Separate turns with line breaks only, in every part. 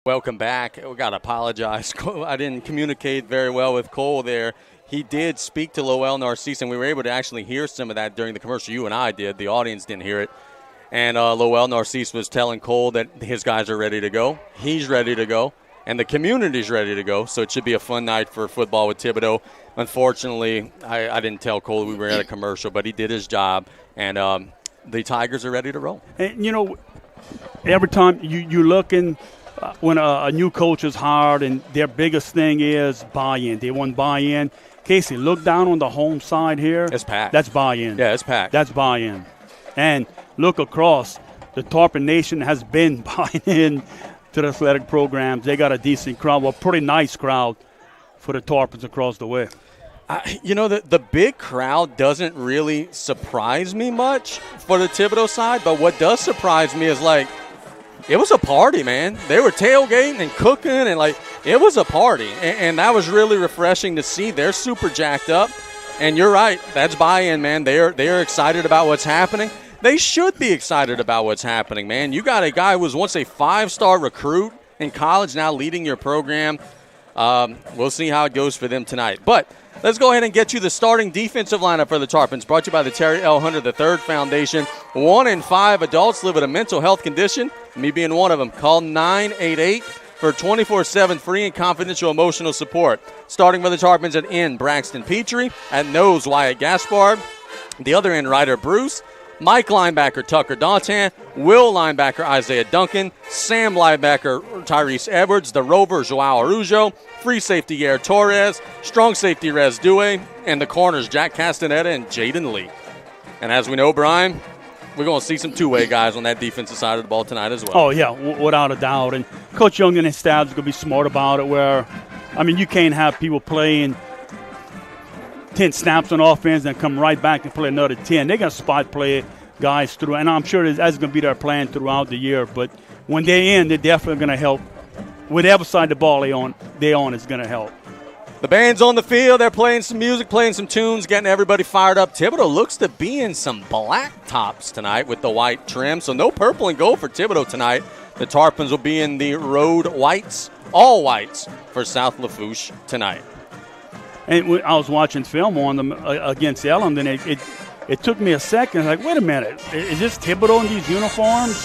Welcome back. We got to apologize. I didn't communicate very well with Cole there. He did speak to Lowell Narcisse, and we were able to actually hear some of that during the commercial. You and I did. The audience didn't hear it. And Lowell Narcisse was telling Cole that his guys are ready to go. He's ready to go. And the community's ready to go. So it should be a fun night for football with Thibodaux. Unfortunately, I didn't tell Cole we were at a commercial, but he did his job. And the Tigers are ready to roll.
And, every time you look in – when a new coach is hired and their biggest thing is buy-in. They want buy-in. Casey, look down on the home side here.
It's packed.
That's buy-in.
Yeah, it's packed.
That's buy-in. And look across. The Tarpon Nation has been buying in to the athletic programs. They got a decent crowd, a pretty nice crowd for the Tarpons across the way.
The big crowd doesn't really surprise me much for the Thibodaux side, but what does surprise me is, it was a party, man. They were tailgating and cooking, and, it was a party. And that was really refreshing to see. They're super jacked up. And you're right. That's buy-in, man. They're excited about what's happening. They should be excited about what's happening, man. You got a guy who was once a 5-star recruit in college now leading your program. We'll see how it goes for them tonight. But let's go ahead and get you the starting defensive lineup for the Tarpons, brought to you by the Terry L. Hunter III Foundation. 1 in 5 adults live with a mental health condition, me being one of them. Call 988 for 24/7 free and confidential emotional support. Starting for the Tarpons at end, Braxton Petrie. At nose, Wyatt Gaspard. The other end, Ryder Bruce. Mike linebacker, Tucker Dantan. Will linebacker, Isaiah Duncan. Sam linebacker, Tyrese Edwards. The rover, Joao Arujo. Free safety, Yair Torres. Strong safety, Rez Due. And the corners, Jack Castaneda and Jaden Lee. And as we know, Brian, we're going to see some two-way guys on that defensive side of the ball tonight as well.
Oh, yeah, without a doubt. And Coach Young and his staff is going to be smart about it where, you can't have people playing 10 snaps on offense and come right back and play another 10. They're going to spot play guys through. And I'm sure that's going to be their plan throughout the year. But when they're in, they're definitely going to help. Whatever side the ball they're on is going to help.
The band's on the field. They're playing some music, playing some tunes, getting everybody fired up. Thibodaux looks to be in some black tops tonight with the white trim. So no purple and gold for Thibodaux tonight. The Tarpons will be in the road whites, all whites, for South Lafourche tonight.
And I was watching film on them against Ellen, and it took me a second. Like, wait a minute, is this Thibodaux in these uniforms?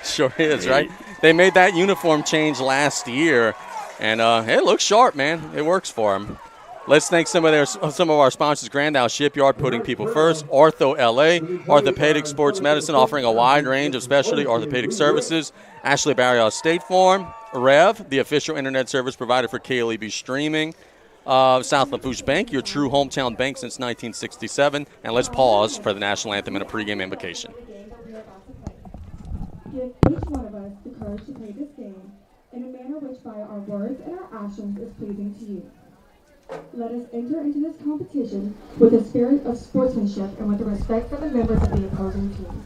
Sure is, right? They made that uniform change last year, and it looks sharp, man. It works for them. Let's thank some of our sponsors: Grand Isle Shipyard, putting people first; Ortho LA, Orthopedic Sports Medicine, offering a wide range of specialty orthopedic services; Ashley Barrios State Farm; Rev, the official internet service provider for KLEB streaming; South Lafourche Bank, your true hometown bank since 1967. And let's pause for the national anthem and a pregame invocation.
Give each one of us the courage to play this game in a manner which by our words and our actions is pleasing to you. Let us enter into this competition with a spirit of sportsmanship and with a respect for the members of the opposing team.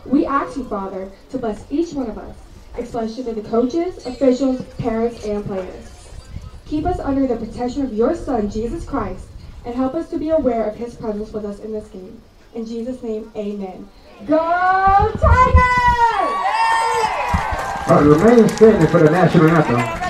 We ask you, Father, to bless each one of us, especially the coaches, officials, parents, and players. Keep us under the protection of your Son, Jesus Christ, and help us to be aware of his presence with us in this game. In Jesus' name, amen. Go Tigers!
All right, remain standing for the national anthem.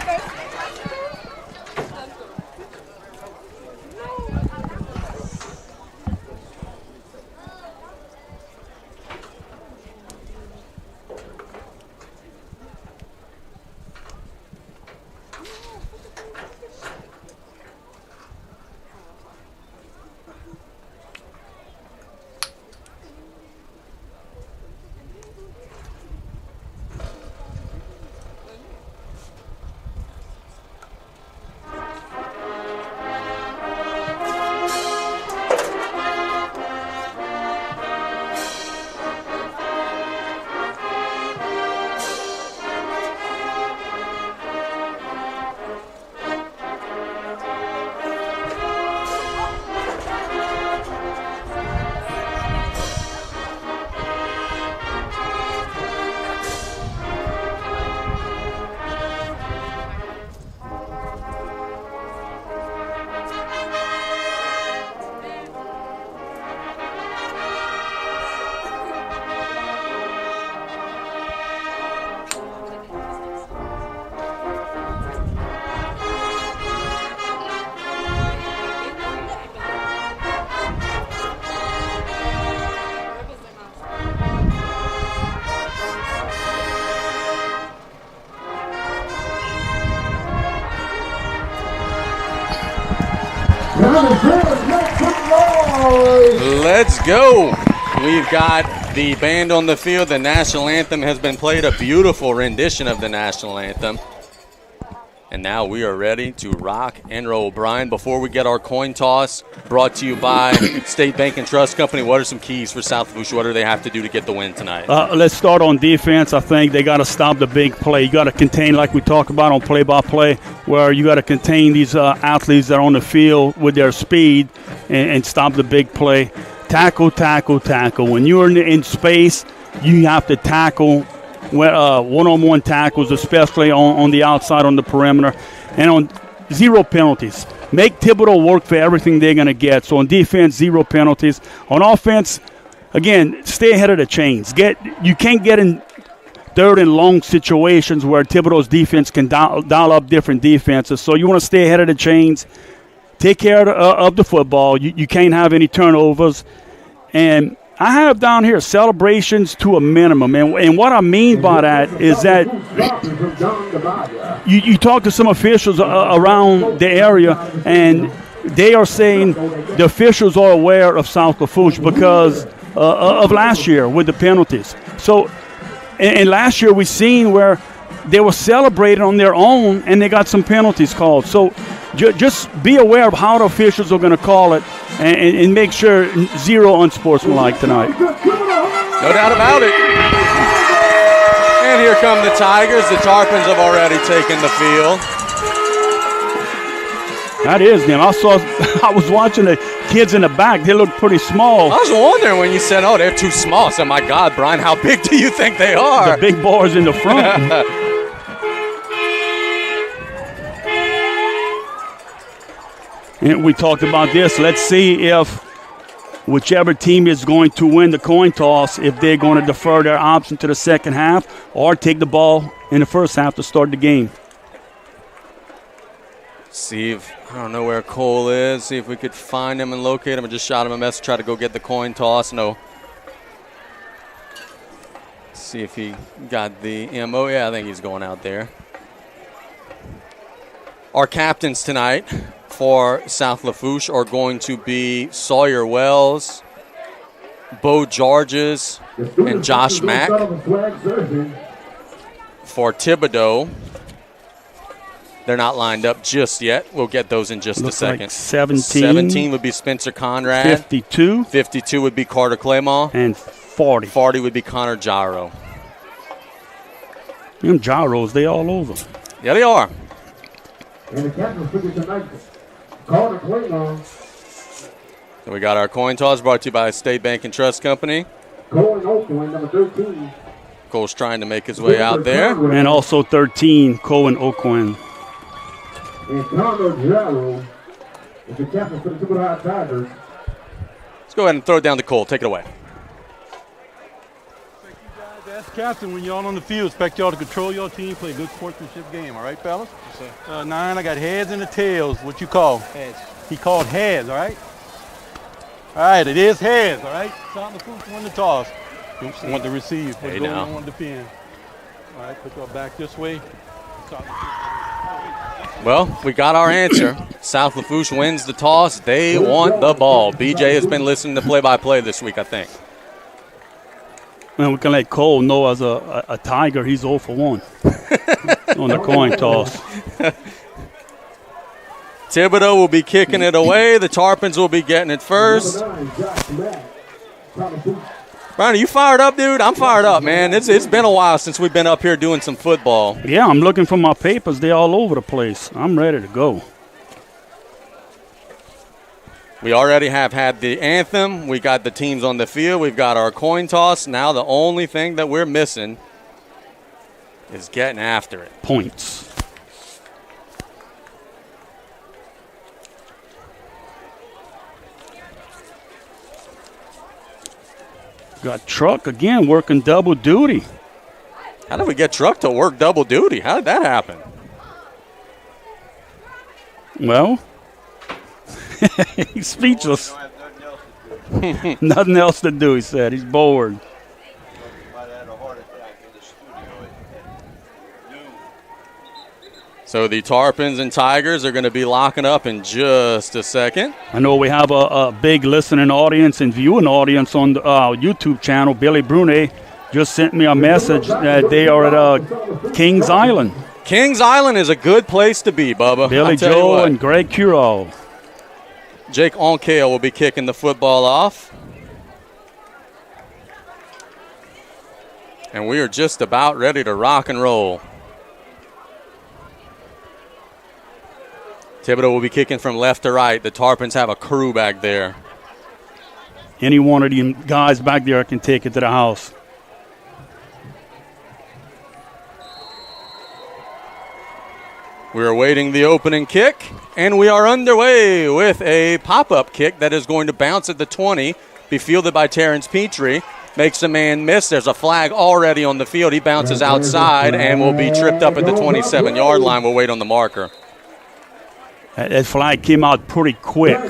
Let's go. We've got the band on the field. The national anthem has been played, a beautiful rendition of the national anthem. And now we are ready to rock and roll. Brian, before we get our coin toss, brought to you by State Bank and Trust Company, what are some keys for South Lafourche? What do they have to do to get the win tonight?
Let's start on defense. I think they got to stop the big play. You got to contain, like we talked about on play-by-play, where you got to contain these athletes that are on the field with their speed and stop the big play. Tackle, tackle, tackle. When you're in space, you have to tackle one-on-one tackles, especially on the outside on the perimeter, and on zero penalties. Make Thibodaux work for everything they're going to get. So on defense, 0 penalties. On offense, again, stay ahead of the chains. You can't get in third and long situations where Thibodaux's defense can dial up different defenses. So you want to stay ahead of the chains. Take care of the football. You can't have any turnovers. And I have down here celebrations to a minimum. And what I mean by that is that you talk to some officials around the area, and they are saying the officials are aware of South Lafourche because of last year with the penalties. So, and last year we seen where they were celebrating on their own and they got some penalties called. So just be aware of how the officials are going to call it and make sure 0 unsportsmanlike tonight.
No doubt about it. And here come the Tigers. The Tarpons have already taken the field.
That is them. I was watching the kids in the back. They look pretty small.
I was wondering when you said, oh, they're too small. I said, my God, Brian, how big do you think they are?
The big boys in the front. And we talked about this. Let's see if whichever team is going to win the coin toss, if they're going to defer their option to the second half or take the ball in the first half to start the game.
See if, I don't know where Cole is. See if we could find him and locate him. I just shot him a message, try to go get the coin toss. No. See if he got the MO. Yeah, I think he's going out there. Our captains tonight for South Lafourche are going to be Sawyer Wells, Bo Georges, and Josh Mack. For Thibodaux, they're not lined up just yet. We'll get those in just a second.
Like 17.
17 would be Spencer Conrad.
52.
52 would be Carter Claymore.
And 40.
40 would be Connor Gyro.
Them gyros, they all over.
Yeah, they are.
And the captain figure tonight, Carter Claymore.
So we got our coin toss brought to you by State Bank and Trust Company.
Cole and Oakland, number 13.
Cole's trying to make his way out there.
And also 13, Cohen Oakland.
And Connor Gyro is the captain for the Thibodaux Tigers.
Let's go ahead and throw it down to Cole. Take it away.
As captain, when y'all on the field, expect y'all to control your team, play a good sportsmanship game. All right, fellas? Yes, sir. 9, I got heads and the tails. What you call? Heads. He called heads, all right? All right, it is heads, all right? South Lafourche won the toss. You want to receive.
Hey, now.
You want to defend. All right, put y'all back this way.
Well, we got our answer. South Lafourche wins the toss. They want the ball. BJ has been listening to play-by-play this week, I think.
And we can let Cole know as a Tiger, he's 0 for 1 on the coin toss.
Thibodaux will be kicking it away. The Tarpons will be getting it first. Brian, are you fired up, dude? I'm fired up, man. It's been a while since we've been up here doing some football.
Yeah, I'm looking for my papers. They're all over the place. I'm ready to go.
We already have had the anthem. We got the teams on the field. We've got our coin toss. Now the only thing that we're missing is getting after it.
Points. Got Truck again working double duty.
How did we get Truck to work double duty? How did that happen?
Well, he's speechless. Nothing else to do, he said. He's bored.
So the Tarpons and Tigers are going to be locking up in just a second.
I know we have a big listening audience and viewing audience on the YouTube channel. Billy Brunet just sent me a message that they are at Kings Island.
Kings Island is a good place to be, Bubba.
Billy Joe and Greg Curall.
Jake Onkale will be kicking the football off. And we are just about ready to rock and roll. Thibodaux will be kicking from left to right. The Tarpons have a crew back there.
Any one of the guys back there can take it to the house.
We are awaiting the opening kick, and we are underway with a pop-up kick that is going to bounce at the 20, be fielded by Terrence Petrie. Makes a man miss. There's a flag already on the field. He bounces outside and will be tripped up at the 27-yard line. We'll wait on the marker.
That flag came out pretty quick.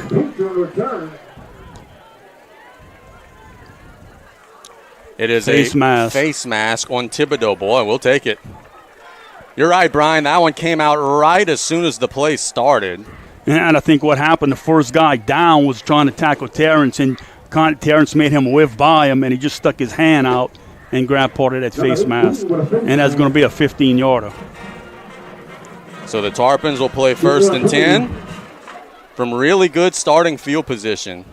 It is
face mask.
Face mask on Thibodaux. Boy, we'll take it. You're right, Brian. That one came out right as soon as the play started.
And I think what happened, the first guy down was trying to tackle Terrence, and Terrence made him whiff by him, and he just stuck his hand out and grabbed part of that face mask. And that's going to be a 15-yarder.
So the Tarpons will play 1st and 10 from really good starting field position.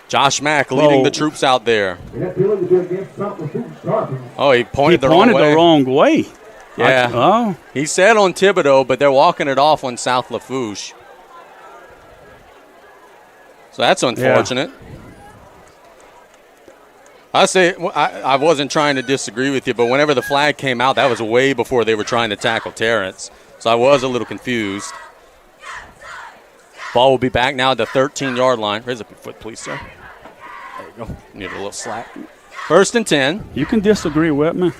Josh Mack leading the troops out there. Oh, he pointed the wrong way. Yeah. He said on Thibodaux, but they're walking it off on South Lafourche. So that's unfortunate. Yeah. I wasn't trying to disagree with you, but whenever the flag came out, that was way before they were trying to tackle Terrence. So I was a little confused. Ball will be back now at the 13-yard line. Raise up your foot, please, sir. There you go. Need a little slack. 1st and 10.
You can disagree with me.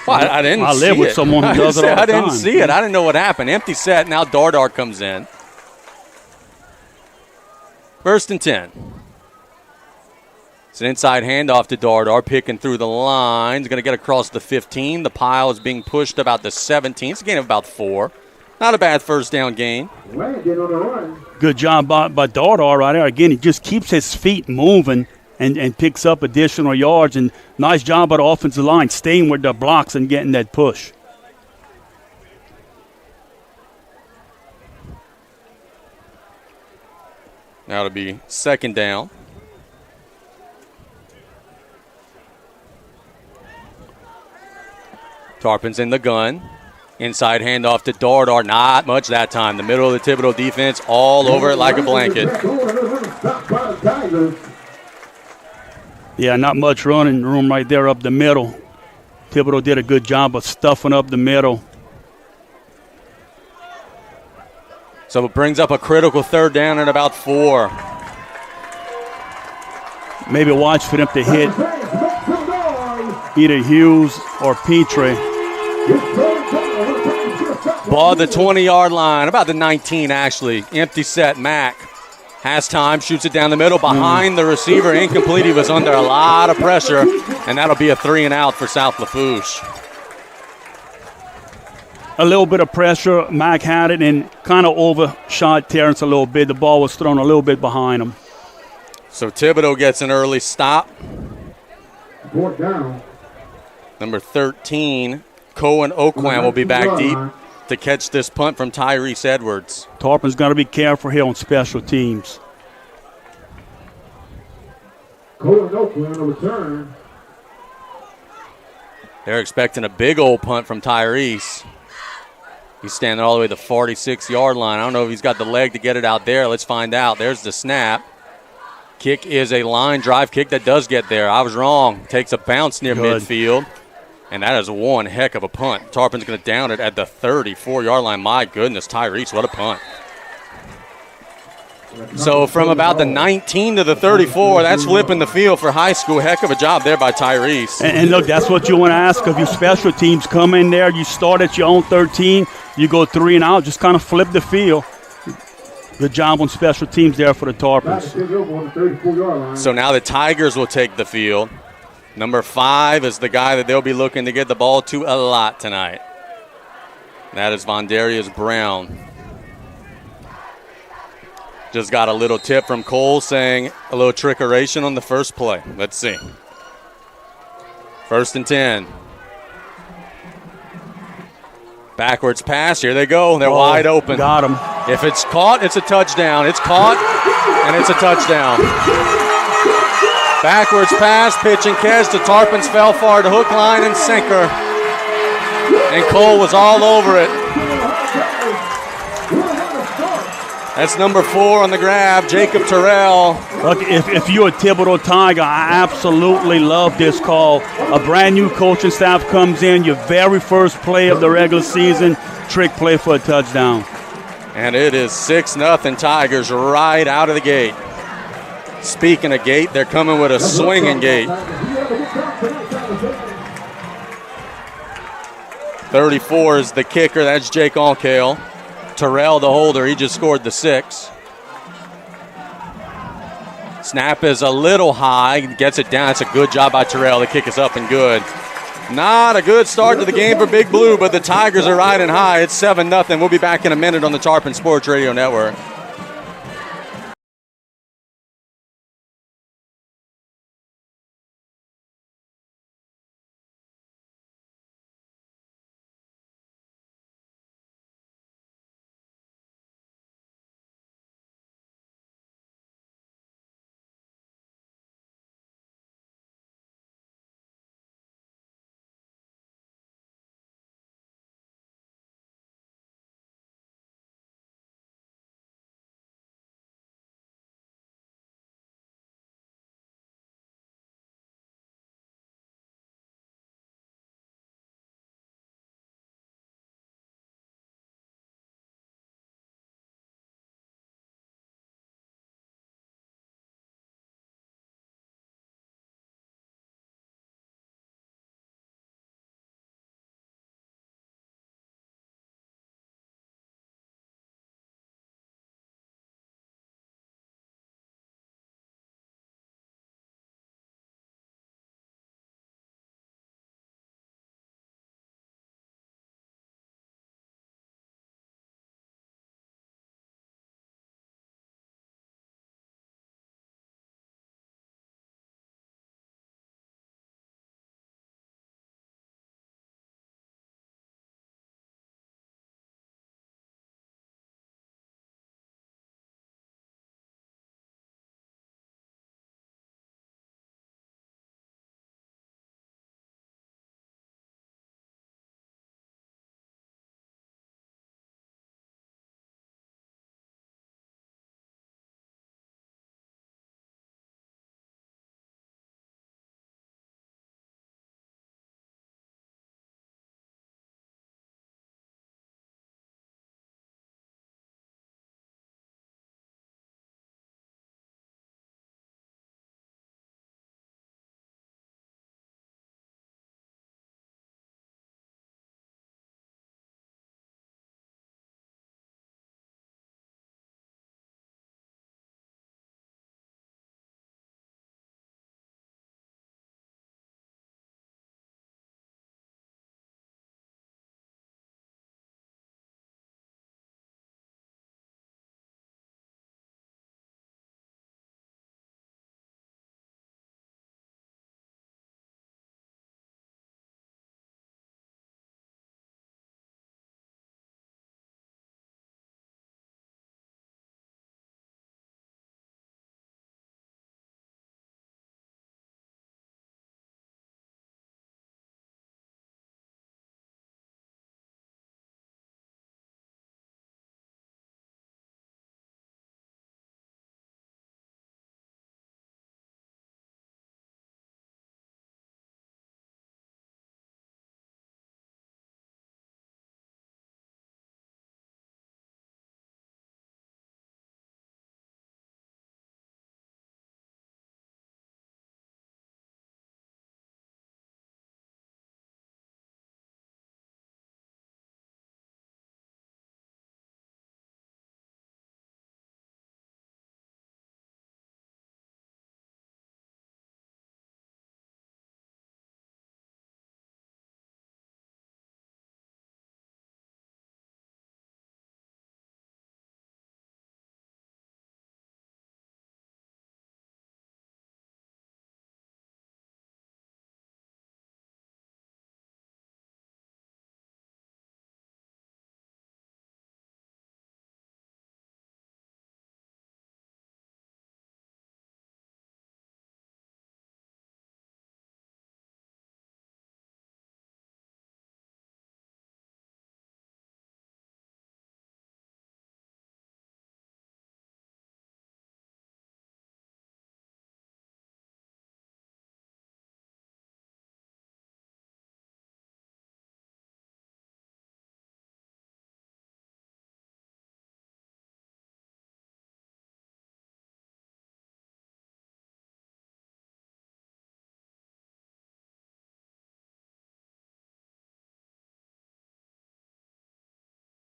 Well, I didn't see it.
I live with someone who does it all the time.
I didn't see it. I didn't know what happened. Empty set. Now Dardar comes in. 1st and 10. It's an inside handoff to Dardar, picking through the lines. Going to get across the 15. The pile is being pushed about the 17. It's a gain of about 4. Not a bad first down gain.
Good job by Dardar right there. Again, he just keeps his feet moving and picks up additional yards. And nice job by the offensive line, staying with the blocks and getting that push.
Now it'll be 2nd down. Tarpons in the gun. Inside handoff to Dardar. Not much that time. The middle of the Thibodaux defense all over it like a blanket.
Yeah, not much running room right there up the middle. Thibodaux did a good job of stuffing up the middle.
So it brings up a critical 3rd down at about 4.
Maybe watch for them to hit either Hughes or Petrie.
Ball at the 20-yard line, about the 19 actually. Empty set, Mack has time, shoots it down the middle behind the receiver, incomplete. He was under a lot of pressure, and that'll be a 3 and out for South Lafourche.
A little bit of pressure, Mack had it and kind of overshot Terrence a little bit. The ball was thrown a little bit behind him.
So Thibodaux gets an early stop.
4th down.
Number 13, Cohen Oakwan will be back deep to catch this punt from Tyrese Edwards.
Tarpon's got to be careful here on special teams.
Cohen Oakwan on the return.
They're expecting a big old punt from Tyrese. He's standing all the way to the 46-yard line. I don't know if he's got the leg to get it out there. Let's find out. There's the snap. Kick is a line drive kick that does get there. I was wrong. Takes a bounce near midfield. And that is one heck of a punt. Tarpon's going to down it at the 34-yard line. My goodness, Tyrese, what a punt. So from about the 19 to the 34, that's flipping the field for high school. Heck of a job there by Tyrese.
And look, that's what you want to ask of your special teams. Come in there, you start at your own 13, you go 3 and out, just kind of flip the field. Good job on special teams there for the Tarpons.
Take over on the 34-yard line.
So now the Tigers will take the field. Number 5 is the guy that they'll be looking to get the ball to a lot tonight. That is Vondarius Brown. Just got a little tip from Cole saying a little trickeration on the first play. Let's see. 1st and 10. Backwards pass. Here they go. They're wide open.
Got him.
If it's caught, it's a touchdown. It's caught, and it's a touchdown. Backwards pass, pitch and catch. The Tarpons fell far to hook, line, and sinker. And Cole was all over it. That's number 4 on the grab, Jacob Terrell.
Look, if you're a Thibodaux Tiger, I absolutely love this call. A brand new coaching staff comes in, your very first play of the regular season, trick play for a touchdown.
And it is 6-0 Tigers right out of the gate. Speaking of gate, they're coming with a swinging gate. 34 is the kicker. That's Jake Allkale. Terrell, the holder, he just scored the 6. Snap is a little high. Gets it down. It's a good job by Terrell. The kick is up and good. Not a good start to the game for Big Blue, but the Tigers are riding high. It's 7-0. We'll be back in a minute on the Tarpon Sports Radio Network.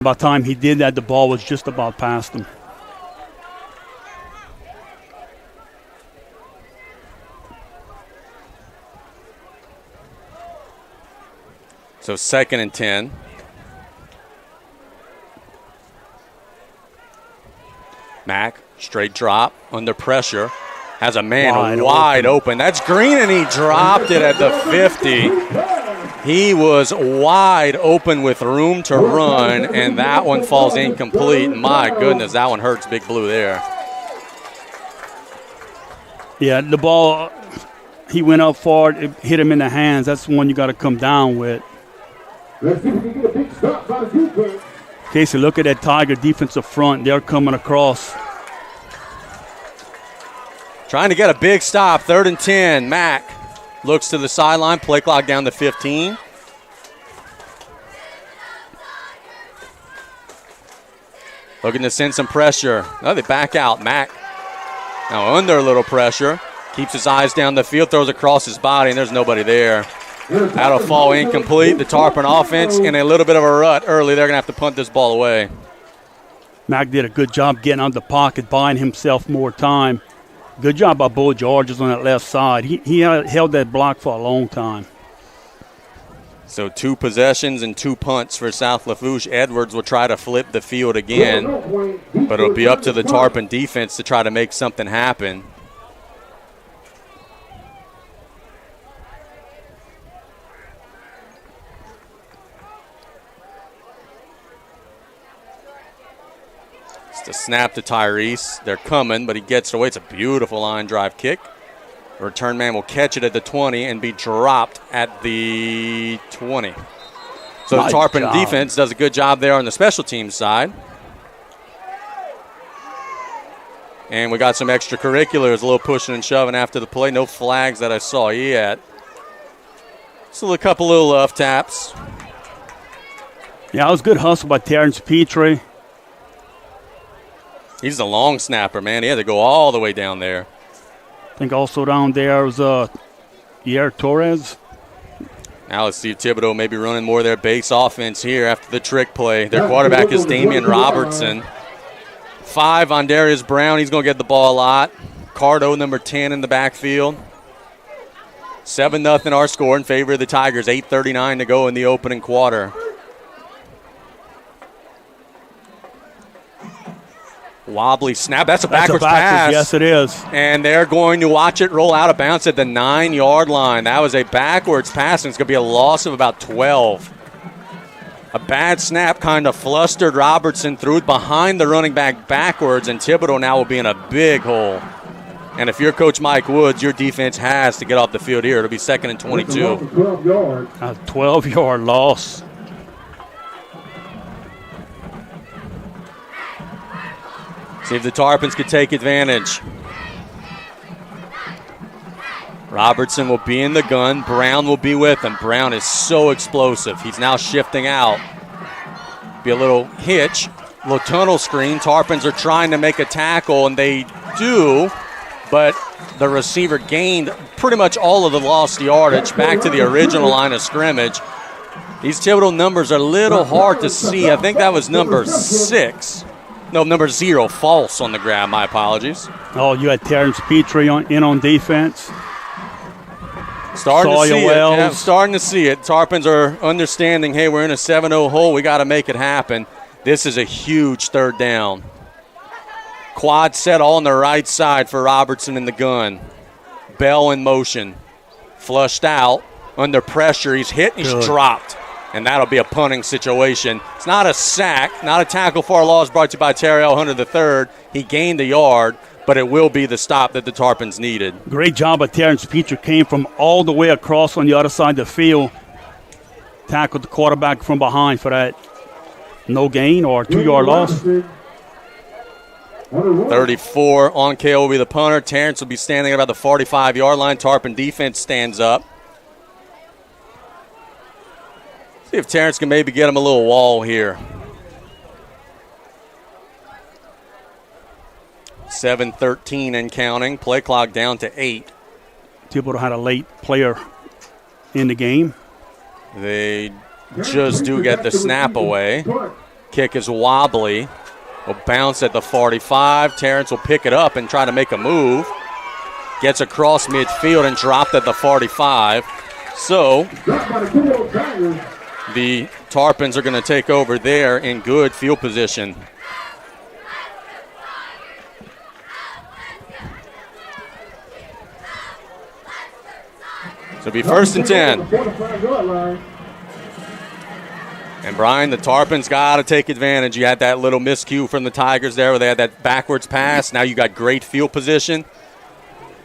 By the time he did that, the ball was just about past him.
So 2nd and 10. Mack, straight drop, under pressure. Has a man wide open. That's Green, and he dropped it at the 50. He was wide open with room to run, and that one falls incomplete. My goodness, that one hurts Big Blue there.
Yeah, the ball, he went up forward, it hit him in the hands. That's the one you got to come down with.
Let's see if we can get a big stop by the defense.
Casey, look at that Tiger defensive front. They're coming across.
Trying to get a big stop, 3rd and 10. Mack looks to the sideline, play clock down to 15. Looking to send some pressure. Oh, they back out. Mack now under a little pressure. Keeps his eyes down the field, throws across his body, and there's nobody there. That'll fall incomplete. The Tarpon offense in a little bit of a rut early. They're going to have to punt this ball away.
Mack did a good job getting out of the pocket, buying himself more time. Good job by Bo Georges on that left side. He held that block for a long time.
So 2 possessions and 2 punts for South Lafourche. Edwards will try to flip the field again, but it'll be up to the Tarpon defense to try to make something happen. To snap to Tyrese. They're coming, but he gets it away. It's a beautiful line drive kick. The return man will catch it at the 20 and be dropped at the 20. So the Tarpon defense does a good job there on the special teams side. And we got some extracurriculars, a little pushing and shoving after the play. No flags that I saw yet. So a couple little love taps.
Yeah, it was good hustle by Terrence Petrie.
He's a long snapper, man. He had to go all the way down there.
I think also down there was Yair Torres.
Now let's see if Thibodaux may be running more of their base offense here after the trick play. Their quarterback is Damian Robertson. 5 on Darius Brown. He's going to get the ball a lot. Cardo, number 10 in the backfield. 7-0 our score in favor of the Tigers. 8:39 to go in the opening quarter. Wobbly snap. That's a backwards pass.
Yes, it is.
And they're going to watch it roll out of bounds at the 9-yard line. That was a backwards pass, and it's going to be a loss of about 12. A bad snap kind of flustered Robertson, threw it behind the running back backwards, and Thibodaux now will be in a big hole. And if you're Coach Mike Woods, your defense has to get off the field here. It'll be 2nd and 22.
A 12-yard loss.
See if the Tarpons could take advantage. Robertson will be in the gun. Brown will be with him. Brown is so explosive. He's now shifting out. Be a little hitch, a little tunnel screen. Tarpons are trying to make a tackle, and they do, but the receiver gained pretty much all of the lost yardage back to the original line of scrimmage. These Thibodaux numbers are a little hard to see. I think that was number 6. No, number 0, false on the grab. My apologies.
Oh, you had Terrence Petrie in on defense.
Starting to see it. Yeah, starting to see it. Tarpons are understanding, hey, we're in a 7-0 hole. We got to make it happen. This is a huge 3rd down. Quad set all on the right side for Robertson in the gun. Bell in motion. Flushed out. Under pressure. He's hit and he's dropped. And that'll be a punting situation. It's not a sack, not a tackle for a loss brought to you by Terrell Hunter III. He gained a yard, but it will be the stop that the Tarpons needed.
Great job by Terrence Petrie. Came from all the way across on the other side of the field. Tackled the quarterback from behind for that no gain or 2-yard loss.
34 on KO will be the punter. Terrence will be standing at about the 45-yard line. Tarpon defense stands up. See if Terrence can maybe get him a little wall here. 7:13 and counting. Play clock down to 8.
Thibodaux had a late player in the game.
They just do get the snap away. Kick is wobbly. Will bounce at the 45. Terrence will pick it up and try to make a move. Gets across midfield and dropped at the 45. So the Tarpons are going to take over there in good field position. So it'll be 1st and 10. And Brian, the Tarpons got to take advantage. You had that little miscue from the Tigers there where they had that backwards pass. Now you got great field position.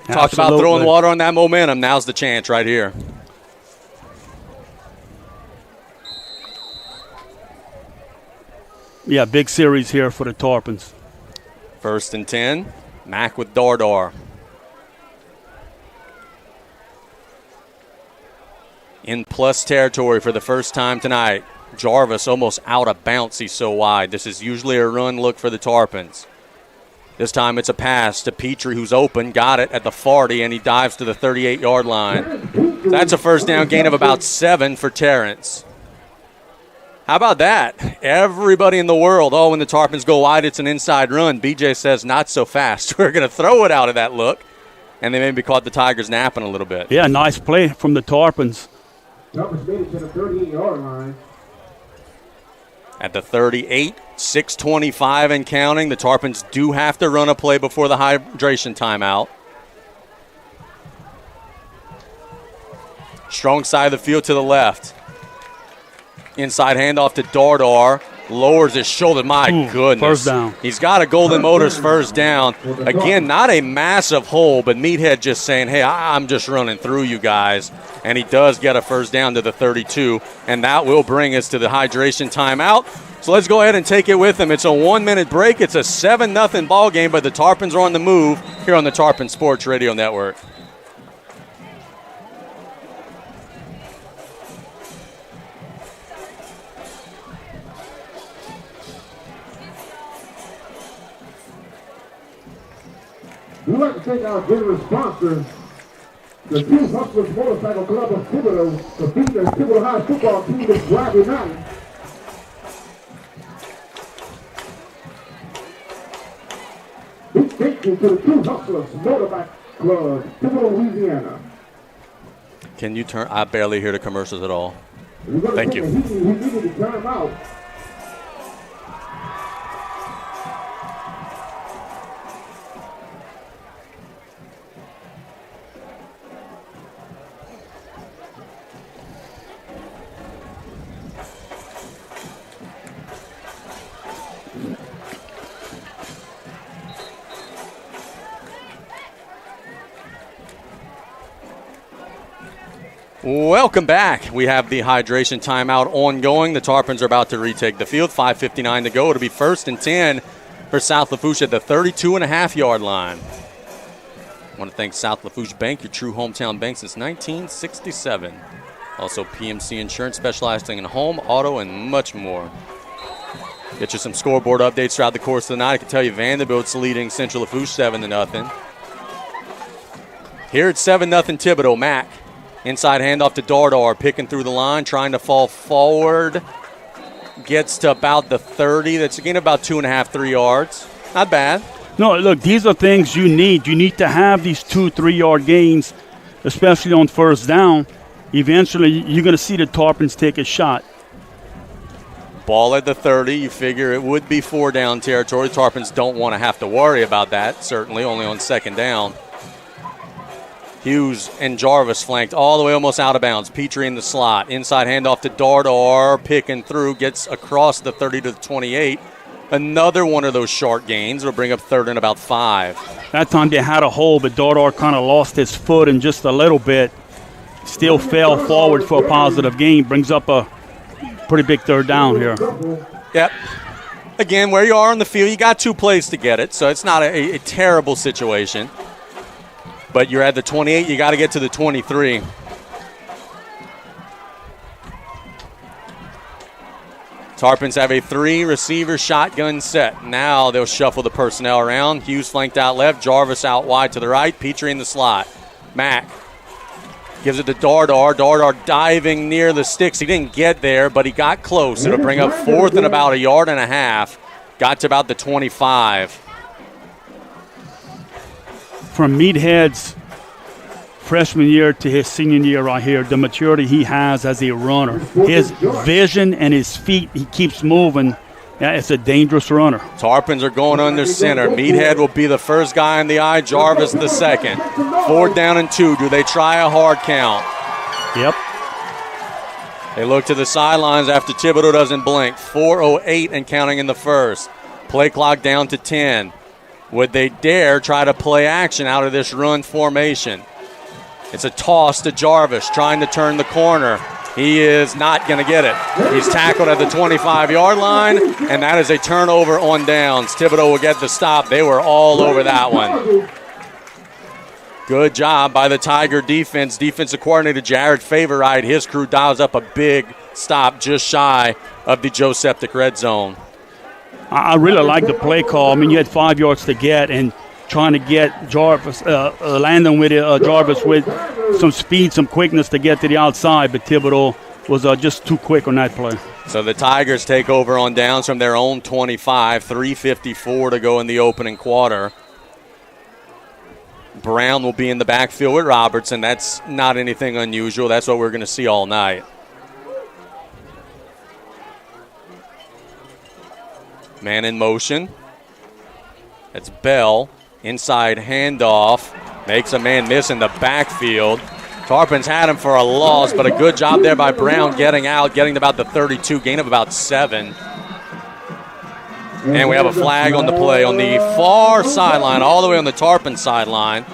Talked about throwing water on that momentum. Now's the chance right here.
Yeah, big series here for the Tarpons.
1st and 10. Mack with Dardar. In plus territory for the first time tonight. Jarvis almost out of bounds. He's so wide. This is usually a run look for the Tarpons. This time it's a pass to Petrie, who's open. Got it at the 40, and he dives to the 38-yard line. So that's a first down gain of about 7 for Terrence. How about that? Everybody in the world, when the Tarpons go wide, it's an inside run. BJ says not so fast. We're going to throw it out of that look, and they maybe caught the Tigers napping a little bit.
Yeah, nice play from the Tarpons.
Tarpons made it to the 38-yard line.
At the 38, 6:25 and counting. The Tarpons do have to run a play before the hydration timeout. Strong side of the field to the left. Inside handoff to Dardar. Lowers his shoulder. My goodness.
First down.
He's got a Golden Motors first down. Again, not a massive hole, but Meathead just saying, hey, I'm just running through you guys. And he does get a first down to the 32, and that will bring us to the hydration timeout. So let's go ahead and take it with him. It's a 1-minute break. It's a 7-0 ball game, but the Tarpons are on the move here on the Tarpon Sports Radio Network.
We'd like to thank our generous sponsors, the Two Hustlers Motorcycle Club of Thibodaux, to beat their Thibodaux High football team this Friday night. Big thank you to the Two Hustlers Motorbike Club, Thibodaux, Louisiana.
Can you turn? I barely hear the commercials at all. Thank you.
We needed to turn them out.
Welcome back. We have the hydration timeout ongoing. The Tarpons are about to retake the field. 5:59 to go. It'll be 1st and 10 for South Lafourche at the 32.5-yard line. I want to thank South Lafourche Bank, your true hometown bank since 1967. Also PMC Insurance, specializing in home, auto, and much more. Get you some scoreboard updates throughout the course of the night. I can tell you Vanderbilt's leading Central Lafourche 7-0. Here it's 7-0 Thibodaux. Mack. Inside handoff to Dardar, picking through the line, trying to fall forward. Gets to about the 30. That's again about 2.5, 3 yards. Not bad.
No, look, these are things you need. You need to have these 2-3 yard gains, especially on first down. Eventually, you're going to see the Tarpons take a shot.
Ball at the 30. You figure it would be 4-down territory. Tarpons don't want to have to worry about that, certainly, only on 2nd down. Hughes and Jarvis flanked all the way almost out of bounds. Petrie in the slot. Inside handoff to Dardar, picking through, gets across the 30 to the 28. Another one of those short gains will bring up 3rd and about 5.
That time they had a hole, but Dardar kind of lost his foot in just a little bit. Still fell forward for a positive gain. Brings up a pretty big 3rd down here.
Yep. Again, where you are on the field, you got 2 plays to get it, so it's not a terrible situation. But you're at the 28, you got to get to the 23. Tarpons have a 3-receiver shotgun set. Now they'll shuffle the personnel around. Hughes flanked out left, Jarvis out wide to the right, Petrie in the slot. Mack Gives it to Dardar. Dardar diving near the sticks. He didn't get there, but he got close. It'll bring up 4th and about 1.5 yards. Got to about the 25.
From Meathead's freshman year to his senior year right here, the maturity he has as a runner, his vision and his feet, he keeps moving. Yeah, it's a dangerous runner.
Tarpons are going under center. Meathead will be the first guy in the eye. Jarvis the second. 4th down and 2. Do they try a hard count?
Yep.
They look to the sidelines after Thibodaux doesn't blink. 4:08 and counting in the first. Play clock down to 10. Would they dare try to play action out of this run formation? It's a toss to Jarvis, trying to turn the corner. He is not going to get it. He's tackled at the 25-yard line, and that is a turnover on downs. Thibodaux will get the stop. They were all over that one. Good job by the Tiger defense. Defensive coordinator Jared Favorite. His crew dials up a big stop just shy of the Joe Septic red zone.
I really like the play call. I mean, you had 5 yards to get, and trying to get Jarvis, Landon with Jarvis with some speed, some quickness to get to the outside, but Thibodaux was just too quick on that play.
So the Tigers take over on downs from their own 25, 3:54 to go in the opening quarter. Brown will be in the backfield with Robertson. That's not anything unusual. That's what we're going to see all night. Man in motion. That's Bell. Inside handoff. Makes a man miss in the backfield. Tarpons had him for a loss, but a good job there by Brown getting out, getting to about the 32, gain of about 7. And we have a flag on the play on the far sideline, all the way on the Tarpon sideline.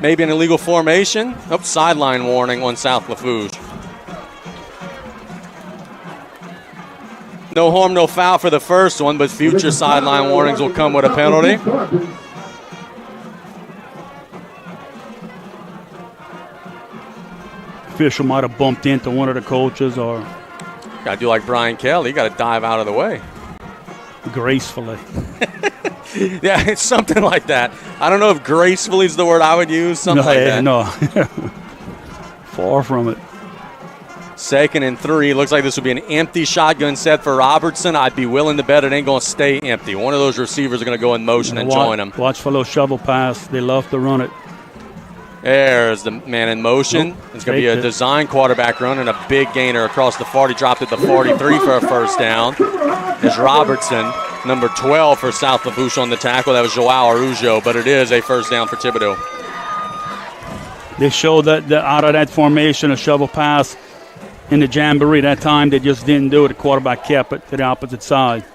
Maybe an illegal formation. Oh, sideline warning on South Lafourche. No harm, no foul for the first one, but future sideline warnings will come with a penalty.
Official might have bumped into one of the coaches or
Got to do like Brian Kelly. You got to dive out of the way.
gracefully.
Yeah, it's something like that. I don't know if gracefully is the word I would use. Something like that.
No. Far from it.
2nd and 3. Looks like this will be an empty shotgun set for Robertson. I'd be willing to bet it ain't going to stay empty. One of those receivers are going to go in motion and join him.
Watch for those shovel pass. They love to run it.
There's the man in motion. It's going to be a design quarterback run and a big gainer across the 40. Dropped at the 43 for a first down. There's Robertson, number 12 for South Lafourche on the tackle. That was Joao Arujo, but it is a first down for Thibodaux.
They showed that out of that formation, a shovel pass in the jamboree. That time they just didn't do it. The quarterback kept it to the opposite side.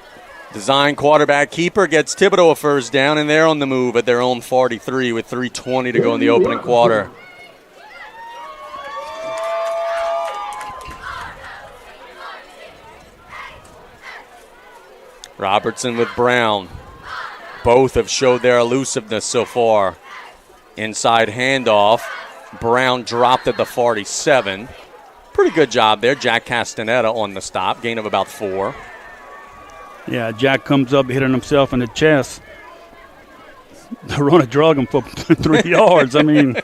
Design quarterback keeper gets Thibodaux a first down, and they're on the move at their own 43 with 3:20 to go in the opening quarter. Robertson with Brown. Both have showed their elusiveness so far. Inside handoff. Brown dropped at the 47. Pretty good job there. Jack Castaneda on the stop. Gain of about 4.
Yeah, Jack comes up hitting himself in the chest. The runner drug him for 3 yards. I mean.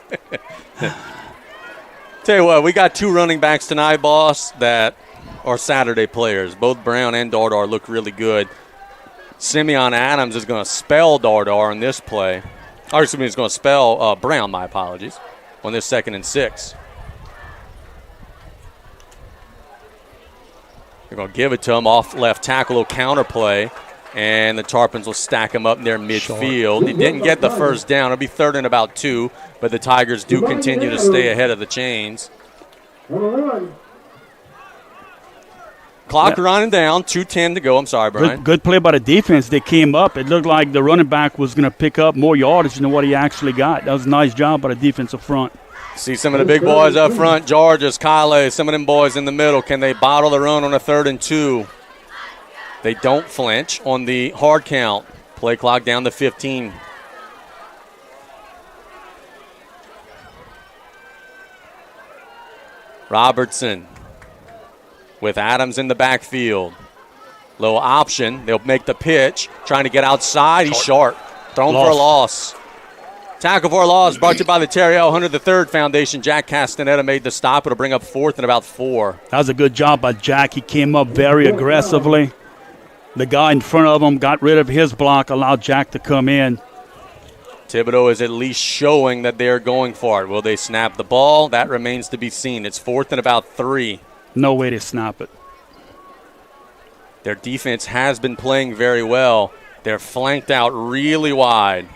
Tell you what, we got 2 running backs tonight, boss, that are Saturday players. Both Brown and Dardar look really good. Simeon Adams is going to spell Dardar on this play. Or excuse me, he's going to spell Brown, my apologies, on this 2nd and 6. They're going to give it to him off left tackle, little counter play, and the Tarpons will stack him up near midfield. He didn't get the first down. It'll be 3rd and about 2, but the Tigers do continue to stay ahead of the chains. Clock running down, 2:10 to go. I'm sorry, Brian.
Good play by the defense. They came up. It looked like the running back was going to pick up more yardage than what he actually got. That was a nice job by the defensive front.
See some of the big boys up front. Georges, Kyle, some of them boys in the middle. Can they bottle the run on a 3rd and 2? They don't flinch on the hard count. Play clock down to 15. Robertson with Adams in the backfield. Low option. They'll make the pitch. Trying to get outside. He's short. Thrown for a loss. Tackle for a loss brought to you by the Terry L. Hunter III Foundation. Jack Castaneda made the stop. It'll bring up 4th and about 4.
That was a good job by Jack. He came up very aggressively. The guy in front of him got rid of his block, allowed Jack to come in.
Thibodaux is at least showing that they're going for it. Will they snap the ball? That remains to be seen. It's 4th and about 3.
No way to snap it.
Their defense has been playing very well. They're flanked out really wide.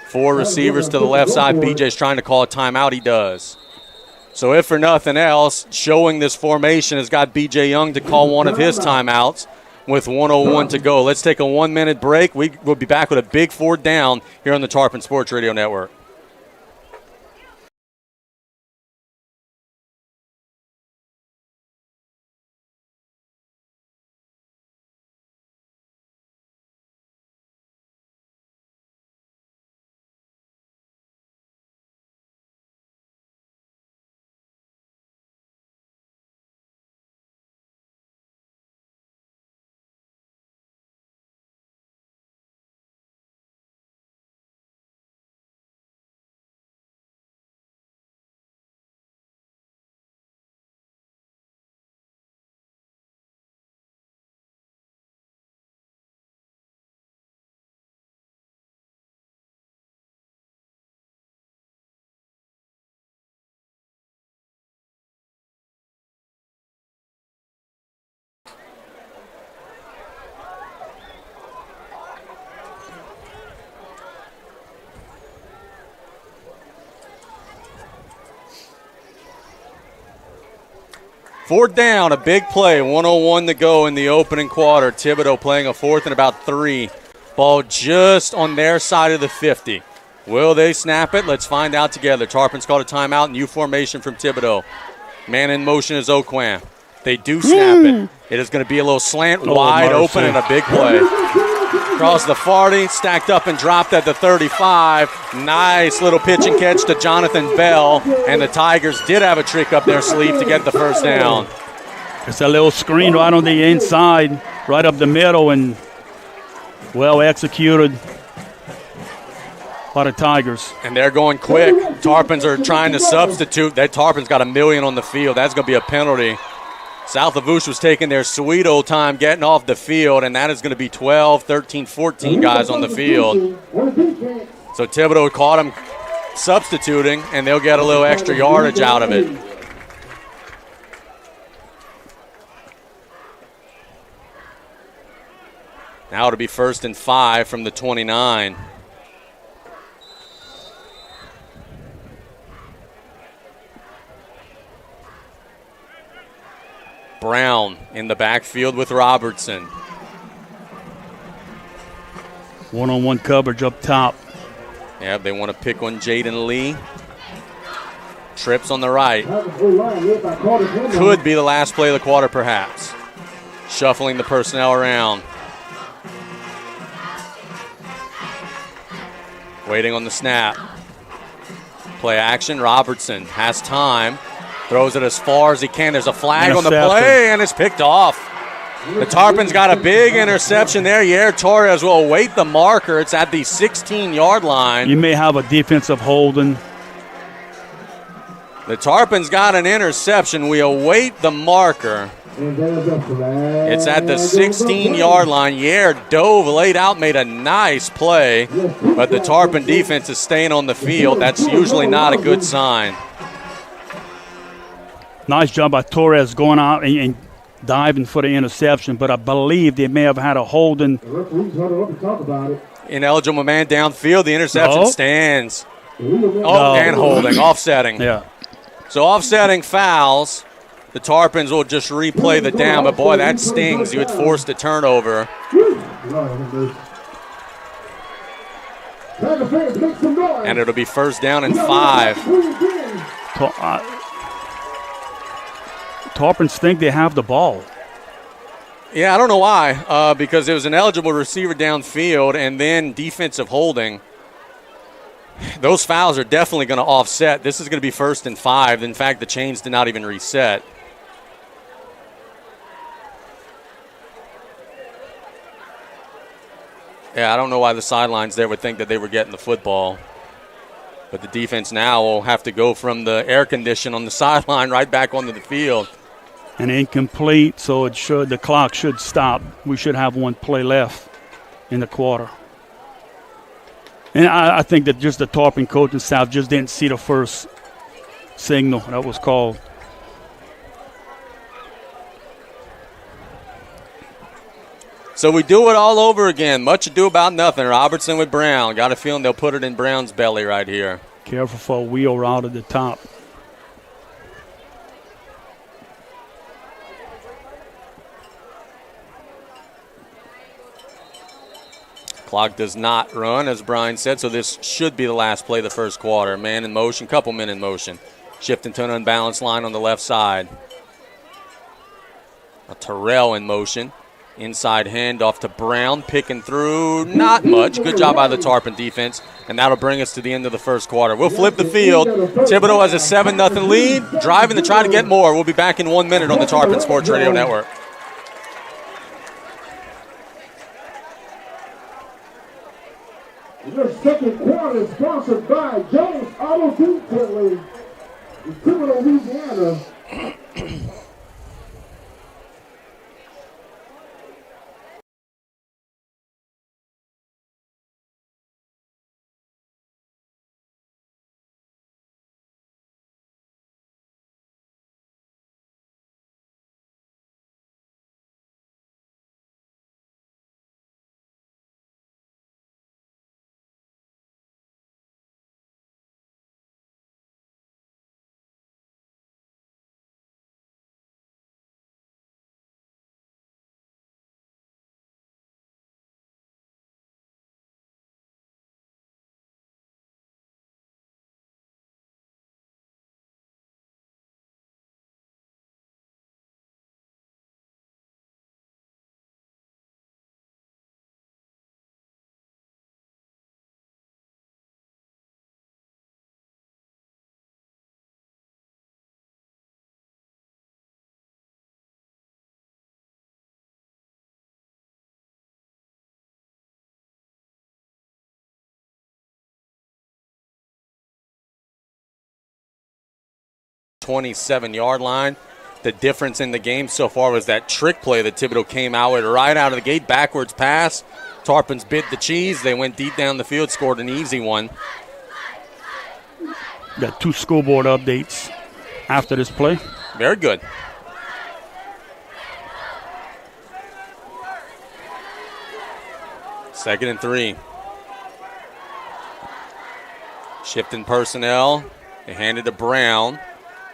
4 receivers to the left side. BJ's trying to call a timeout. He does. So if for nothing else, showing this formation has got BJ Young to call one of his timeouts with 1:01 to go. Let's take a 1-minute break. We'll be back with a big 4th down here on the Tarpon Sports Radio Network. Fourth down, a big play, 1:01 to go in the opening quarter. Thibodaux playing a 4th and about 3. Ball just on their side of the 50. Will they snap it? Let's find out together. Tarpon's called a timeout, new formation from Thibodaux. Man in motion is Oquan. They do snap it. It is going to be a little slant, wide open, and a big play. Across the 40, stacked up and dropped at the 35. Nice little pitch and catch to Jonathan Bell. And the Tigers did have a trick up their sleeve to get the first down.
It's a little screen right on the inside, right up the middle, and well executed by the Tigers.
And they're going quick. Tarpons are trying to substitute. That Tarpon's got $1 million on the field. That's going to be a penalty. South Lafourche was taking their sweet old time getting off the field, and that is going to be 12, 13, 14 guys on the field. So Thibodaux caught him substituting, and they'll get a little extra yardage out of it. Now it'll be 1st and 5 from the 29. Brown in the backfield with Robertson.
One-on-one coverage up top.
Yeah, they want to pick on Jaden Lee. Trips on the right. Could be the last play of the quarter, perhaps. Shuffling the personnel around. Waiting on the snap. Play action. Robertson has time. Throws it as far as he can. There's a flag on the play, and it's picked off. The Tarpons got a big interception there. Yair Torres will await the marker. It's at the 16-yard line.
You may have a defensive holding.
The Tarpons got an interception. We await the marker. It's at the 16-yard line. Yair dove, laid out, made a nice play, but the Tarpon defense is staying on the field. That's usually not a good sign.
Nice job by Torres going out and diving for the interception, but I believe they may have had a holding.
Ineligible man downfield. The interception stands. And holding, offsetting.
Yeah.
So offsetting fouls. The Tarpons will just replay the down, but boy, that stings. You had forced a turnover. And it'll be 1st down and 5.
Tarpons think they have the ball.
Yeah, I don't know why, because it was an eligible receiver downfield and then defensive holding. Those fouls are definitely going to offset. This is going to be 1st and 5. In fact, the chains did not even reset. Yeah, I don't know why the sidelines there would think that they were getting the football. But the defense now will have to go from the air condition on the sideline right back onto the field.
And incomplete, so the clock should stop. We should have one play left in the quarter. And I think that just the Tarpon coaching staff just didn't see the first signal that was called.
So we do it all over again. Much ado about nothing. Robertson with Brown. Got a feeling they'll put it in Brown's belly right here.
Careful for a wheel route at the top.
Clock does not run, as Brian said, so this should be the last play of the first quarter. Man in motion, couple men in motion. Shifting to an unbalanced line on the left side. A Terrell in motion. Inside handoff to Brown, picking through, not much. Good job by the Tarpon defense, and that'll bring us to the end of the first quarter. We'll flip the field. Thibodaux has a 7-0 lead, driving to try to get more. We'll be back in 1 minute on the Tarpon Sports Radio Network.
Your second quarter is sponsored by Jones Auto Detailing in Thibodaux, Louisiana.
.27-yard line. The difference in the game so far was that trick play that Thibodaux came out with right out of the gate, backwards pass. Tarpons bit the cheese. They went deep down the field, scored an easy one.
Got 2 scoreboard updates after this play.
Very good. Second and 3. Shifting personnel. They handed to Brown.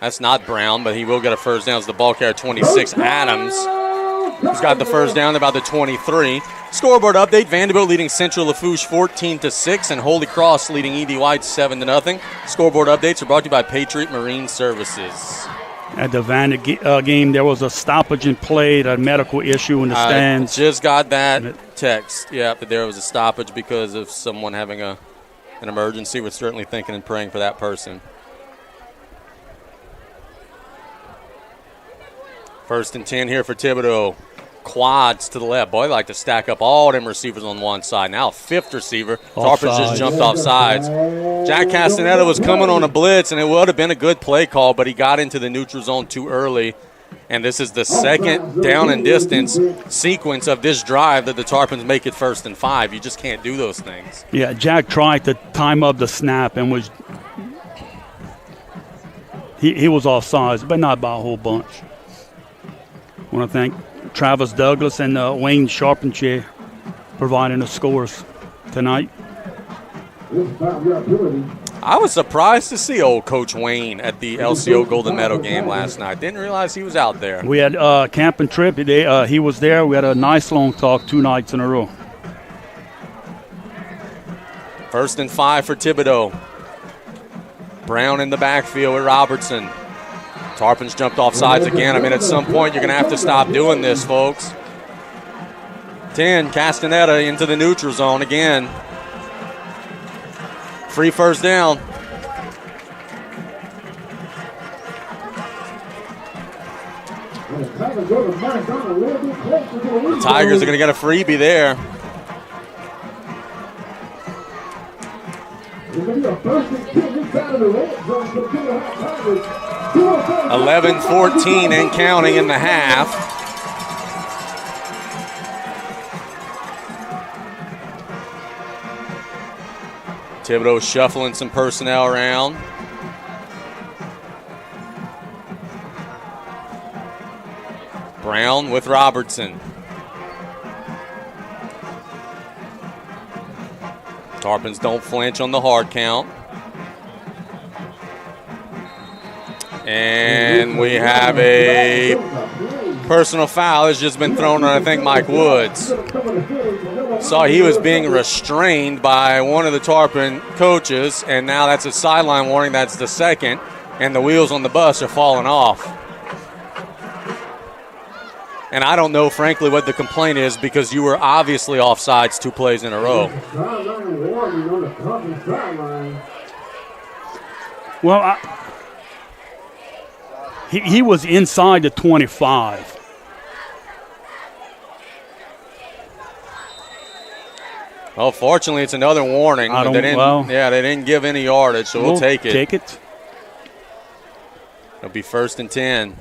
That's not Brown, but he will get a first down as the ball carrier 26, Adams. He's got the first down about the 23. Scoreboard update, Vanderbilt leading Central Lafourche 14-6 and Holy Cross leading E.D. White 7-0. Scoreboard updates are brought to you by Patriot Marine Services.
At the Vanderbilt game, there was a stoppage in play, a medical issue in the stands.
I just got that text, that there was a stoppage because of someone having an emergency. We're certainly thinking and praying for that person. First and 10 here for Thibodaux. Quads to the left. Boy, they like to stack up all them receivers on one side. Now a fifth receiver. Tarpons just jumped off sides. Jack Castaneda was coming on a blitz, and it would have been a good play call, but he got into the neutral zone too early. And this is the second down and distance sequence of this drive that the Tarpons make it 1st and 5. You just can't do those things.
Yeah, Jack tried to time up the snap and was he was off sides, but not by a whole bunch. I want to thank Travis Douglas and Wayne Charpentier providing the scores tonight.
I was surprised to see old Coach Wayne at the LCO Golden Medal game last night. Didn't realize he was out there.
We had Camp and Trip. He was there. We had a nice long talk 2 nights in a row.
1st and 5 for Thibodaux. Brown in the backfield with Robertson. Tarpons jumped off sides again. I mean, at some point, you're going to have to stop doing this, folks. 10, Castaneda into the neutral zone again. Free first down.
The
Tigers are going to get a freebie there.
It's going to be a 1st and 10 inside of the red zone for Thibodaux High Tigers.
11-14 and counting in the half. Thibodaux shuffling some personnel around. Brown with Robertson. Tarpons don't flinch on the hard count. And we have a personal foul has just been thrown on, I think, Mike Woods. Saw he was being restrained by one of the Tarpon coaches, and now that's a sideline warning. That's the second, and the wheels on the bus are falling off. And I don't know, frankly, what the complaint is because you were obviously offsides 2 plays in a row.
Well, he was inside the 25.
Well, fortunately, it's another warning. They didn't give any yardage, so we'll take it.
Take it.
It'll be 1st and 10.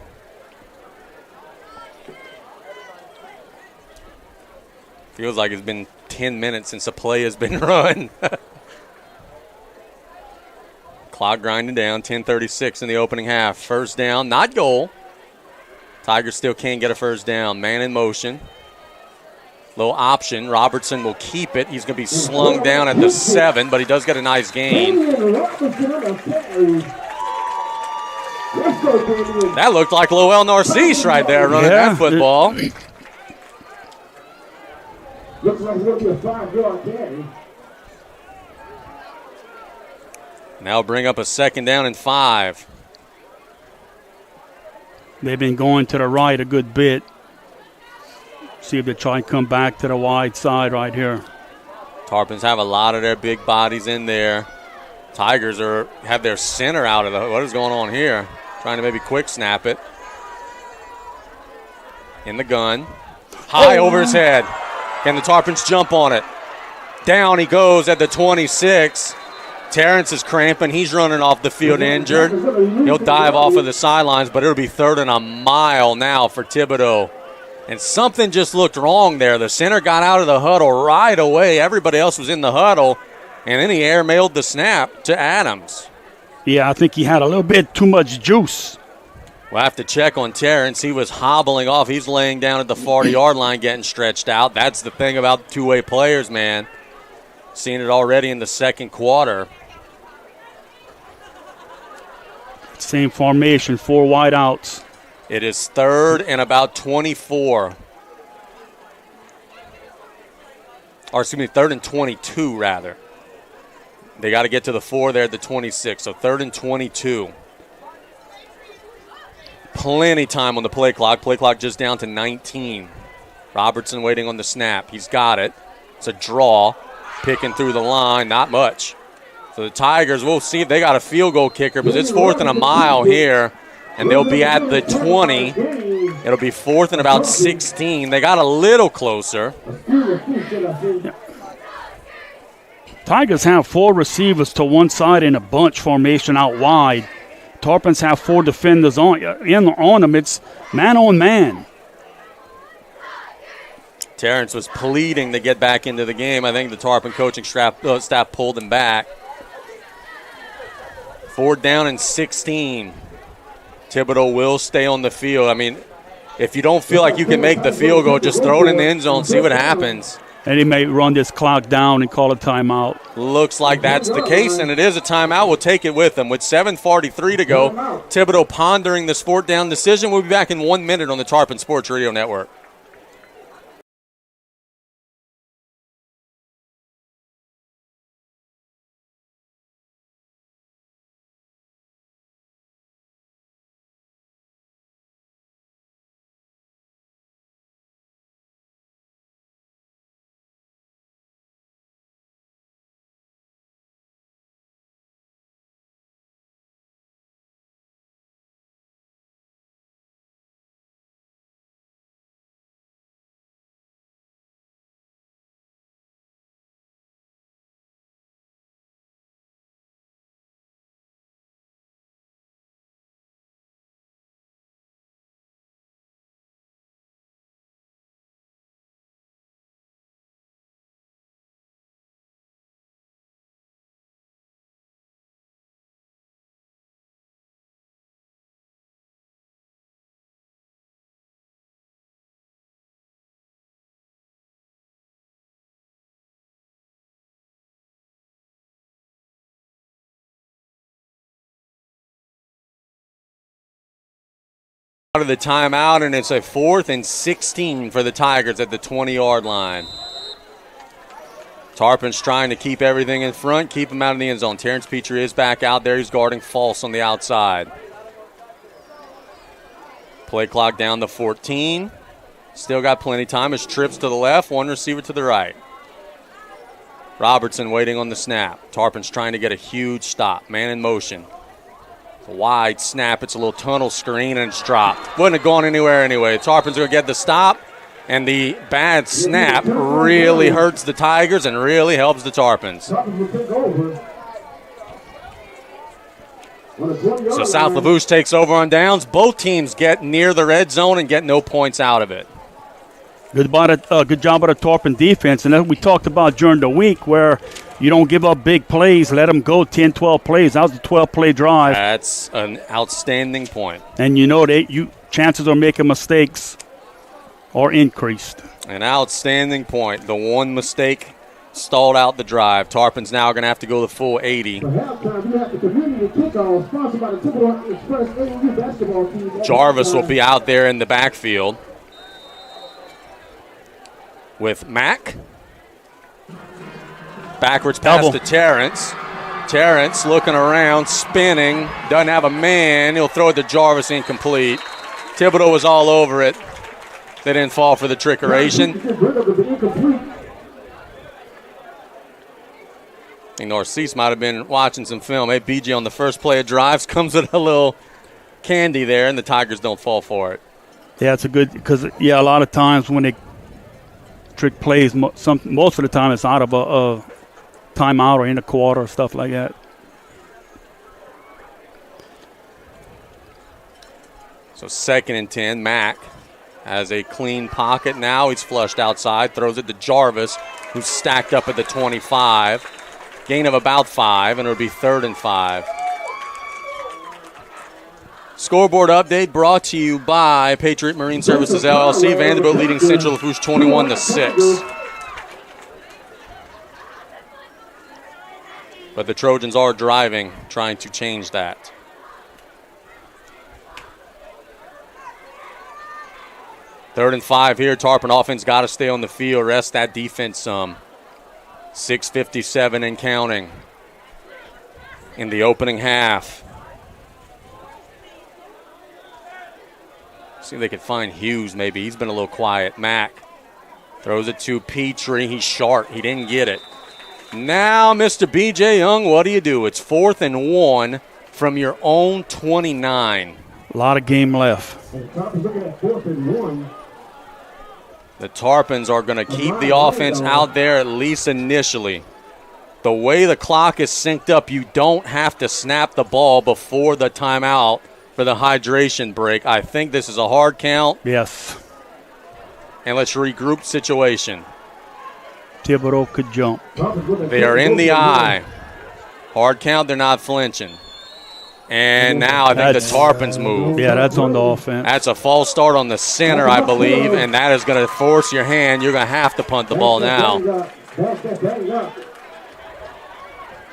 Feels like it's been 10 minutes since a play has been run. Clock grinding down, 10:36 in the opening half. First down, not goal. Tigers still can't get a first down. Man in motion. Little option. Robertson will keep it. He's going to be slung down at the 7, but he does get a nice gain. That looked like Lowell Narcisse right there running that football.
Looks like it'll be a 5-yard carry.
Now bring up a 2nd down and 5.
They've been going to the right a good bit. See if they try and come back to the wide side right here.
Tarpons have a lot of their big bodies in there. Tigers have their center out of the. What is going on here? Trying to maybe quick snap it. In the gun. High over his head. Can the Tarpons jump on it? Down he goes at the 26. Terrence is cramping. He's running off the field injured. He'll dive off of the sidelines, but it'll be 3rd and a mile now for Thibodaux. And something just looked wrong there. The center got out of the huddle right away. Everybody else was in the huddle, and then he airmailed the snap to Adams.
Yeah, I think he had a little bit too much juice.
We'll have to check on Terrence. He was hobbling off. He's laying down at the 40-yard line getting stretched out. That's the thing about two-way players, man. Seen it already in the 2nd quarter.
Same formation, 4 wideouts.
It is 3rd and about 24. Or excuse me, 3rd and 22, rather. They got to get to the 4 there at the 26, so 3rd and 22. Plenty time on the play clock. Play clock just down to 19. Robertson waiting on the snap. He's got it. It's a draw. Picking through the line, not much. So the Tigers, we'll see if they got a field goal kicker, but it's 4th and a mile here, and they'll be at the 20. It'll be 4th and about 16. They got a little closer.
Tigers have 4 receivers to one side in a bunch formation out wide. Tarpons have 4 defenders on them. It's man on man.
Terrence was pleading to get back into the game. I think the Tarpon coaching staff pulled him back. 4th down and 16. Thibodaux will stay on the field. I mean, if you don't feel like you can make the field goal, just throw it in the end zone, see what happens.
And he may run this clock down and call a timeout.
Looks like that's the case, and it is a timeout. We'll take it with them. With 7:43 to go, Thibodaux pondering this 4th down decision. We'll be back in 1 minute on the Tarpon Sports Radio Network. Out of the timeout, and it's a 4th and 16 for the Tigers at the 20-yard line. Tarpon's trying to keep everything in front, keep him out of the end zone. Terrence Petrie is back out there. He's guarding False on the outside. Play clock down to 14. Still got plenty of time. His trips to the left, one receiver to the right. Robertson waiting on the snap. Tarpon's trying to get a huge stop. Man in motion. It's a wide snap. It's a little tunnel screen, and it's dropped. Wouldn't have gone anywhere anyway. Tarpon's going to get the stop, and the bad snap really hurts the Tigers and really helps the Tarpons. So South Lafourche takes over on downs. Both teams get near the red zone and get no points out of it.
Good job by the Tarpon defense. And as we talked about during the week, where you don't give up big plays, let them go 10, 12 plays. That was a 12-play drive.
That's an outstanding point.
And you know chances of making mistakes are increased.
An outstanding point. The one mistake stalled out the drive. Tarpon's now going to have to go the full 80. Jarvis will be out there in the backfield with Mack. Backwards pass to Terrence. Terrence looking around, spinning, doesn't have a man. He'll throw it to Jarvis, incomplete. Thibodaux was all over it. They didn't fall for the trickeration. I think Narcisse might have been watching some film. Hey, BG on the first play of drives comes with a little candy there, and the Tigers don't fall for it.
Yeah, it's a good because, a lot of times when they trick plays, most of the time it's out of a timeout or in a quarter or stuff like that.
So 2nd and 10, Mack has a clean pocket now. He's flushed outside, throws it to Jarvis, who's stacked up at the 25. Gain of about 5, and it'll be 3rd and 5. Scoreboard update brought to you by Patriot Marine Services, LLC. Vanderbilt leading Central Lafourche 21-6. But the Trojans are driving, trying to change that. Third and 5 here. Tarpon offense got to stay on the field, rest that defense some. 6:57 and counting in the opening half. See if they could find Hughes maybe. He's been a little quiet. Mack throws it to Petrie. He's short. He didn't get it. Now, Mr. B.J. Young, what do you do? It's 4th and 1 from your own 29.
A lot of game left.
The Tarpons are going to keep the offense out there at least initially. The way the clock is synced up, you don't have to snap the ball before the timeout for the hydration break. I think this is a hard count.
Yes.
And let's regroup situation.
Thibodaux could jump.
They are in the eye. Hard count, they're not flinching. And now I think the Tarpons move.
Yeah, that's on the offense.
That's a false start on the center, I believe, and that is going to force your hand. You're going to have to punt the ball now.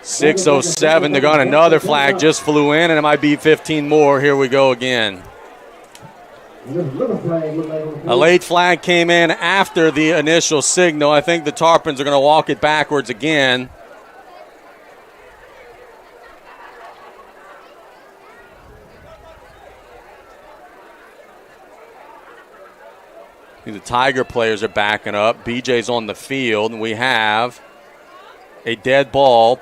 6:07 to go. Another flag just flew in, and it might be 15 more. Here we go again. A late flag came in after the initial signal. I think the Tarpons are going to walk it backwards again. The Tiger players are backing up. BJ's on the field, and we have a dead ball,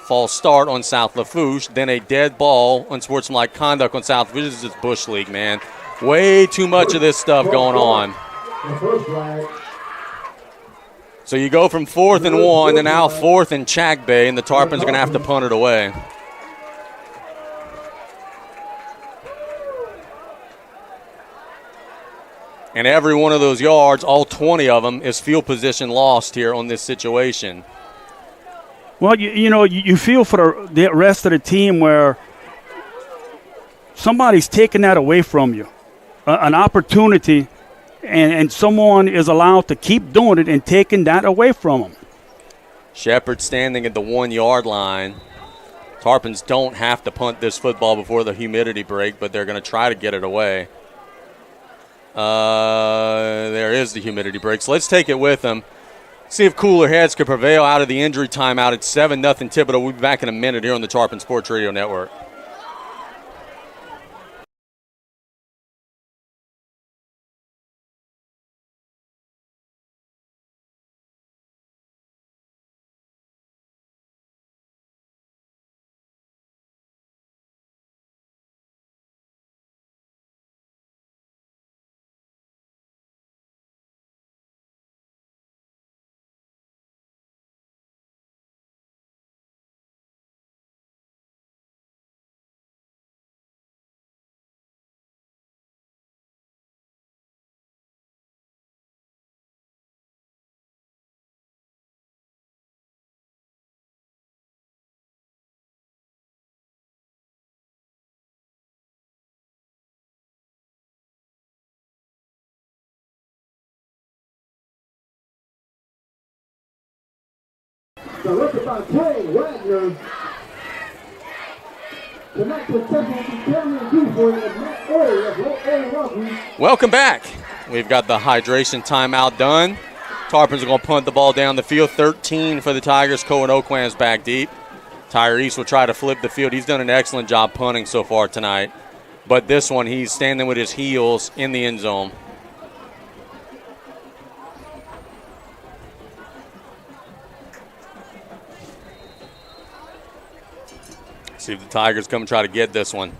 false start on South Lafourche, then a dead ball, unsportsmanlike conduct on South Lafourche. This is Bush League, man. Way too much of this stuff going on. So you go from 4th and 1 to now 4th and Chack Bay, and the Tarpons are going to have to punt it away. And every one of those yards, all 20 of them, is field position lost here on this situation.
Well, you feel for the rest of the team where somebody's taking that away from you, an opportunity, and someone is allowed to keep doing it and taking that away from them.
Shepard standing at the 1-yard line. Tarpons don't have to punt this football before the humidity break, but they're going to try to get it away. There is the humidity break. So let's take it with them. See if cooler heads could prevail out of the injury timeout. It's 7-0 Thibodaux. We'll be back in a minute here on the Tarpon Sports Radio Network.
Directed by Kane Wagner. Tonight, contestant from Cameron Buford and Matt Ory of Low Rugby.
Welcome back. We've got the hydration timeout done. Tarpons are going to punt the ball down the field. 13 for the Tigers. Cohen Oquan's back deep. Tyrese will try to flip the field. He's done an excellent job punting so far tonight. But this one, he's standing with his heels in the end zone. See if the Tigers come and try to get this one.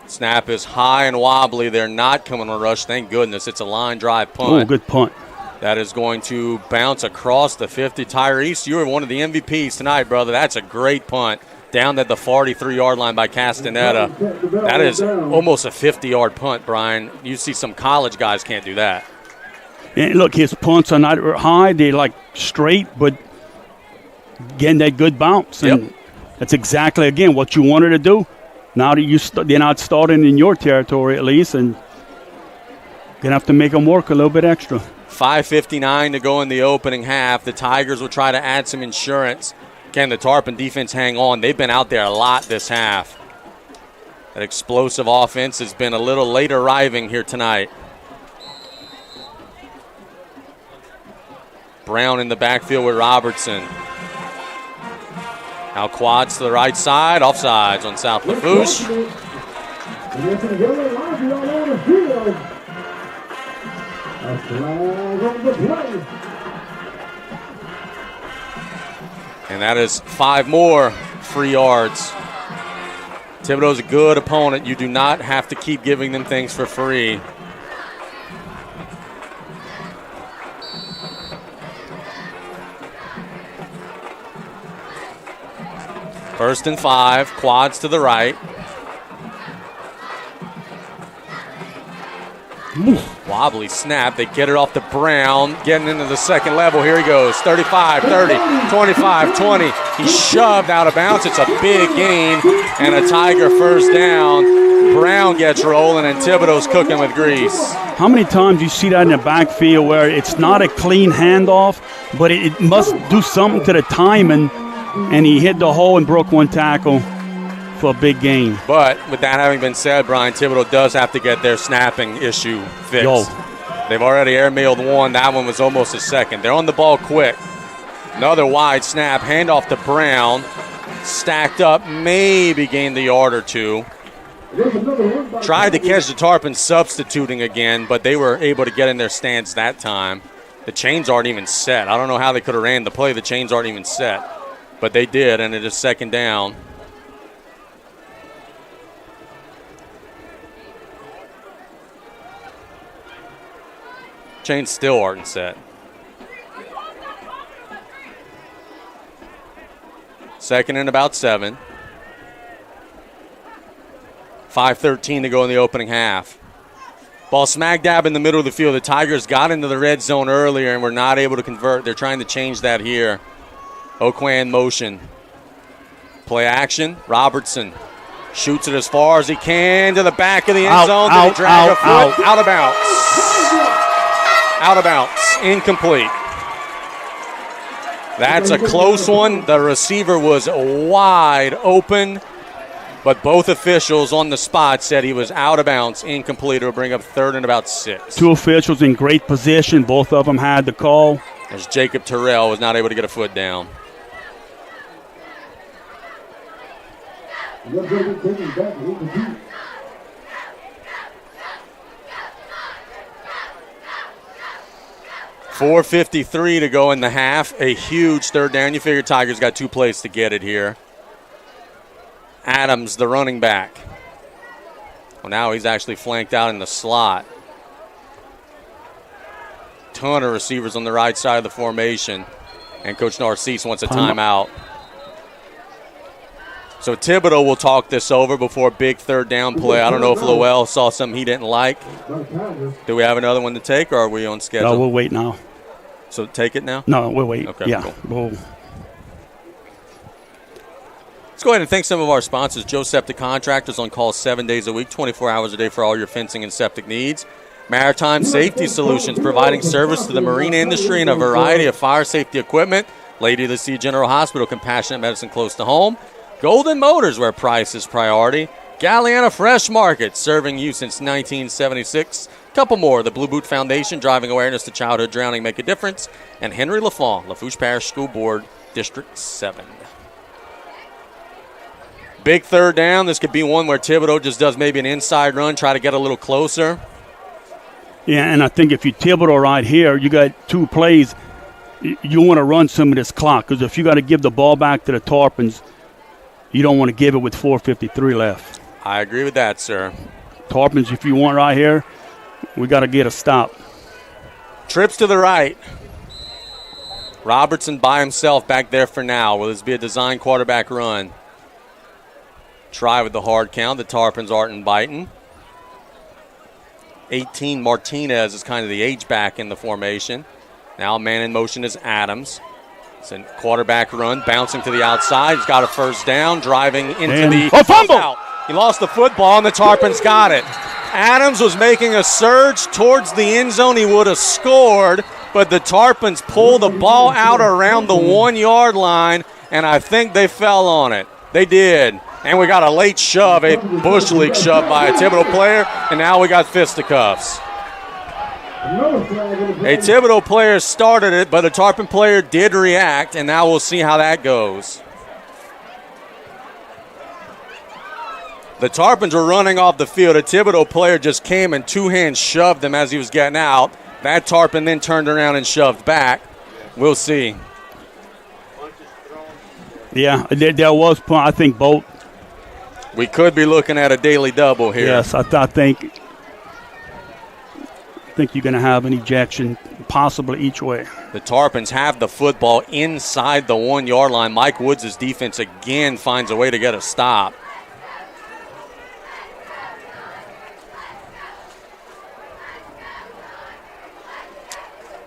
Snap is high and wobbly. They're not coming on rush. Thank goodness. It's a line drive punt.
Oh, good punt.
That is going to bounce across the 50. Tyrese, you were one of the MVPs tonight, brother. That's a great punt. Down at the 43-yard line by Castaneda. That is almost a 50-yard punt, Brian. You see some college guys can't do that.
And look, his punts are not high. They're like straight, but getting that good bounce. And that's exactly, again, what you wanted to do. Now that they're not starting in your territory at least, and going to have to make them work a little bit extra.
5:59 to go in the opening half. The Tigers will try to add some insurance. Can the Tarpon defense hang on? They've been out there a lot this half. That explosive offense has been a little late arriving here tonight. Brown in the backfield with Robertson. Now quads to the right side. Offsides on South Lafourche. And that is 5 more free yards. Thibodaux's a good opponent. You do not have to keep giving them things for free. First and 5, quads to the right. Wobbly snap. They get it off to Brown, getting into the second level. Here he goes. 35, 30, 25, 20. He's shoved out of bounds. It's a big gain and a Tiger first down. Brown gets rolling and Thibodaux's cooking with grease.
How many times you see that in the backfield where it's not a clean handoff, but it must do something to the timing, and he hit the hole and broke one tackle for a big gain.
But with that having been said, Brian, Thibodaux does have to get their snapping issue fixed. They've already airmailed one. That one was almost a second. They're on the ball quick. Another wide snap. Handoff to Brown. Stacked up. Maybe gained a yard or two. Tried to catch the Tarpons substituting again, but they were able to get in their stance that time. The chains aren't even set. I don't know how they could have ran the play. The chains aren't even set. But they did, and it is second down. Chains still aren't set. Second and about 7. 5:13 to go in the opening half. Ball smack dab in the middle of the field. The Tigers got into the red zone earlier and were not able to convert. They're trying to change that here. Oquan motion. Play action. Robertson shoots it as far as he can to the back of the end zone. Did he drag a foot? Out of bounds. Out of bounds. Incomplete. That's a close one. The receiver was wide open, but both officials on the spot said he was out of bounds, incomplete. It'll bring up 3rd and about 6.
2 officials in great position. Both of them had the call.
As Jacob Terrell was not able to get a foot down. .453 to go in the half. A huge 3rd down. You figure Tigers got 2 plays to get it here. Adams, the running back. Well, now he's actually flanked out in the slot. Ton of receivers on the right side of the formation. And Coach Narcisse wants a timeout. So Thibodaux will talk this over before a big 3rd down play. I don't know if Lowell saw something he didn't like. Do we have another one to take, or are we on schedule?
No, we'll wait now.
So take it now?
No, we'll wait.
Okay,
yeah.
Cool. Let's go ahead and thank some of our sponsors. Joe Septic Contractors, on call 7 days a week, 24 hours a day for all your fencing and septic needs. Maritime Safety Solutions, providing service to the marine industry and a variety of fire safety equipment. Lady of the Sea General Hospital, compassionate medicine close to home. Golden Motors, where price is priority. Galliana Fresh Market, serving you since 1976. Couple more. The Blue Boot Foundation, driving awareness to childhood drowning, make a difference. And Henry Lafont, Lafourche Parish School Board, District 7. Big 3rd down. This could be one where Thibodaux just does maybe an inside run, try to get a little closer.
Yeah, and I think if you Thibodaux right here, you got 2 plays. You want to run some of this clock, because if you got to give the ball back to the Tarpons, you don't want to give it with 4:53 left.
I agree with that, sir.
Tarpons, if you want right here, we got to get a stop.
Trips to the right. Robertson by himself back there for now. Will this be a design quarterback run? Try with the hard count. The Tarpons aren't biting. 18, Martinez is kind of the H-back in the formation. Now man in motion is Adams. It's a quarterback run, bouncing to the outside. He's got a 1st down, driving into the
fumble.
Out. He lost the football, and the Tarpons got it. Adams was making a surge towards the end zone. He would have scored, but the Tarpons pulled the ball out around the 1-yard line, and I think they fell on it. They did. And we got a late shove, a Bush League shove by a Thibodaux player, and now we got fisticuffs. A Thibodaux player started it, but a Tarpon player did react, and now we'll see how that goes. The Tarpons were running off the field. A Thibodaux player just came and 2 hands shoved him as he was getting out. That Tarpon then turned around and shoved back. We'll see.
Yeah, there was, I think, both.
We could be looking at a daily double here.
Yes, I think you're going to have an ejection, possibly each way.
The Tarpons have the football inside the 1-yard line. Mike Woods' defense again finds a way to get a stop.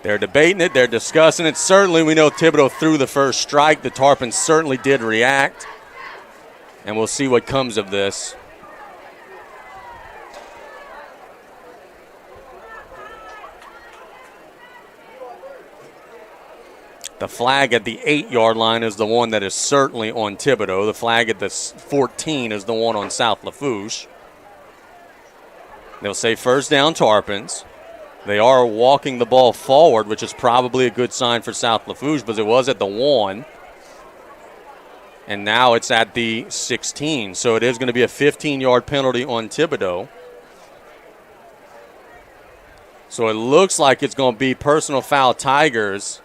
They're debating it. They're discussing it. Certainly we know Thibodaux threw the first strike. The Tarpons certainly did react. And we'll see what comes of this. The flag at the 8-yard line is the one that is certainly on Thibodaux. The flag at the 14 is the one on South Lafourche. They'll say 1st down Tarpons. They are walking the ball forward, which is probably a good sign for South Lafourche, but it was at the 1. And now it's at the 16. So it is going to be a 15-yard penalty on Thibodaux. So it looks like it's going to be personal foul Tigers.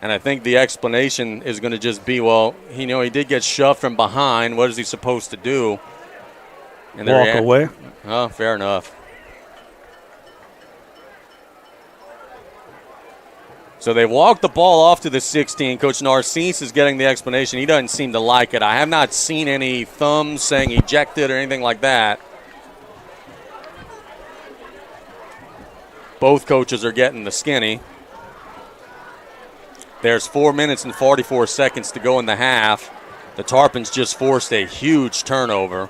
And I think the explanation is going to just be, well, he did get shoved from behind. What is he supposed to do? And
walk away.
Oh, fair enough. So they walked the ball off to the 16. Coach Narcisse is getting the explanation. He doesn't seem to like it. I have not seen any thumbs saying ejected or anything like that. Both coaches are getting the skinny. There's 4 minutes and 44 seconds to go in the half. The Tarpons just forced a huge turnover.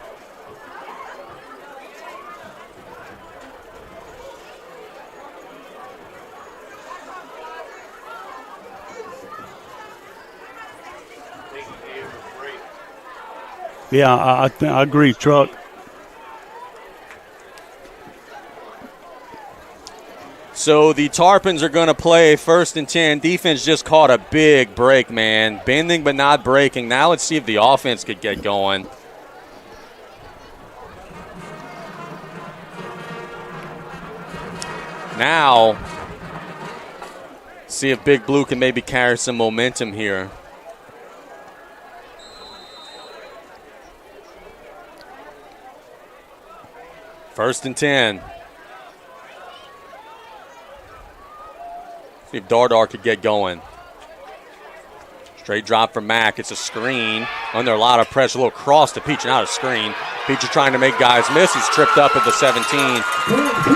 Yeah, I agree, Truck.
So the Tarpons are going to play 1st and 10. Defense just caught a big break, man. Bending but not breaking. Now let's see if the offense could get going. Now, see if Big Blue can maybe carry some momentum here. First and 10. See if Dardar could get going. Straight drop from Mack. It's a screen. Under a lot of pressure. A little cross to Peach, not a screen. Peach is trying to make guys miss. He's tripped up at the 17.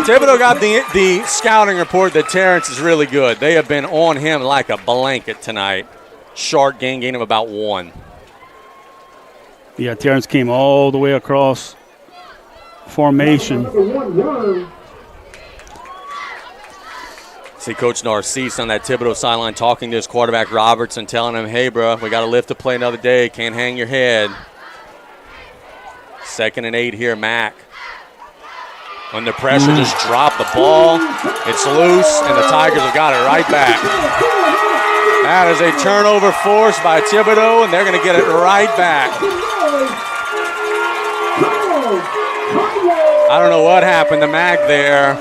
Thibodaux got the scouting report that Terrence is really good. They have been on him like a blanket tonight. Short gain of about 1.
Yeah, Terrence came all the way across formation.
See Coach Narcisse on that Thibodaux sideline talking to his quarterback Robertson, telling him, hey, bro, we got to live to play another day. Can't hang your head. 2nd and 8 here, Mack. Under pressure, just drop the ball. It's loose, and the Tigers have got it right back. That is a turnover forced by Thibodaux, and they're going to get it right back. I don't know what happened to Mack there.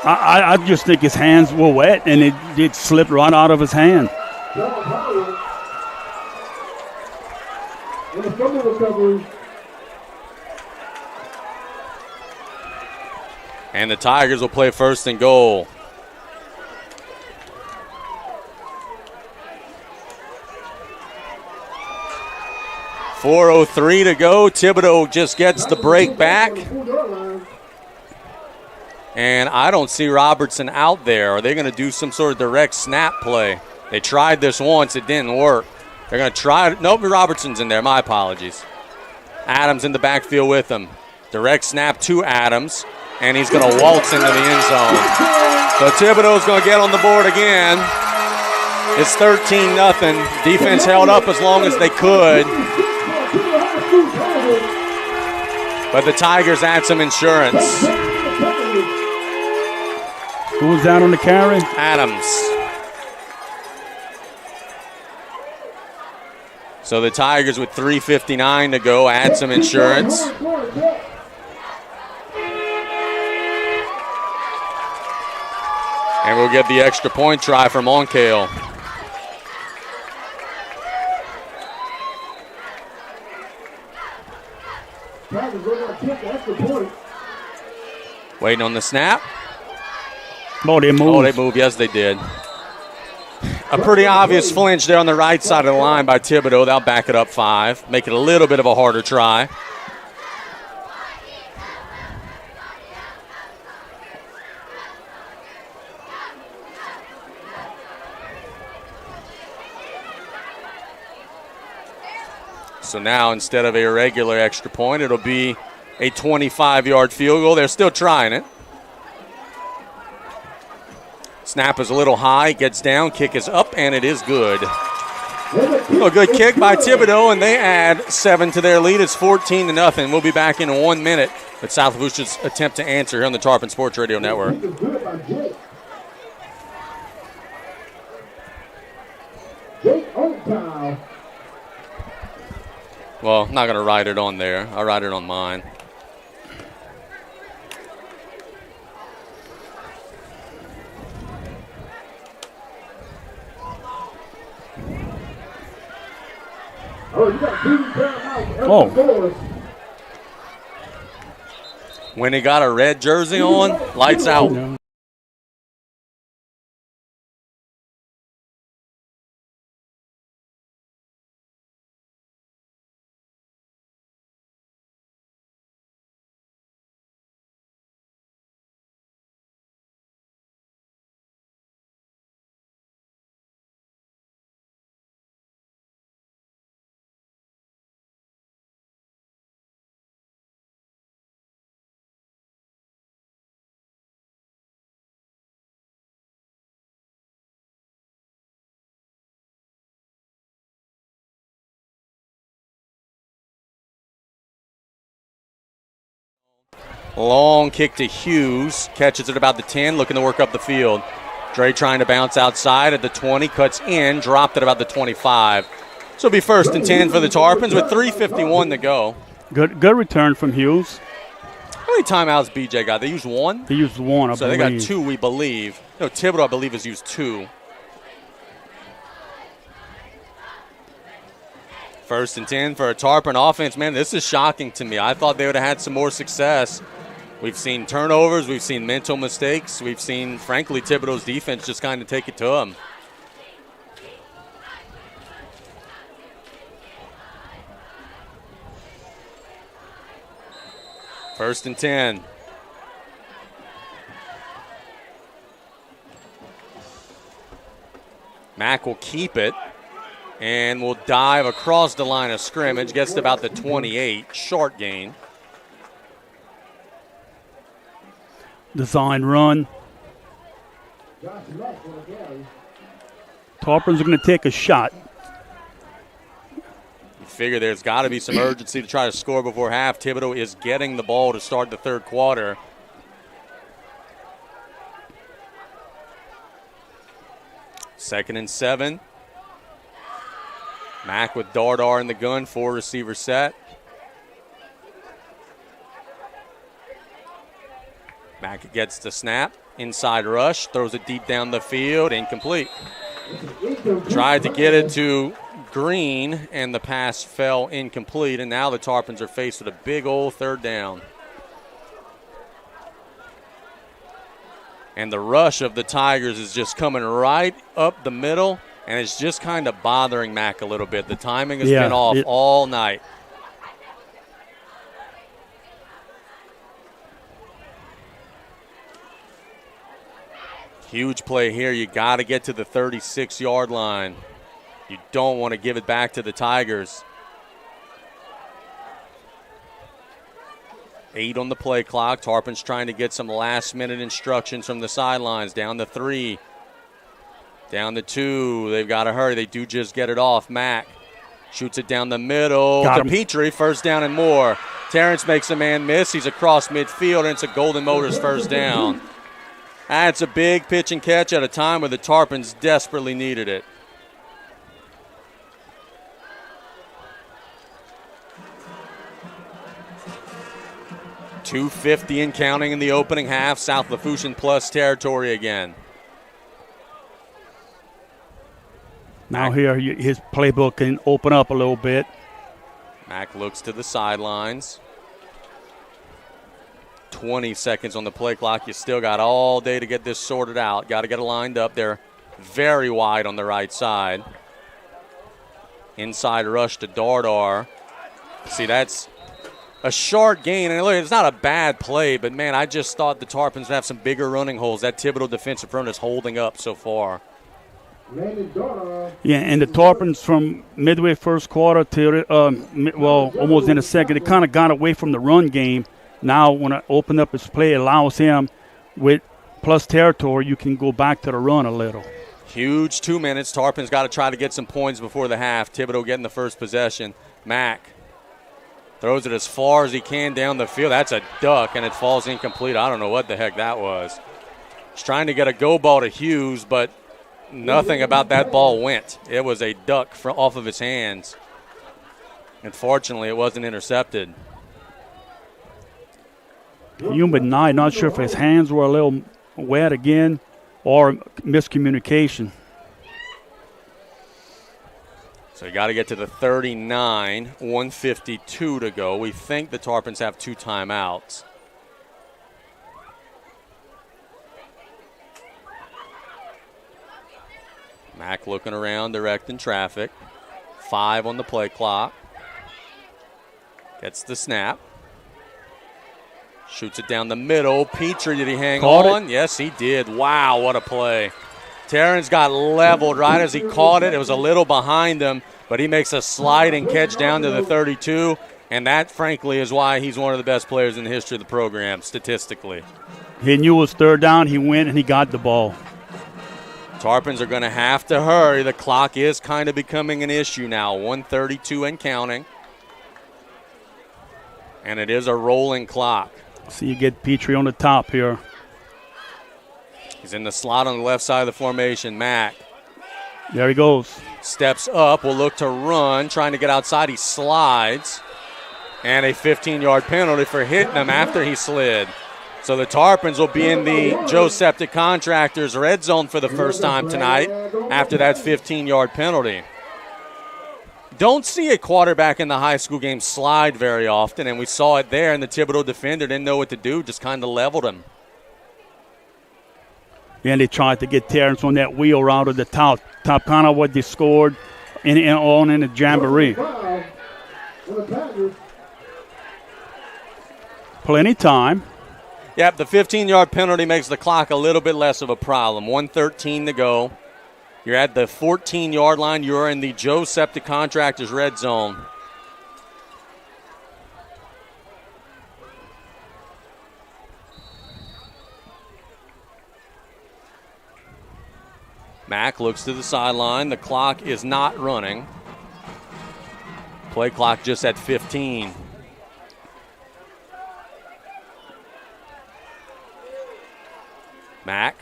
I just think his hands were wet, and it slipped right out of his hand.
And the Tigers will play 1st and goal. .403 to go. Thibodaux just gets the break back. And I don't see Robertson out there. Are they going to do some sort of direct snap play? They tried this once. It didn't work. They're going to try it. Nope, Robertson's in there. My apologies. Adams in the backfield with him. Direct snap to Adams. And he's going to waltz into the end zone. So Thibodaux's going to get on the board again. It's 13-0. Defense held up as long as they could. But the Tigers add some insurance.
Who was down on the carry?
Adams. So the Tigers with 3:59 to go add some insurance. And we'll get the extra point try from Moncale. Waiting on the snap.
Oh, they moved.
Oh, they moved. Yes, they did. A pretty obvious flinch there on the right side of the line by Thibodaux. They'll back it up 5. Make it a little bit of a harder try. So now instead of a regular extra point, it'll be a 25-yard field goal. They're still trying it. Snap is a little high, gets down, kick is up, and it is good. A good kick by Thibodaux, and they add 7 to their lead. It's 14-0. We'll be back in 1 minute with South Lafourche's attempt to answer here on the Tarpon Sports Radio Network. Well, I'm not going to write it on there. I'll write it on mine.
Oh.
When he got a red jersey on, lights out. Long kick to Hughes. Catches it about the 10, looking to work up the field. Dre trying to bounce outside at the 20, cuts in, dropped at about the 25. So it'll be 1st and 10 for the Tarpons with 3:51 to go.
Good return from Hughes.
How many timeouts BJ got? They used one?
They used one, I
so
believe.
They got 2, we believe. No, Thibodaux, I believe, has used 2. 1st and 10 for a Tarpon offense. Man, this is shocking to me. I thought they would have had some more success. We've seen turnovers. We've seen mental mistakes. We've seen, frankly, Thibodaux's defense just kind of take it to them. First and 10. Mack will keep it and will dive across the line of scrimmage. Gets to about the 28. Short gain.
Design run. Tarpons are going to take a shot.
You figure there's got to be some urgency to try to score before half. Thibodaux is getting the ball to start the 3rd quarter. Second and 7. Mack with Dardar in the gun, 4 receiver set. Mack gets the snap, inside rush, throws it deep down the field, incomplete. Tried to get it to Green, and the pass fell incomplete, and now the Tarpons are faced with a big old 3rd down. And the rush of the Tigers is just coming right up the middle, and it's just kind of bothering Mack a little bit. The timing has been off all night. Huge play here. You got to get to the 36-yard line. You don't want to give it back to the Tigers. 8 on the play clock. Tarpons trying to get some last-minute instructions from the sidelines. Down to 3. Down to 2. They've got to hurry. They do just get it off. Mack shoots it down the middle to Petrie. 1st down and more. Terrence makes a man miss. He's across midfield, and it's a Golden Motors 1st down. That's a big pitch and catch at a time where the Tarpons desperately needed it. .250 and counting in the opening half. South Lafourche in plus territory again.
Now here his playbook can open up a little bit.
Mack looks to the sidelines. 20 seconds on the play clock. You still got all day to get this sorted out. Got to get it lined up. They're very wide on the right side. Inside rush to Dardar. See, that's a short gain. And look, it's not a bad play, but, man, I just thought the Tarpons would have some bigger running holes. That Thibodaux defensive front is holding up so far.
Yeah, and the Tarpons from midway 1st quarter to, almost in the 2nd, they kind of got away from the run game. Now, when I open up his play, it allows him with plus territory, you can go back to the run a little.
Huge 2 minutes. Tarpons got to try to get some points before the half. Thibodaux getting the first possession. Mack throws it as far as he can down the field. That's a duck, and it falls incomplete. I don't know what the heck that was. He's trying to get a go ball to Hughes, but nothing about that ball went. It was a duck off of his hands. Unfortunately, it wasn't intercepted.
Human Knight, not sure if his hands were a little wet again or miscommunication.
So you got to get to the 39, 152 to go. We think the Tarpons have 2 timeouts. Mack looking around, directing traffic. 5 on the play clock. Gets the snap. Shoots it down the middle. Petrie, did he hang on? Yes, he did. Wow, what a play. Terrence got leveled right as he caught it. It was a little behind him, but he makes a sliding catch down to the 32, and that, frankly, is why he's one of the best players in the history of the program, statistically.
He knew it was 3rd down. He went, and he got the ball.
Tarpons are going to have to hurry. The clock is kind of becoming an issue now. 1:32 and counting. And it is a rolling clock.
So you get Petrie on the top here.
He's in the slot on the left side of the formation. Mack.
There he goes.
Steps up, will look to run, trying to get outside. He slides. And a 15-yard penalty for hitting him after he slid. So the Tarpons will be in the Joe Septic Contractors red zone for the first time tonight after that 15-yard penalty. Don't see a quarterback in the high school game slide very often, and we saw it there, and the Thibodaux defender didn't know what to do, just kind of leveled him.
And they tried to get Terrence on that wheel route of the top kind of what they scored in the Jamboree. Plenty time.
Yep, the 15-yard penalty makes the clock a little bit less of a problem. 1:13 to go. You're at the 14-yard line. You're in the Joe Septic Contractors red zone. Mack looks to the sideline. The clock is not running. Play clock just at 15. Mack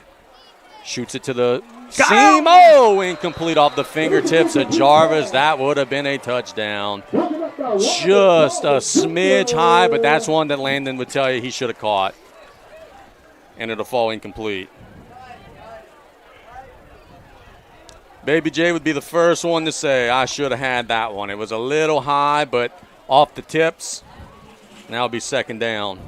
shoots it to the seam. Oh, incomplete off the fingertips of Jarvis. That would have been a touchdown. Just a smidge high, but that's one that Landon would tell you he should have caught. And it'll fall incomplete. Baby J would be the first one to say, I should have had that one. It was a little high, but off the tips. Now it'll be second down.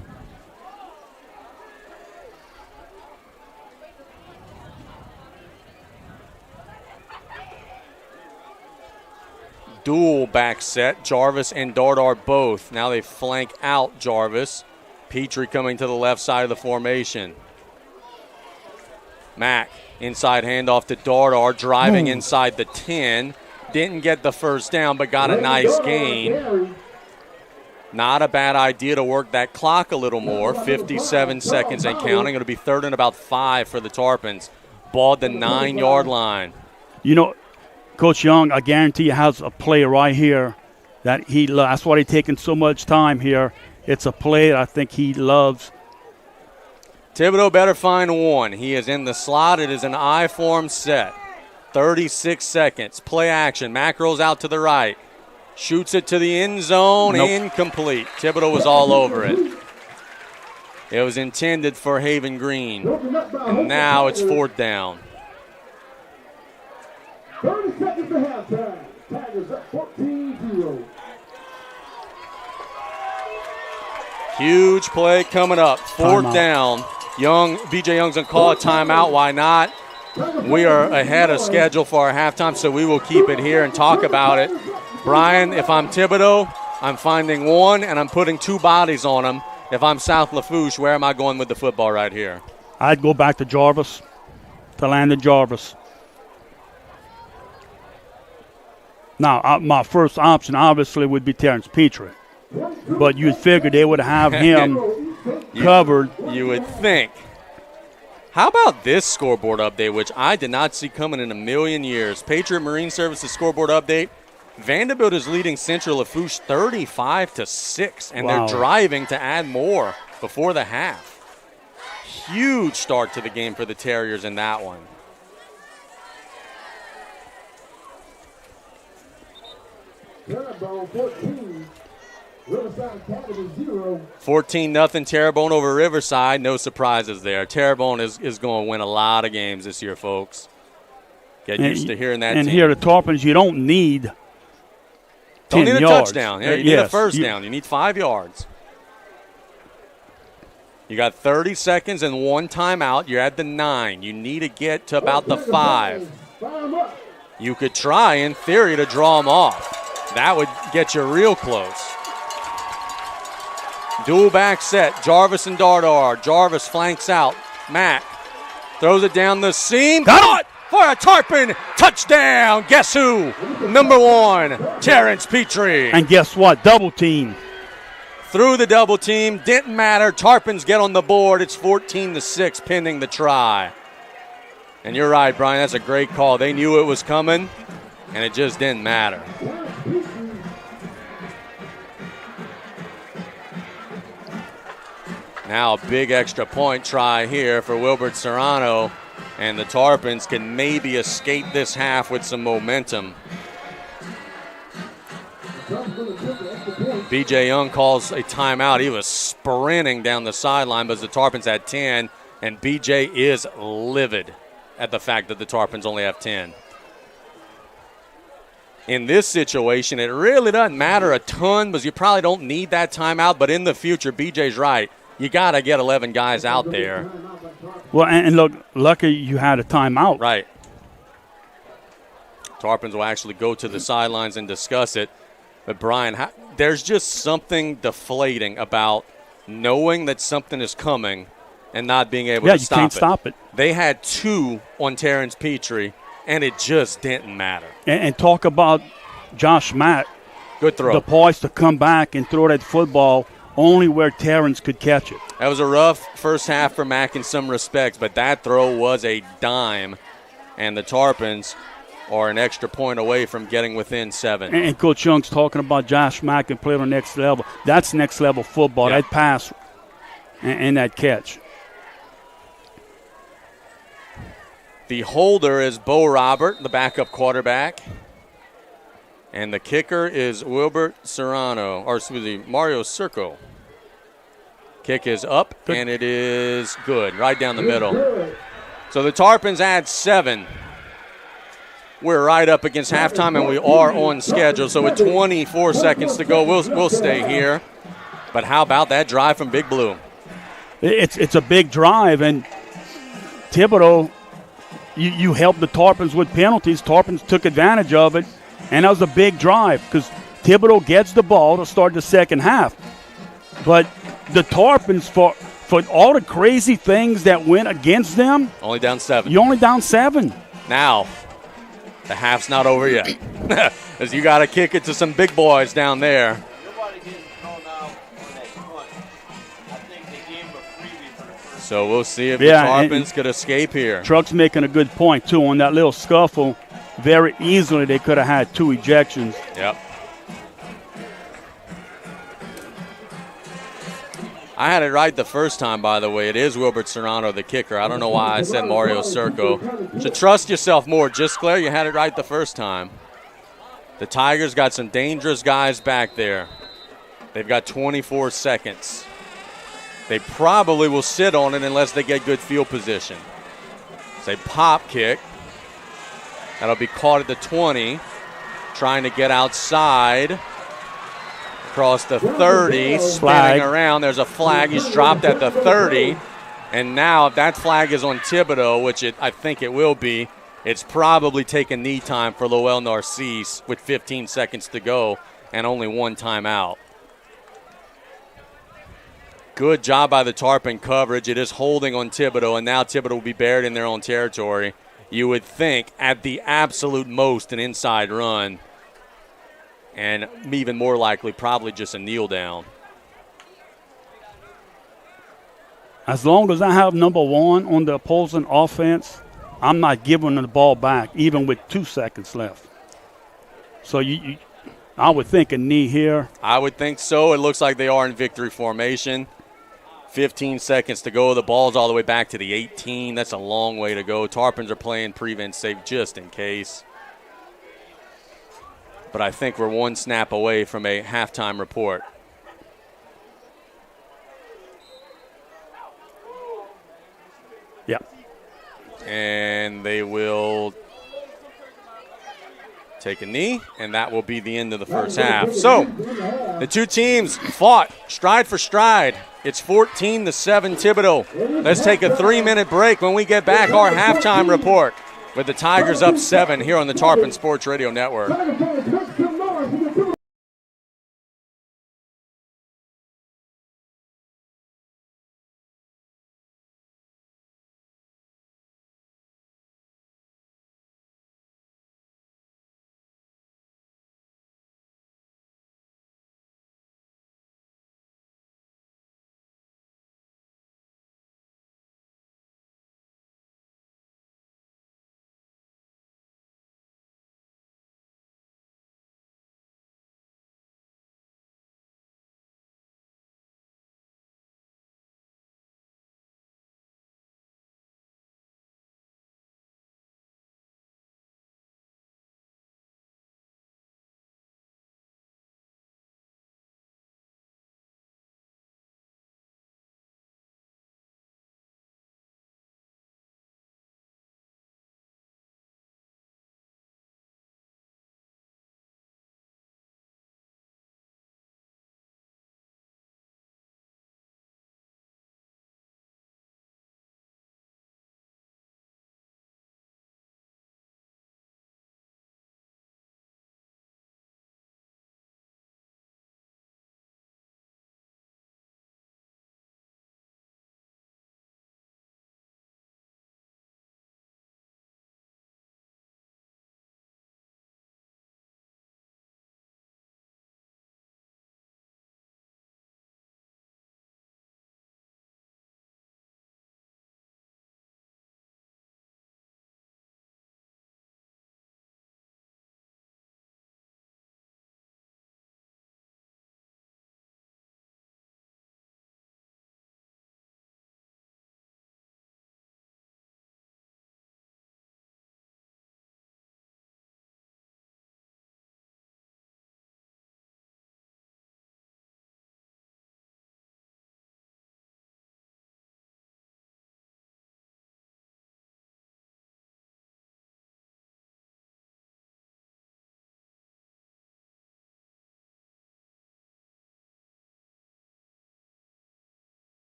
Dual back set, Jarvis and Dardar both. Now they flank out Jarvis. Petrie coming to the left side of the formation. Mack, inside handoff to Dardar, driving inside the 10. Didn't get the first down, but got a nice gain. Not a bad idea to work that clock a little more. 57 seconds and counting. It'll be third and about 5 for the Tarpons. Ball at the 9-yard line.
You know, Coach Young, I guarantee you, has a play right here that he loves. That's why he's taking so much time here. It's a play that I think he loves.
Thibodaux better find one. He is in the slot. It is an I-form set. 36 seconds. Play action. Mack rolls out to the right. Shoots it to the end zone.
Nope.
Incomplete. Thibodaux was all over it. It was intended for Haven Green. And now it's fourth down.
30 seconds to halftime. Tigers up 14-0.
Huge play coming up. Fourth down. BJ Young's going to call a timeout. Why not? We are ahead of schedule for our halftime, so we will keep it here and talk about it. Brian, if I'm Thibodaux, I'm finding one, and I'm putting 2 bodies on them. If I'm South Lafourche, where am I going with the football right here?
I'd go back to Jarvis, to Landon Jarvis. Now, my first option obviously would be Terrence Petrie. But you'd figure they would have him covered.
You would think. How about this scoreboard update, which I did not see coming in a million years? Patriot Marine Services scoreboard update. Vanderbilt is leading Central Lafourche 35-6, and
Wow.
they're driving to add more before the half. Huge start to the game for the Terriers in that one.
Terrebonne 14. Riverside Academy 0.
14-0 Terrebonne over Riverside. No surprises there. Terrebonne is going to win a lot of games this year, folks. Get used to hearing that
And
team.
here at Tarpons, you don't need 10
Don't need a
yards.
touchdown. Yeah, you need a first down. You need 5 yards. You got 30 seconds and 1 timeout. You're at the 9. You need to get to about the 5. You could try, in theory, to draw them off. That would get you real close. Dual back set. Jarvis and Dardar. Jarvis flanks out. Mack throws it down the seam. Caught for a Tarpon touchdown. Guess who? Number 1, Terrence Petrie.
And guess what? Double team.
Through the double team. Didn't matter. Tarpons get on the board. It's 14-6 pending the try. And you're right, Brian. That's a great call. They knew it was coming, and it just didn't matter. Now a big extra point try here for Wilbert Serrano, and the Tarpons can maybe escape this half with some momentum. B.J. Young calls a timeout. He was sprinting down the sideline, but the Tarpons had 10, and B.J. is livid at the fact that the Tarpons only have 10. In this situation, it really doesn't matter a ton because you probably don't need that timeout, but in the future, B.J.'s right. You got to get 11 guys out there.
Well, and look, lucky you had a timeout.
Right. Tarpons will actually go to the sidelines and discuss it. But, Brian, there's just something deflating about knowing that something is coming and not being able to stop it.
Yeah, you can't stop it.
They had 2 on Terrence Petrie, and it just didn't matter.
And talk about Josh Mack.
Good throw.
The poise to come back and throw that football only where Terrence could catch it.
That was a rough first half for Mack in some respects, but that throw was a dime, and the Tarpons are an extra point away from getting within 7.
And Coach Young's talking about Josh Mack and play on the next level. That's next level football,
Yep.
that pass and that catch.
The holder is Bo Robert, the backup quarterback. And the kicker is Wilbert Serrano, or excuse me, Mario Circo. Kick is up, and it is good, right down the middle. So the Tarpons add 7. We're right up against halftime, and we are on schedule. So with 24 seconds to go, we'll stay here. But how about that drive from Big Blue?
It's a big drive, and Thibodaux, you helped the Tarpons with penalties. Tarpons took advantage of it, and that was a big drive because Thibodaux gets the ball to start the second half. But the Tarpons, for all the crazy things that went against them,
only down 7.
You're only down 7.
Now, the half's not over yet. As you got to kick it to some big boys down there. So we'll see if the Tarpons could escape here.
Truck's making a good point, too. On that little scuffle, very easily they could have had 2 ejections.
Yep. I had it right the first time, by the way. It is Wilbert Serrano, the kicker. I don't know why I said Mario Circo. So trust yourself more. Just Claire, you had it right the first time. The Tigers got some dangerous guys back there. They've got 24 seconds. They probably will sit on it unless they get good field position. It's a pop kick. That'll be caught at the 20. Trying to get outside. Across the 30, spinning around. There's a flag. He's dropped at the 30. And now if that flag is on Thibodaux, which I think it will be, it's probably taking knee time for Lowell Narcisse with 15 seconds to go and only 1 timeout. Good job by the Tarpon coverage. It is holding on Thibodaux, and now Thibodaux will be buried in their own territory. You would think at the absolute most an inside run. And even more likely, probably just a kneel down.
As long as I have number 1 on the opposing offense, I'm not giving the ball back, even with 2 seconds left. So I would think a knee here.
I would think so. It looks like they are in victory formation. 15 seconds to go. The ball's all the way back to the 18. That's a long way to go. Tarpons are playing prevent safe just in case. But I think we're 1 snap away from a halftime report.
Yeah.
And they will take a knee, and that will be the end of the first half. So the 2 teams fought stride for stride. It's 14-7 Thibodaux. Let's take a 3-minute break. When we get back, our halftime report with the Tigers up 7 here on the Tarpon Sports Radio Network.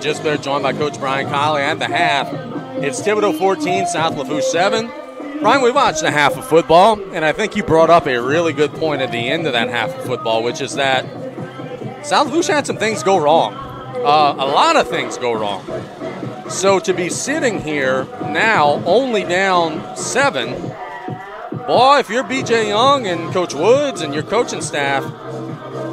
Just there, joined by Coach Brian Colley at the half. It's Thibodaux 14, South Lafourche 7. Brian, we watched the half of football, and I think you brought up a really good point at the end of that half of football, which is that South Lafourche had some things go wrong. A lot of things go wrong. So to be sitting here now only down 7, boy, if you're BJ Young and Coach Woods and your coaching staff,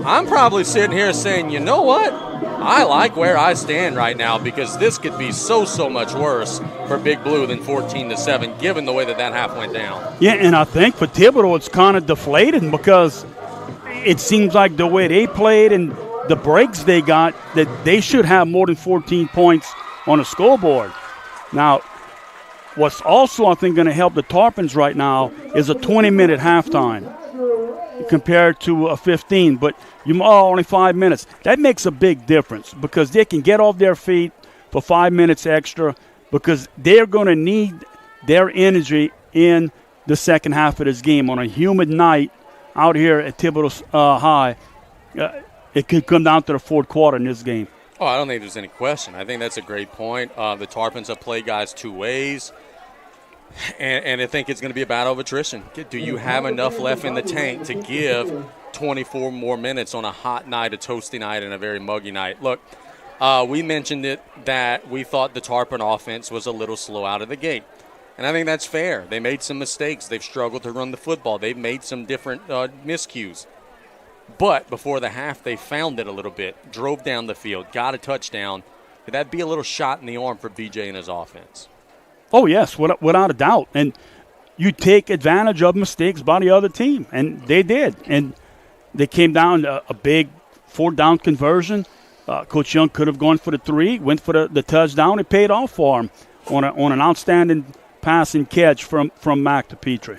I'm probably sitting here saying, you know what? I like where I stand right now because this could be so much worse for Big Blue than 14-7, given the way that half went down.
Yeah, and I think for Thibodaux it's kind of deflating because it seems like the way they played and the breaks they got, that they should have more than 14 points on the scoreboard. Now, what's also, I think, going to help the Tarpons right now is a 20-minute halftime compared to a 15. But only 5 minutes. That makes a big difference because they can get off their feet for 5 minutes extra because they're going to need their energy in the second half of this game. On a humid night out here at Thibodaux High, it could come down to the fourth quarter in this game.
Oh, I don't think there's any question. I think that's a great point. The Tarpons have played guys 2 ways, and I think it's going to be a battle of attrition. Do you have enough left in the tank to give 24 more minutes on a hot night, a toasty night, and a very muggy night? Look, we mentioned it that we thought the Tarpon offense was a little slow out of the gate, and I think that's fair. They made some mistakes. They've struggled to run the football. They've made some different miscues. But before the half, they found it a little bit, drove down the field, got a touchdown. Could that be a little shot in the arm for BJ and his offense?
Oh, yes, without a doubt. And you take advantage of mistakes by the other team, and they did. And they came down to a big 4th-down conversion. Coach Young could have gone for the 3, went for the touchdown. It paid off for him on an outstanding pass and catch from Mac to Petrie.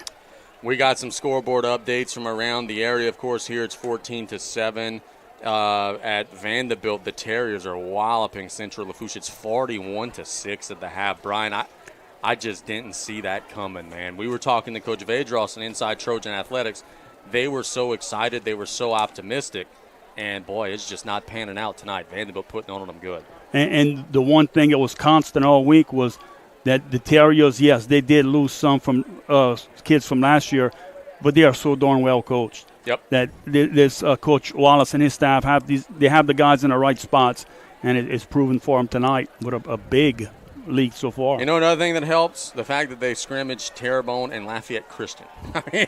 We got some scoreboard updates from around the area. Of course, here it's 14-7. At Vanderbilt, the Terriers are walloping Central Lafourche. It's 41-6 at the half. Brian, I just didn't see that coming, man. We were talking to Coach Vedros and Inside Trojan Athletics. They were so excited. They were so optimistic. And, boy, it's just not panning out tonight. Vanderbilt putting on them good.
And the one thing that was constant all week was that the Terriers, yes, they did lose some from kids from last year, but they are so darn well coached.
Yep.
That this Coach Wallace and his staff have the guys in the right spots, and it's proven for them tonight with a big league so far.
You know another thing that helps? The fact that they scrimmaged Terrebonne and Lafayette Christian. I mean,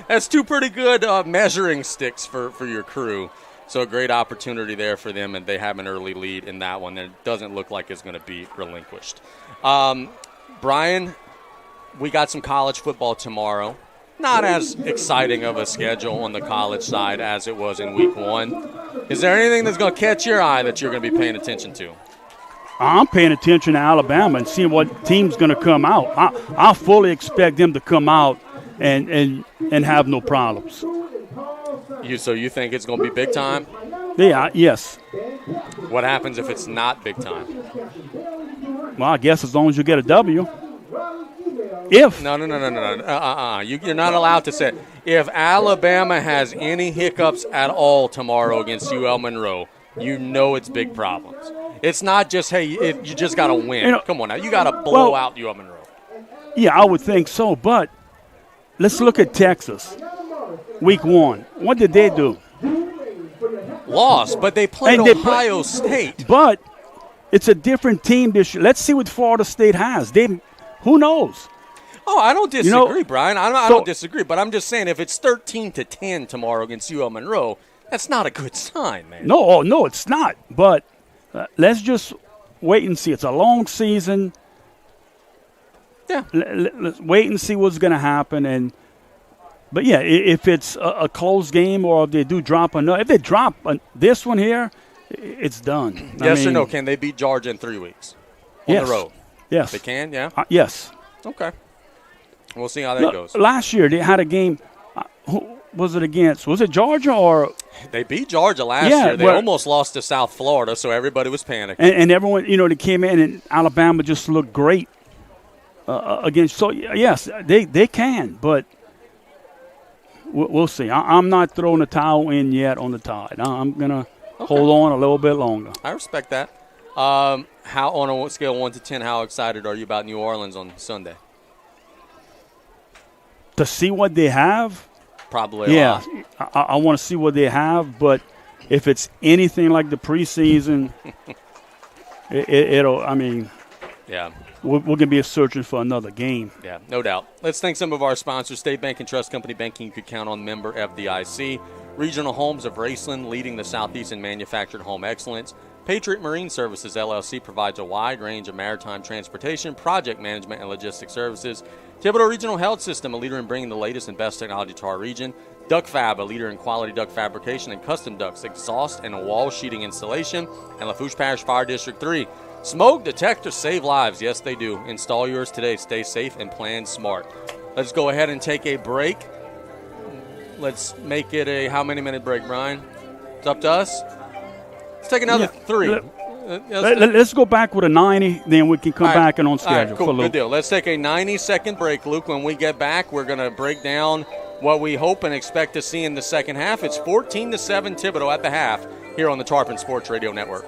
that's 2 pretty good measuring sticks for your crew. So a great opportunity there for them, and they have an early lead in that one. It doesn't look like it's going to be relinquished. Brian, we got some college football tomorrow. Not as exciting of a schedule on the college side as it was in week 1. Is there anything that's going to catch your eye that you're going to be paying attention to?
I'm paying attention to Alabama and seeing what team's going to come out. I fully expect them to come out and have no problems.
So you think it's going to be big time?
Yeah, yes.
What happens if it's not big time?
Well, I guess as long as you get a W. If.
No. You're not allowed to say it. If Alabama has any hiccups at all tomorrow against UL Monroe, you know it's big problems. It's not just, hey, you just got to win. Come on now. You got to blow out UL Monroe.
Yeah, I would think so. But let's look at Texas. Week 1. What did they do?
Lost, but they played Ohio State.
But it's a different team this year. Let's see what Florida State has. Who knows?
Oh, I don't disagree, Brian. I don't disagree. But I'm just saying if it's 13-10 tomorrow against UL Monroe, that's not a good sign, man.
No, it's not. But let's just wait and see. It's a long season.
Yeah.
Let's wait and see what's going to happen. But, yeah, if it's a close game or if they do drop another – if they drop this one here, it's done.
Yes or no? Can they beat Georgia in 3 weeks on the road?
Yes.
They can, yeah?
Yes.
Okay. We'll see how that goes.
Last year they had a game who was it against? Was it Georgia or –
They beat Georgia last year. They almost lost to South Florida, so everybody was panicking.
And everyone – they came in and Alabama just looked great against – so, yes, they can, but – we'll see. I'm not throwing the towel in yet on the Tide. I'm going to hold on a little bit longer.
I respect that. How on a scale of 1 to 10, how excited are you about New Orleans on Sunday?
To see what they have?
Probably a lot.
I want to see what they have, but if it's anything like the preseason, it'll, I mean,
yeah.
We're going to be searching for another game.
Yeah, no doubt. Let's thank some of our sponsors. State Bank and Trust Company Banking, you could count on, member FDIC. Regional Homes of Raceland, leading the Southeast in manufactured home excellence. Patriot Marine Services, LLC, provides a wide range of maritime transportation, project management, and logistics services. Thibodaux Regional Health System, a leader in bringing the latest and best technology to our region. Duck Fab, a leader in quality duct fabrication and custom ducts, exhaust and wall sheeting installation. And Lafourche Parish Fire District 3. Smoke detectors save lives. Yes, they do. Install yours today. Stay safe and plan smart. Let's go ahead and take a break. Let's make it a how many minute break, Brian? It's up to us. Let's take another 3.
Let's go back with a 90, then we can come back and on schedule.
All right, cool, good deal. Let's take a 90-second break, Luke. When we get back, we're going to break down what we hope and expect to see in the second half. It's 14-7 Thibodaux at the half here on the Tarpon Sports Radio Network.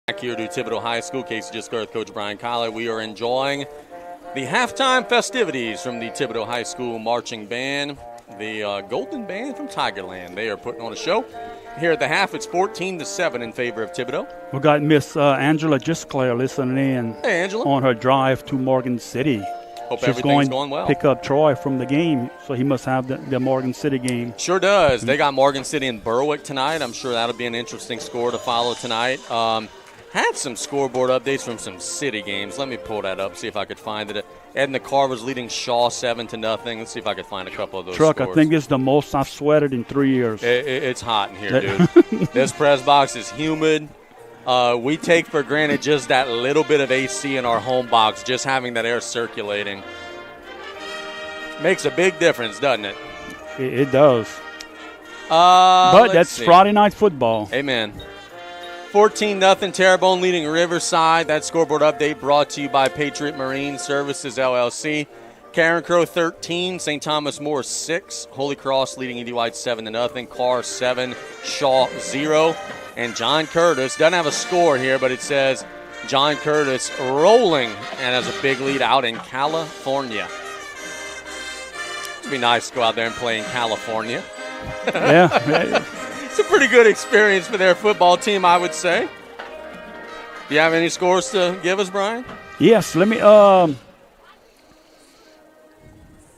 Back here to Thibodaux High School, Casey just with Coach Brian Collie. We are enjoying the halftime festivities from the Thibodaux High School marching band, the Golden Band from Tigerland. They are putting on a show. Here at the half, it's 14-7 in favor of Thibodaux.
We got Miss Angela Gisclair listening in.
Hey, Angela.
On her drive to Morgan City.
Hope
She's
everything's going well.
Pick up Troy from the game, so he must have the Morgan City game.
Sure does. They got Morgan City and Berwick tonight. I'm sure that'll be an interesting score to follow tonight. Had some scoreboard updates from some city games. Let me pull that up, see if I could find it. Edna Carr was leading Shaw 7-0. Let's see if I could find a couple of those
Truck,
scores.
I think it's the most I've sweated in 3 years.
It's hot in here, dude. This press box is humid. We take for granted just that little bit of AC in our home box, just having that air circulating. Makes a big difference, doesn't it?
It does. But that's Friday night football.
Amen. 14-0 Terrebonne leading Riverside. That scoreboard update brought to you by Patriot Marine Services, LLC. Karen Crow 13, St. Thomas More 6. Holy Cross leading ED White 7-0. Carr 7, Shaw 0. And John Curtis doesn't have a score here, but it says John Curtis rolling and has a big lead out in California. It'd be nice to go out there and play in California.
Yeah.
It's a pretty good experience for their football team, I would say. Do you have any scores to give us, Brian?
Yes, let me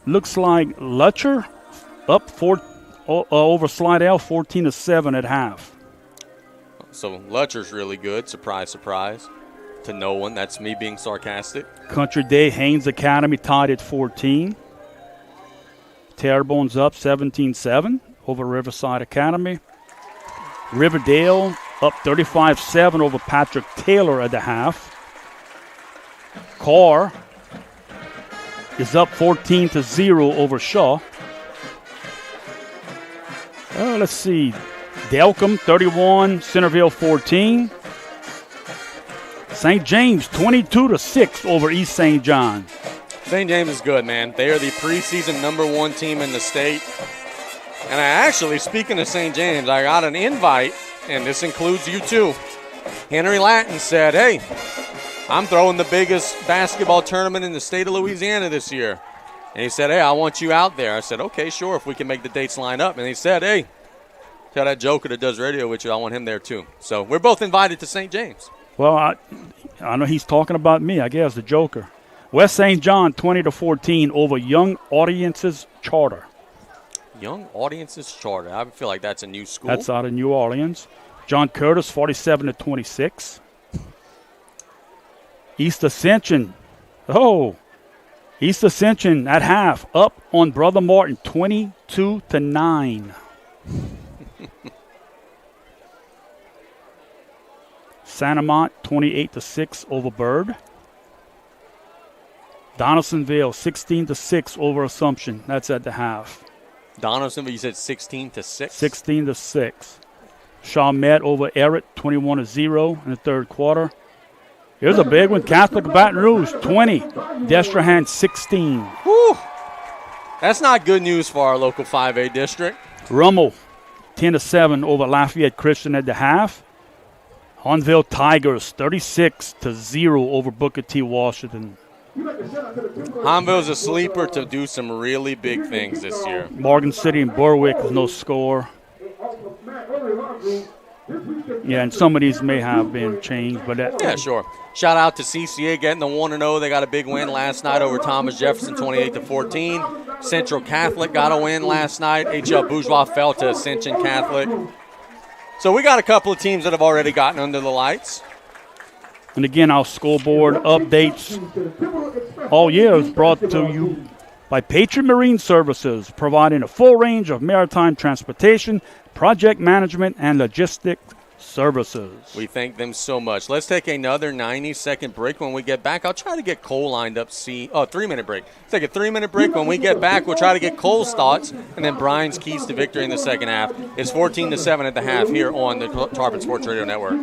looks like Lutcher up over Slidell 14-7 at half.
So Lutcher's really good. Surprise, surprise. to no one. That's me being sarcastic.
Country Day, Haynes Academy tied at 14. Terrebonne's up 17-7 over Riverside Academy. Riverdale up 35-7 over Patrick Taylor at the half. Carr is up 14-0 over Shaw. Let's see. Delcom 31, Centerville 14. St. James 22-6 over East St. John.
St. James is good, man. They are the preseason #1 team in the state. And I actually, speaking of St. James, I got an invite, and this includes you too. Henry Lattin said, hey, I'm throwing the biggest basketball tournament in the state of Louisiana this year. And he said, hey, I want you out there. I said, okay, sure, if we can make the dates line up. And he said, hey, tell that joker that does radio with you, I want him there too. So we're both invited to St. James.
Well, I know he's talking about me, I guess, the joker. West St. John 20-14 over Young Audiences Charter.
Young Audiences Charter. I feel like that's a new school.
That's out of New Orleans. John Curtis 47-26. East Ascension. East Ascension at half up on Brother Martin 22-9. Santa Mont 28-6 over Byrd. Donaldsonville 16-6 over Assumption. That's at the half.
Donaldsonville, you said 16-6?
16-6. Chalmette over Everett 21-0 in the third quarter. Here's a big one. Catholic Baton Rouge 20. Destrehan 16.
Whew. That's not good news for our local 5A district.
Rummel 10-7 over Lafayette Christian at the half. Hahnville Tigers 36-0 over Booker T. Washington.
Hahnville's a sleeper to do some really big things this year.
Morgan City and Berwick with no score. Yeah, and some of these may have been changed, but
yeah, sure. Shout out to CCA getting the 1-0. They got a big win last night over Thomas Jefferson, 28-14. Central Catholic got a win last night. HL Bourgeois fell to Ascension Catholic. So we got a couple of teams that have already gotten under the lights.
And again, our scoreboard updates all year is brought to you by Patriot Marine Services, providing a full range of maritime transportation, project management, and logistics services.
We thank them so much. Let's take another 90-second break. When we get back, I'll try to get Cole lined up. 3-minute break. Let's take a 3-minute break. When we get back, we'll try to get Cole's thoughts and then Brian's keys to victory in the second half. It's 14-7 at the half here on the Tarpon Sports Radio Network.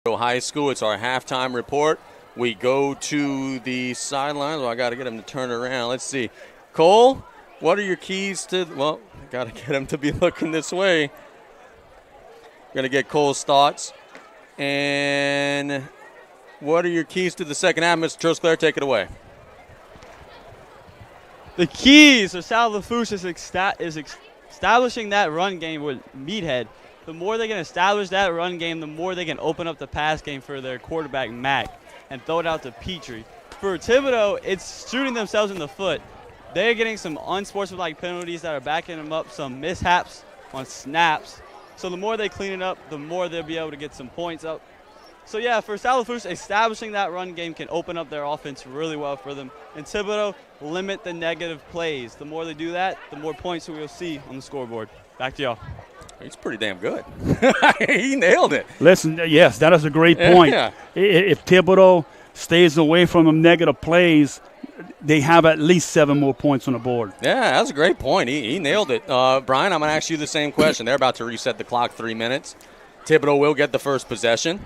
High School. It's our halftime report. We go to the sidelines. Well, I got to get him to turn around. Let's see. Cole, what are your keys to, well, I got to get him to be looking this way. Going to get Cole's thoughts. And what are your keys to the second half? Mr. Trosclair, take it away.
The keys of South Lafourche is establishing that run game with Meathead. The more they can establish that run game, the more they can open up the pass game for their quarterback, Mack, and throw it out to Petrie. For Thibodaux, it's shooting themselves in the foot. They're getting some unsportsmanlike penalties that are backing them up, some mishaps on snaps. So the more they clean it up, the more they'll be able to get some points up. So, yeah, for South Lafourche, establishing that run game can open up their offense really well for them. And Thibodaux, limit the negative plays. The more they do that, the more points we'll see on the scoreboard. Back to y'all.
He's pretty damn good. He nailed it.
Listen, yes, that is a great point.
Yeah.
If Thibodaux stays away from them negative plays, they have at least 7 more points on the board.
Yeah, that's a great point. He nailed it. Brian, I'm going to ask you the same question. They're about to reset the clock 3 minutes. Thibodaux will get the first possession.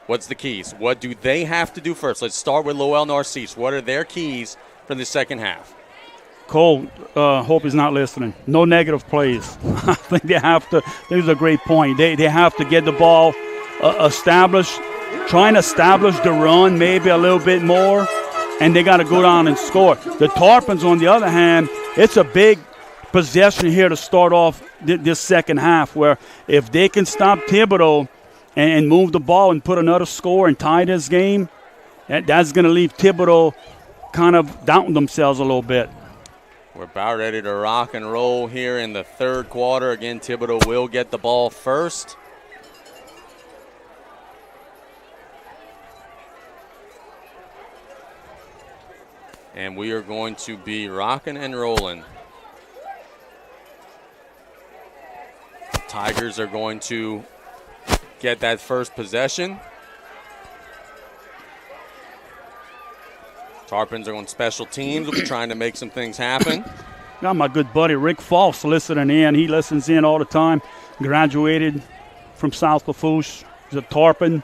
What's the keys? What do they have to do first? Let's start with Lowell Narcisse. What are their keys for the second half?
Cole, hope he's not listening. No negative plays. I think they have to. This is a great point. They have to get the ball established, try and establish the run maybe a little bit more, and they got to go down and score. The Tarpons, on the other hand, it's a big possession here to start off this second half, where if they can stop Thibodaux and move the ball and put another score and tie this game, that's going to leave Thibodaux kind of doubting themselves a little bit.
We're about ready to rock and roll here in the third quarter. Again, Thibodaux will get the ball first. And we are going to be rocking and rolling. Tigers are going to get that first possession. Tarpons are on special teams. We'll be trying to make some things happen.
Got my good buddy Rick Foss listening in. He listens in all the time. Graduated from South Lafourche. He's a Tarpon.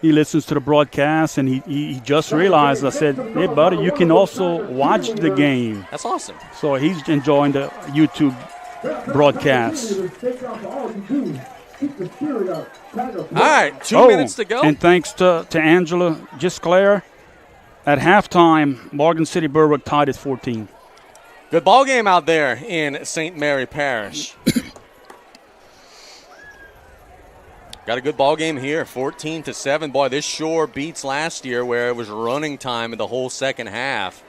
He listens to the broadcast, and he just realized, I said, hey, buddy, you can also watch the game.
That's awesome.
So he's enjoying the YouTube broadcast.
All right, 2 minutes to go.
And thanks to Angela Gisclair. At halftime, Morgan City Berwick tied at 14.
Good ball game out there in St. Mary Parish. Got a good ball game here, 14-7. Boy, this sure beats last year where it was running time in the whole second half.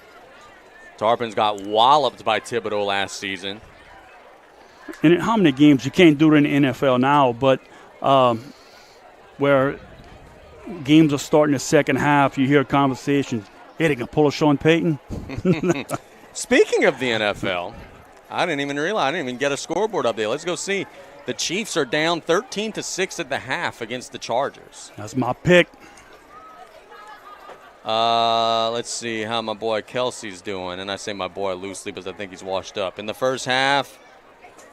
Tarpons got walloped by Thibodaux last season.
And in how many games? You can't do it in the NFL now, but where games are starting the second half, you hear conversations, hey, they can pull a Sean Payton.
Speaking of the NFL, I didn't even realize, I didn't even get a scoreboard up there. Let's go see. The Chiefs are down 13-6 at the half against the Chargers.
That's my pick.
Let's see how my boy Kelsey's doing. And I say my boy loosely because I think he's washed up. In the first half,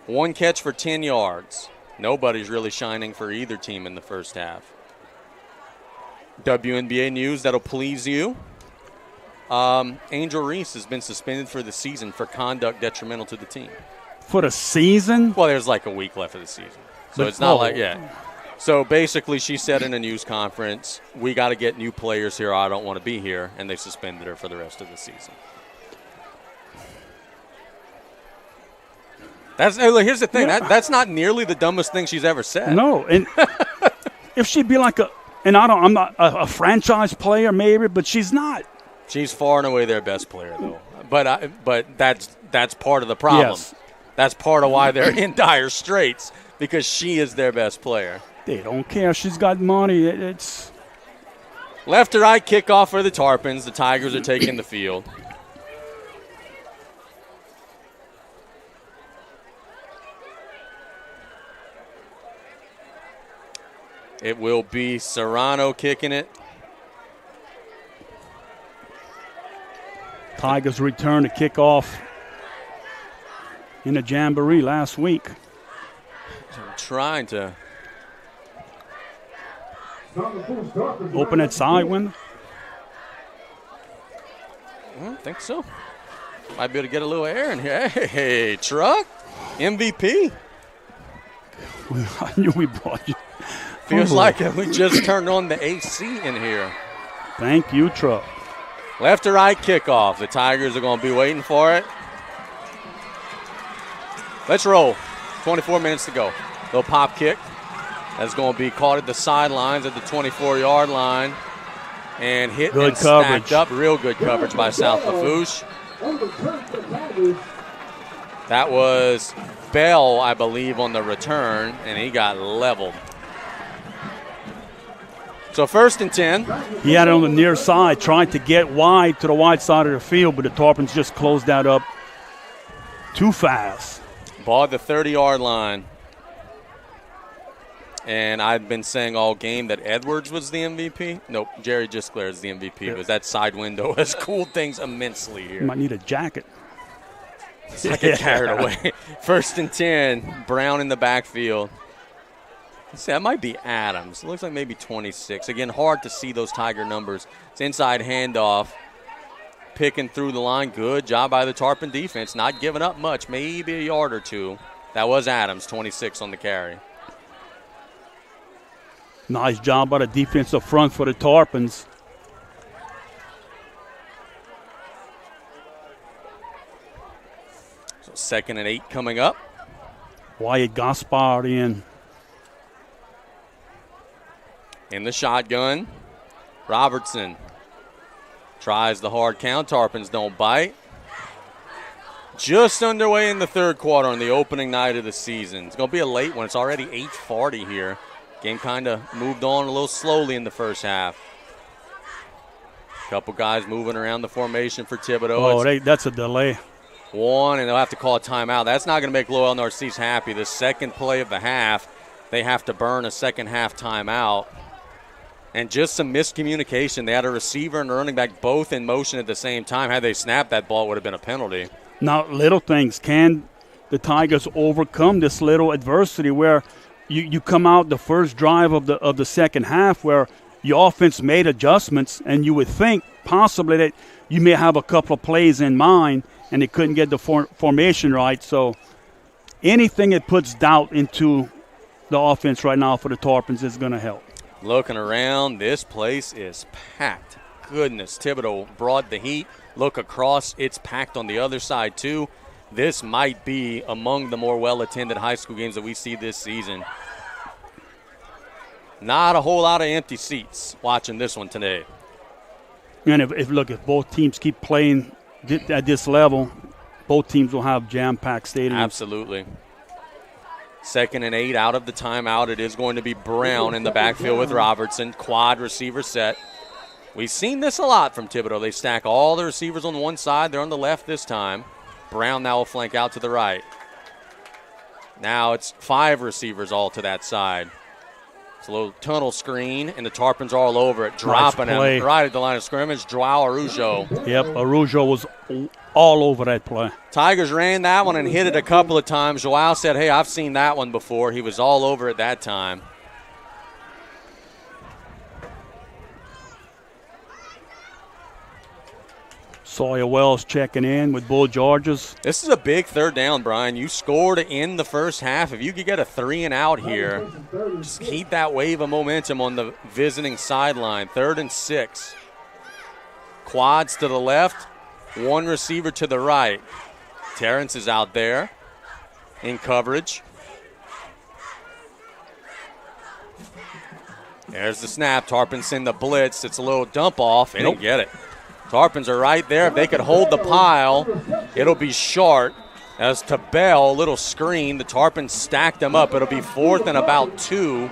1 catch for 10 yards. Nobody's really shining for either team in the first half. WNBA news that'll please you. Angel Reese has been suspended for the season for conduct detrimental to the team.
For the season?
Well, there's like a week left of the season. So
But
it's not like, yeah. So basically she said in a news conference, we got to get new players here. I don't want to be here. And they suspended her for the rest of the season. Here's the thing.
Yeah.
That's not nearly the dumbest thing she's ever said.
No. And if she'd be like I'm not a franchise player maybe, but she's not.
She's far and away their best player, though. But that's part of the problem.
Yes.
That's part of why they're in dire straits, because she is their best player.
They don't care. She's got money. It's
Left to right kickoff for the Tarpons. The Tigers are taking the field. It will be Serrano kicking it.
Tigers return to kick off in the Jamboree last week.
Trying to
Open that side window.
I think so. Might be able to get a little air in here. Hey, Truck, MVP.
I knew we brought you.
Feels like we just turned on the AC in here.
Thank you, Truck.
Left to right kickoff. The Tigers are going to be waiting for it. Let's roll. 24 minutes to go. Little pop kick. That's going to be caught at the sidelines at the 24-yard line. And hit
good
and
coverage.
stacked up. Real good coverage by South Lafourche. That was Bell, I believe, on the return, and he got leveled. So 1st and 10.
He had it on the near side, trying to get wide to the wide side of the field, but the Tarpons just closed that up too fast.
Ball at the 30-yard line. And I've been saying all game that Edwards was the MVP. Nope, Jerry Gisclair is the MVP because that side window has cooled things immensely here.
You might need a jacket.
I get carried away. 1st and 10, Brown in the backfield. See, that might be Adams. It looks like maybe 26. Again, hard to see those Tiger numbers. It's inside handoff. Picking through the line. Good job by the Tarpon defense. Not giving up much. Maybe a yard or two. That was Adams, 26 on the carry.
Nice job by the defensive front for the Tarpons.
So 2nd and 8 coming up.
Wyatt Gaspard in
the shotgun. Robertson tries the hard count. Tarpons don't bite. Just underway in the 3rd quarter on the opening night of the season. It's going to be a late one. It's already 8:40 here. Game kind of moved on a little slowly in the first half. Couple guys moving around the formation for Thibodaux.
Oh, that's a delay.
One, and they'll have to call a timeout. That's not going to make Lowell Narcisse happy. The second play of the half, they have to burn a second half timeout. And just some miscommunication. They had a receiver and a running back both in motion at the same time. Had they snapped that ball, it would have been a penalty.
Now, little things. Can the Tigers overcome this little adversity where you come out the first drive of the second half where your offense made adjustments, and you would think possibly that you may have a couple of plays in mind, and they couldn't get the formation right. So anything that puts doubt into the offense right now for the Tarpons is going to help.
Looking around, this place is packed. Goodness, Thibodaux brought the heat. Look across, it's packed on the other side too. This might be among the more well-attended high school games that we see this season. Not a whole lot of empty seats watching this one today.
And if both teams keep playing at this level, both teams will have jam-packed stadiums.
Absolutely. 2nd and 8 out of the timeout. It is going to be Brown in the backfield with Robertson. Quad receiver set. We've seen this a lot from Thibodaux. They stack all the receivers on one side. They're on the left this time. Brown now will flank out to the right. Now it's 5 receivers all to that side. It's a little tunnel screen, and the Tarpons are all over it, dropping him right at the line of scrimmage. Joao Arujo.
Yep, Arujo was all over that play.
Tigers ran that one and hit it a couple of times. Joao said, hey, I've seen that one before. He was all over it that time.
Sawyer Wells checking in with Bull Georges.
This is a big 3rd down, Brian. You scored in the first half. If you could get a 3 and out here, just keep that wave of momentum on the visiting sideline. 3rd and 6. Quads to the left, 1 receiver to the right. Terrence is out there in coverage. There's the snap. Tarpons send the blitz. It's a little dump off. They don't get it. Tarpons are right there. If they could hold the pile, it'll be short. As to Bell, little screen. The Tarpons stacked them up. It'll be 4th and about 2.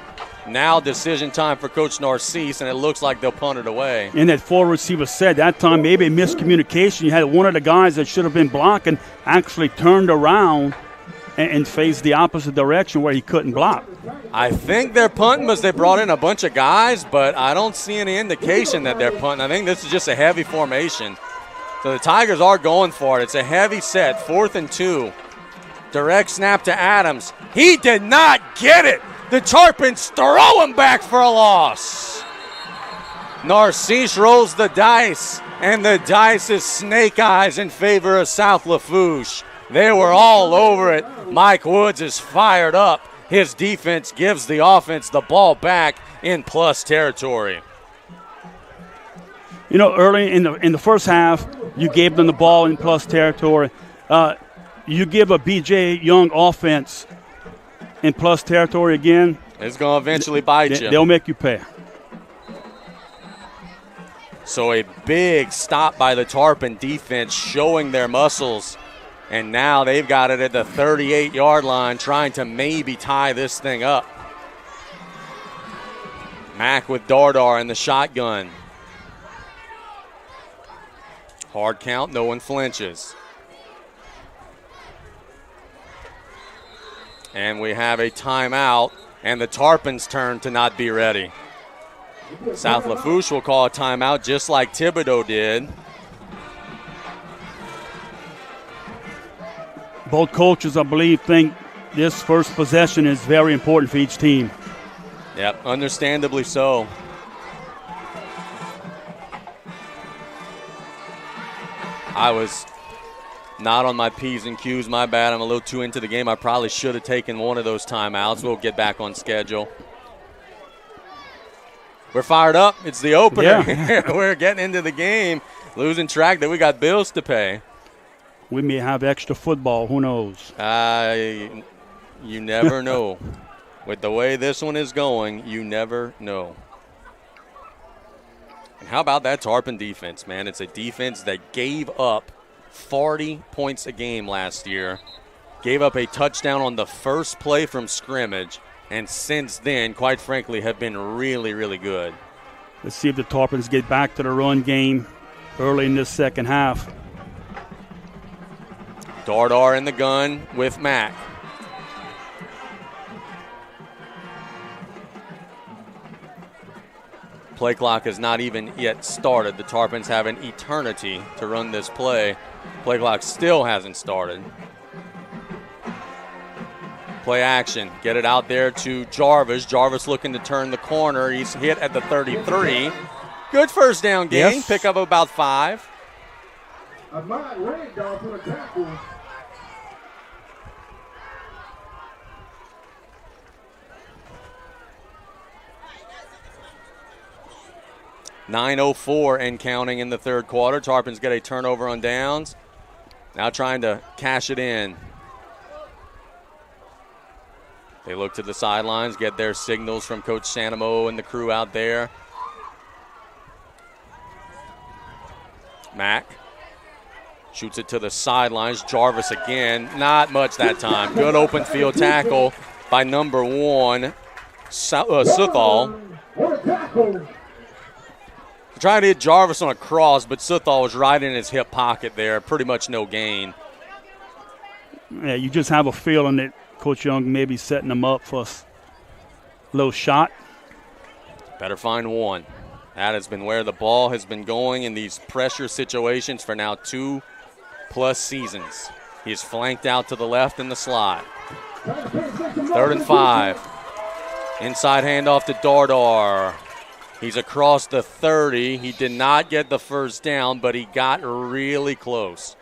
Now decision time for Coach Narcisse, and it looks like they'll punt it away.
In that 4 receiver set, that time maybe a miscommunication. You had one of the guys that should have been blocking actually turned around and faced the opposite direction where he couldn't block.
I think they're punting because they brought in a bunch of guys, but I don't see any indication that they're punting. I think this is just a heavy formation. So the Tigers are going for it. It's a heavy set, 4th and 2. Direct snap to Adams. He did not get it. The Tarpons throw him back for a loss. Narcisse rolls the dice, and the dice is snake eyes in favor of South Lafourche. They were all over it. Mike Woods is fired up. His defense gives the offense the ball back in plus territory.
You know, early in the first half, you gave them the ball in plus territory. You give a B.J. Young offense in plus territory again,
it's going to eventually bite you.
They'll make you pay.
So a big stop by the Tarpon defense showing their muscles. And now they've got it at the 38-yard line trying to maybe tie this thing up. Mack with Dardar in the shotgun. Hard count, no one flinches. And we have a timeout, and the Tarpons' turn to not be ready. South Lafourche will call a timeout just like Thibodaux did.
Both coaches, I believe, think this first possession is very important for each team.
Yep, understandably so. I was not on my P's and Q's, my bad. I'm a little too into the game. I probably should have taken one of those timeouts. We'll get back on schedule. We're fired up. It's the opener.
Yeah.
We're getting into the game, losing track that we got bills to pay.
We may have extra football. Who knows?
You never know. With the way this one is going, you never know. And how about that Tarpon defense, man? It's a defense that gave up 40 points a game last year, gave up a touchdown on the first play from scrimmage, and since then, quite frankly, have been really, really good.
Let's see if the Tarpons get back to the run game early in this second half.
Dardar in the gun with Mack. Play clock has not even yet started. The Tarpons have an eternity to run this play. Play clock still hasn't started. Play action. Get it out there to Jarvis. Jarvis looking to turn the corner. He's hit at the 33. Good first down gain.
Yes.
Pick up about 5.
Ahmad Randolph for a tackle.
.904 and counting in the third quarter. Tarpons get a turnover on downs. Now trying to cash it in. They look to the sidelines, get their signals from Coach Sanamo and the crew out there. Mack shoots it to the sidelines. Jarvis again. Not much that time. Good open field tackle by number 1, Suthall. Trying to hit Jarvis on a cross, but Suthall was right in his hip pocket there. Pretty much no gain.
Yeah, you just have a feeling that Coach Young may be setting them up for a little shot.
Better find one. That has been where the ball has been going in these pressure situations for now 2+ seasons. He's flanked out to the left in the slot. 3rd and 5. Inside handoff to Dardar. He's across the 30. He did not get the first down, but he got really close.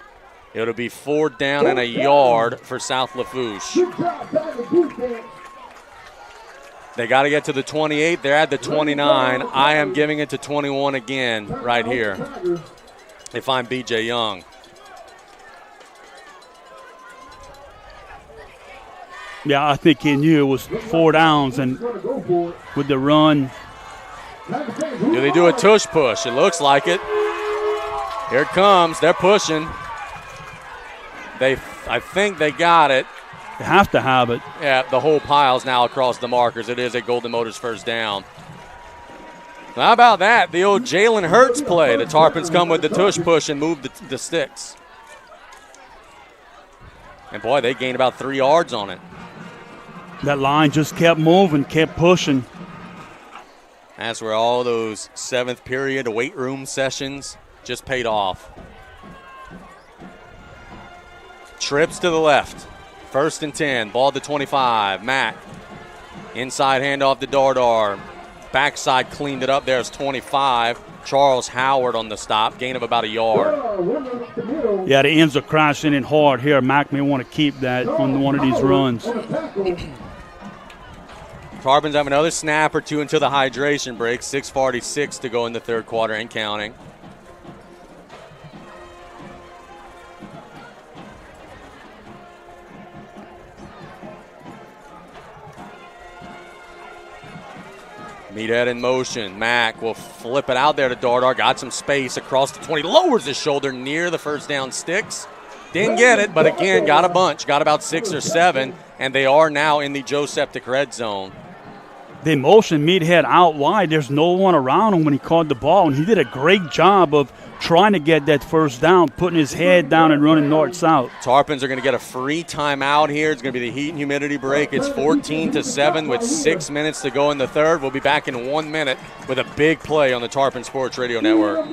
It'll be 4th down and a yard for South Lafourche. They got to get to the 28. They're at the 29. I am giving it to 21 again right here if I'm B.J. Young.
Yeah, I think he knew it was 4 downs, and with the run.
Do they do a tush push? It looks like it. Here it comes. They're pushing. I think they got it.
They have to have it.
Yeah, the whole pile's now across the markers. It is a Golden Motors first down. How about that? The old Jalen Hurts play. The Tarpons come with the tush push and move the sticks. And, boy, they gained about 3 yards on it.
That line just kept moving, kept pushing.
That's where all those 7th period weight room sessions just paid off. Trips to the left. 1st and 10. Ball to 25. Mack. Inside handoff to Dardar. backside cleaned it up. There's 25. Charles Howard on the stop, gain of about a yard.
Yeah, the ends are crashing in hard here. Mac may want to keep that on one of these runs.
Tarpons have another snap or two until the hydration break. 6:46 to go in the third quarter and counting. Meathead in motion. Mack will flip it out there to Dardar. Got some space across the 20. Lowers his shoulder near the first down sticks. Didn't get it, but again, got a bunch. Got about 6 or 7, and they are now in the Joe Septic red zone.
They motioned Meathead out wide. There's no one around him when he caught the ball, and he did a great job of trying to get that first down, putting his head down and running north-south.
Tarpons are going to get a free timeout here. It's going to be the heat and humidity break. It's 14-7 with 6 minutes to go in the third. We'll be back in 1 minute with a big play on the Tarpon Sports Radio Network.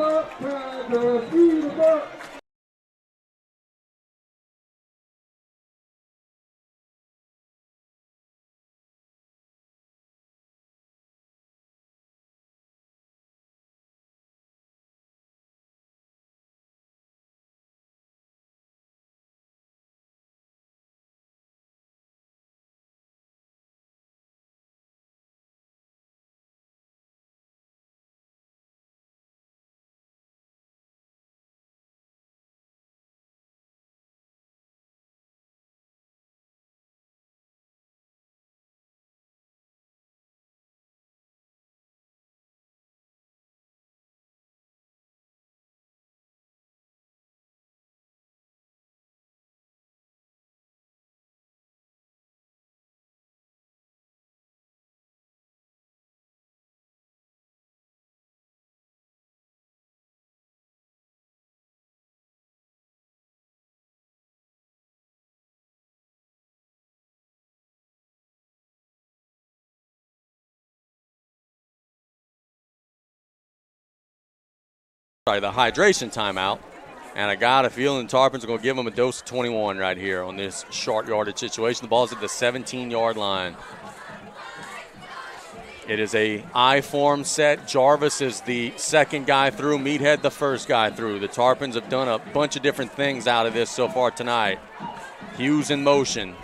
The hydration timeout, and I got a feeling the Tarpons are going to give them a dose of 21 right here on this short yardage situation. The ball's at the 17-yard line. It is a I-form set. Jarvis is the second guy through, Meathead the first guy through. The Tarpons have done a bunch of different things out of this so far tonight. Hughes in motion.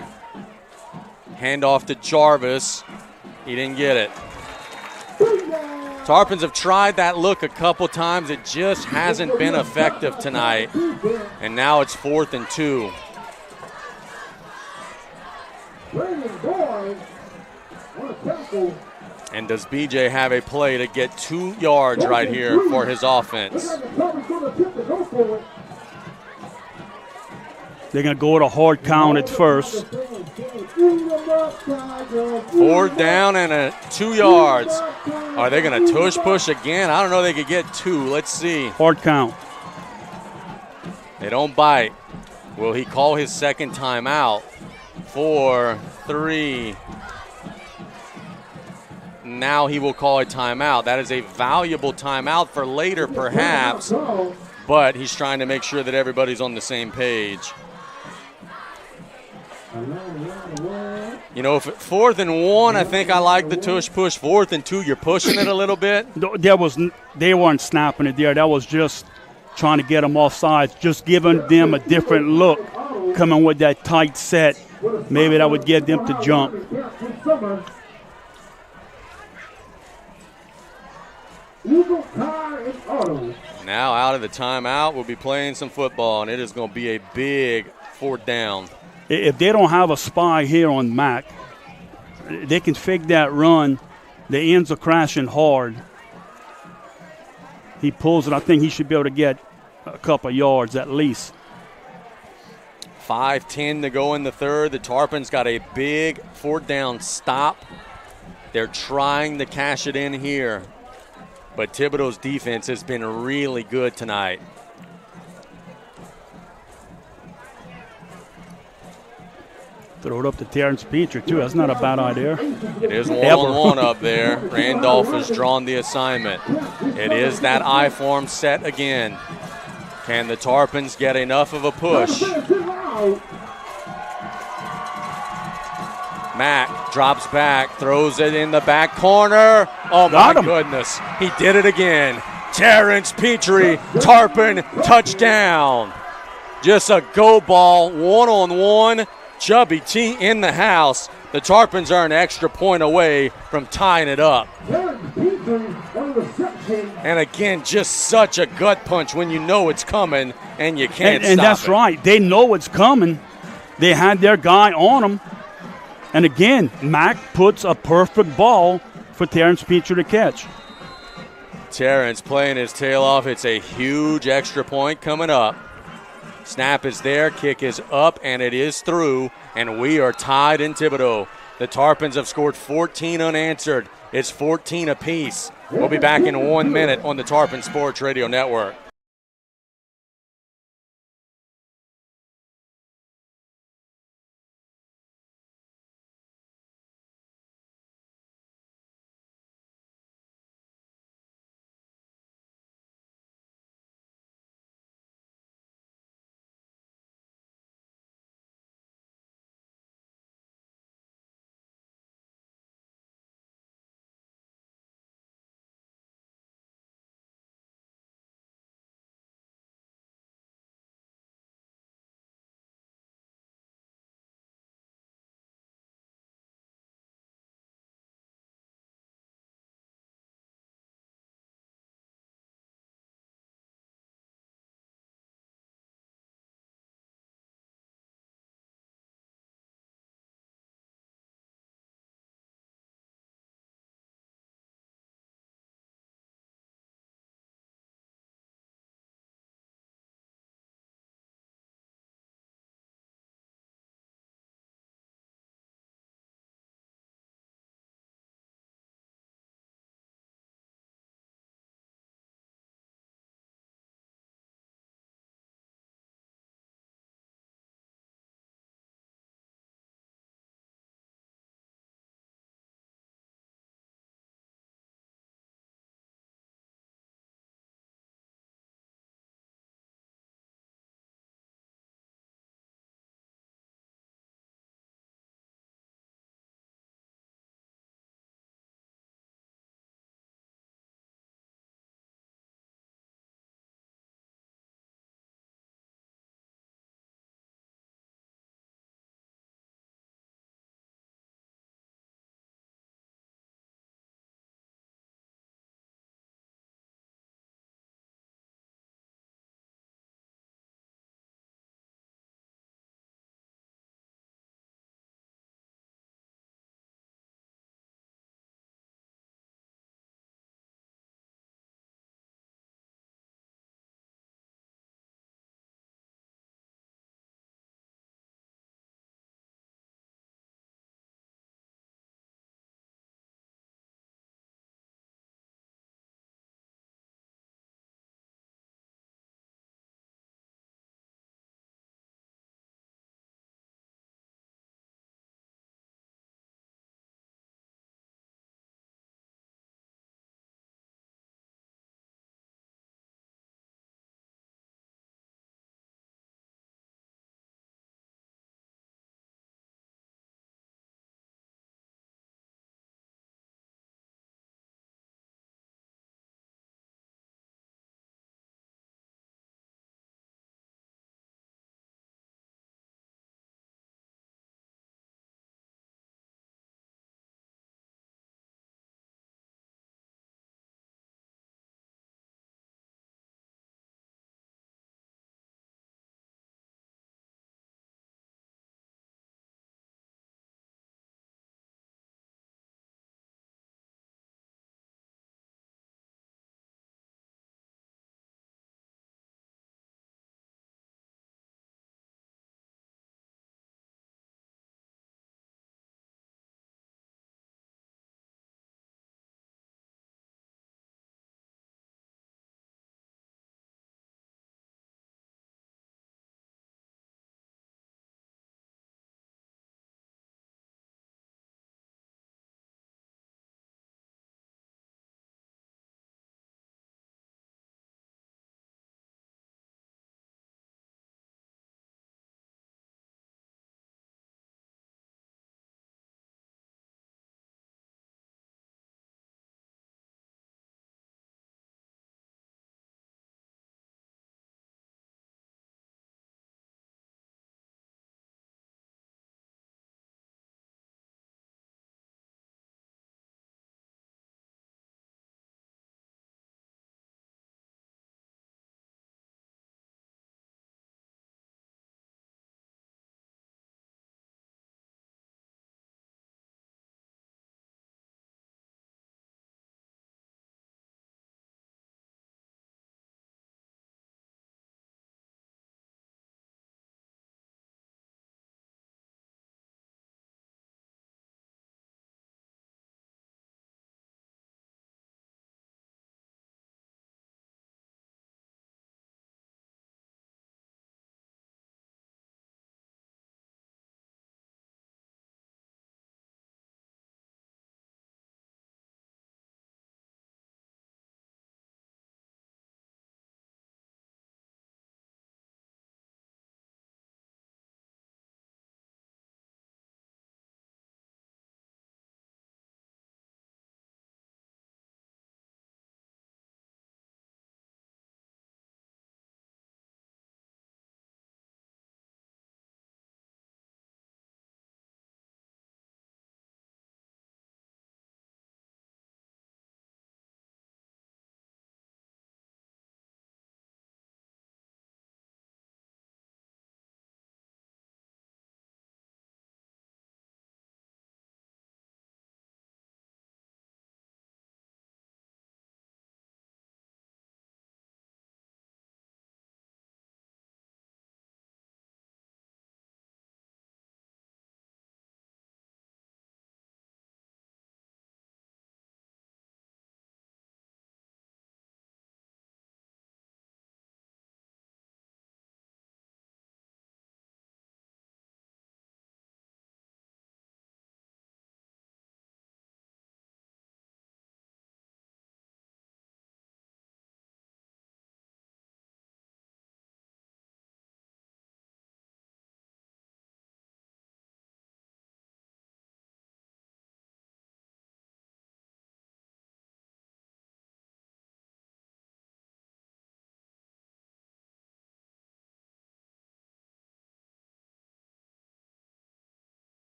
Handoff to Jarvis. He didn't get it. Tarpons have tried that look a couple times. It just hasn't been effective tonight. And now it's 4th and 2. And does BJ have a play to get 2 yards right here for his offense?
They're going to go with a hard count at first.
4th down and 2 yards. Are they going to tush push again? I don't know. They could get 2. Let's see.
Hard count.
They don't bite. Will he call his second timeout? 4, 3. Now he will call a timeout. That is a valuable timeout for later, perhaps, but he's trying to make sure that everybody's on the same page. You know, if 4th and 1, I think I like the tush push. 4th and 2, you're pushing it a little bit.
They weren't snapping it there. That was just trying to get them off sides, just giving them a different look, coming with that tight set. Maybe that would get them to jump.
Now out of the timeout, we'll be playing some football, and it is going to be a big 4th down.
If they don't have a spy here on Mack, they can fake that run. The ends are crashing hard. He pulls it. I think he should be able to get a couple of yards at least.
5:10 to go in the third. The Tarpons got a big 4th down stop. They're trying to cash it in here. But Thibodaux's defense has been really good tonight.
Throw it up to Terrence Petrie, too. That's not a bad idea.
It is one-on-one up there. Randolph has drawn the assignment. It is that I-form set again. Can the Tarpons get enough of a push? Mack drops back, throws it in the back corner. Oh, my
Got him.
goodness. He did it again. Terrence Petrie, Tarpon, touchdown. Just a go ball, one-on-one. Chubby T in the house. The Tarpons are an extra point away from tying it up. And again, just such a gut punch when you know it's coming and you can't stop it.
And that's right. They know it's coming. They had their guy on them. And again, Mac puts a perfect ball for Terrence Petrie to catch.
Terrence playing his tail off. It's a huge extra point coming up. Snap is there, kick is up, and it is through, and we are tied in Thibodaux. The Tarpons have scored 14 unanswered. It's 14 apiece. We'll be back in 1 minute on the Tarpon Sports Radio Network.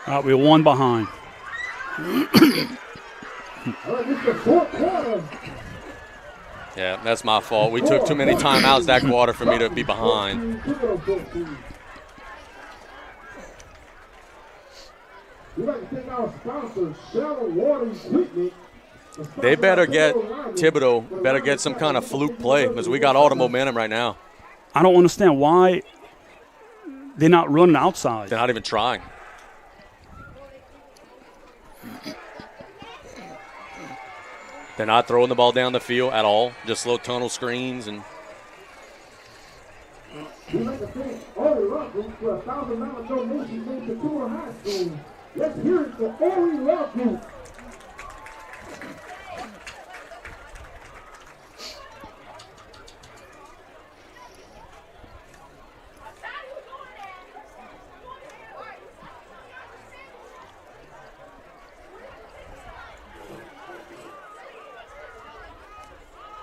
All right, we're one behind.
Yeah, that's my fault. We took too many timeouts that quarter for me to be behind. They better get, Thibodaux better get some kind of fluke play because we got all the momentum right now.
I don't understand why they're not running outside.
They're not even trying. They're not throwing the ball down the field at all. Just little tunnel screens and.
Let's hear it for Ori Love.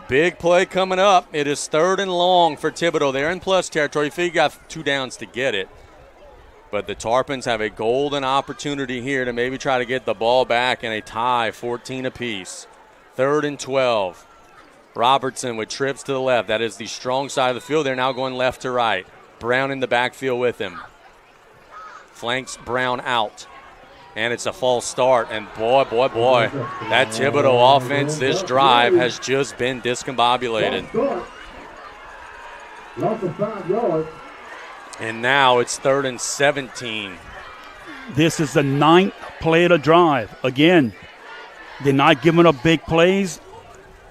Big play coming up. It is 3rd and long for Thibodaux. They're in plus territory. You figure you got 2 downs to get it. But the Tarpons have a golden opportunity here to maybe try to get the ball back in a tie, 14 apiece. 3rd and 12. Robertson with trips to the left. That is the strong side of the field. They're now going left to right. Brown in the backfield with him. Flanks Brown out. And it's a false start. And boy, that Thibodaux offense this drive has just been discombobulated.
Lost of 5 yards.
And now it's 3rd and 17.
This is the 9th play of the drive. Again, they're not giving up big plays,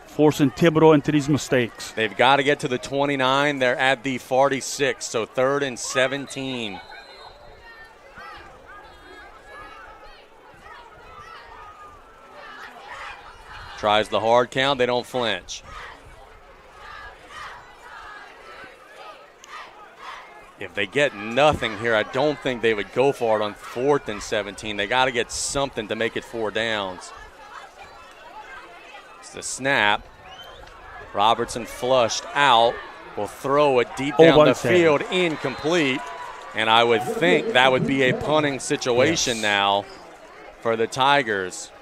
forcing Thibodaux into these mistakes.
They've got to get to the 29. They're at the 46, so 3rd and 17. Tries the hard count. They don't flinch. If they get nothing here, I don't think they would go for it on 4th and 17. They got to get something to make it 4 downs. It's the snap. Robertson flushed out. Will throw it deep down the field, incomplete. And I would think that would be a punting situation now for the Tigers.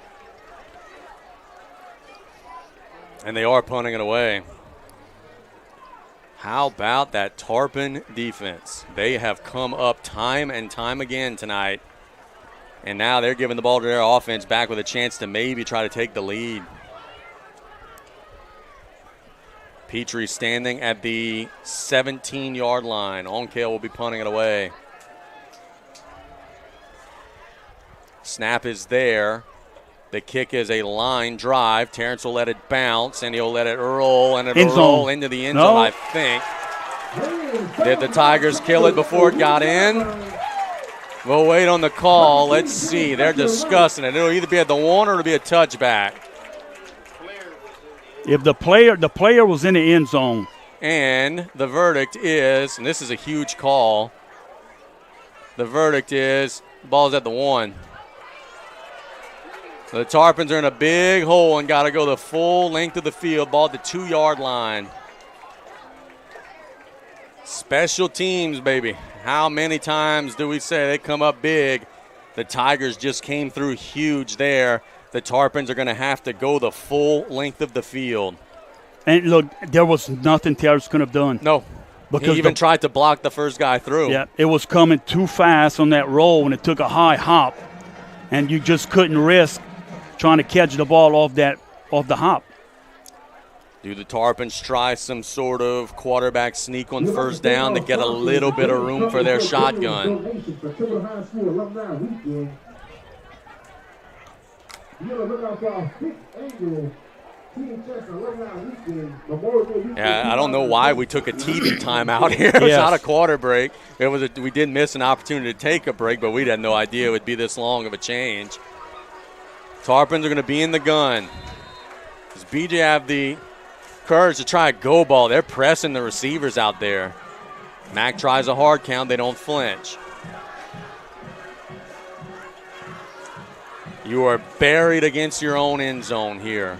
And they are punting it away. How about that Tarpon defense? They have come up time and time again tonight. And now they're giving the ball to their offense back with a chance to maybe try to take the lead. Petrie standing at the 17-yard line. Onkale will be punting it away. Snap is there. The kick is a line drive. Terrence will let it bounce, and he'll let it roll, and it'll roll into the end zone, I think. Did the Tigers kill it before it got in? We'll wait on the call. Let's see. They're discussing it. It'll either be at the 1 or it'll be a touchback.
If the player was in the end zone.
And the verdict is, and this is a huge call, the verdict is the ball's at the 1. The Tarpons are in a big hole and got to go the full length of the field. Ball at the 2-yard line. Special teams, baby. How many times do we say they come up big? The Tigers just came through huge there. The Tarpons are going to have to go the full length of the field.
And look, there was nothing Terrence could have done.
No. Because he even tried to block the first guy through.
Yeah, it was coming too fast on that roll, and it took a high hop, and you just couldn't risk trying to catch the ball off the hop.
Do the Tarpons try some sort of quarterback sneak on first down to get a little bit of room for their shotgun? Yeah, I don't know why we took a TV timeout here. It's not a quarter break. We did miss an opportunity to take a break, but we had no idea it would be this long of a change. Tarpons are going to be in the gun. Does BJ have the courage to try a go ball? They're pressing the receivers out there. Mack tries a hard count. They don't flinch. You are buried against your own end zone here.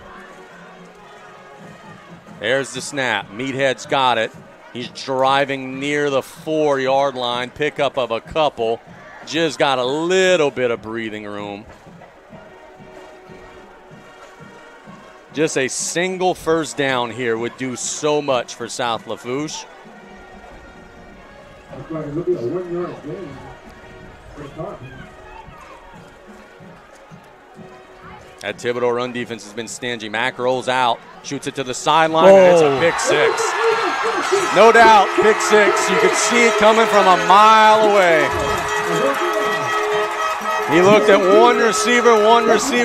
There's the snap. Meathead's got it. He's driving near the 4-yard line. Pickup of a couple. just got a little bit of breathing room. Just a single first down here would do so much for South Lafourche.
That's like it'll be a 1 yard gain for the Tarpons.
That Thibodaux run defense has been stingy. Mack rolls out, shoots it to the sideline, and it's a pick six. No doubt, pick six. You could see it coming from a mile away. He looked at one receiver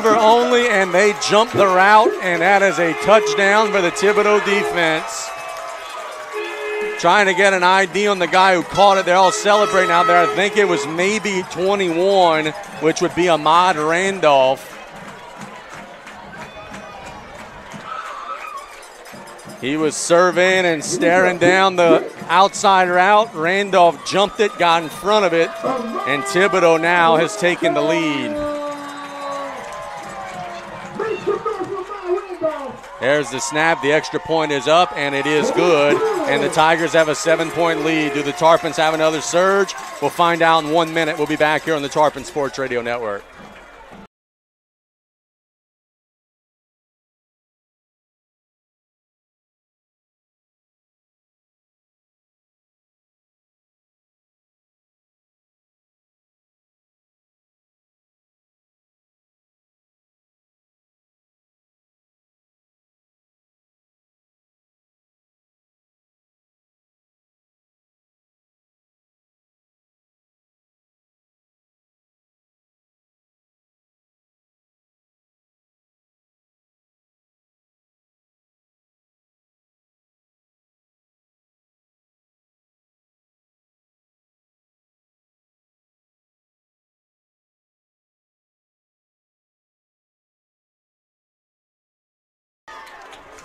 only, and they jumped the route, and that is a touchdown for the Thibodaux defense. Trying to get an ID on the guy who caught it. They're all celebrating out there. I think it was maybe 21, which would be Ahmad Randolph. He was surveying and staring down the outside route. Randolph jumped it, got in front of it, and Thibodaux now has taken the lead. There's the snap. The extra point is up, and it is good. And the Tigers have a 7-point lead. Do the Tarpons have another surge? We'll find out in 1 minute. We'll be back here on the Tarpon Sports Radio Network.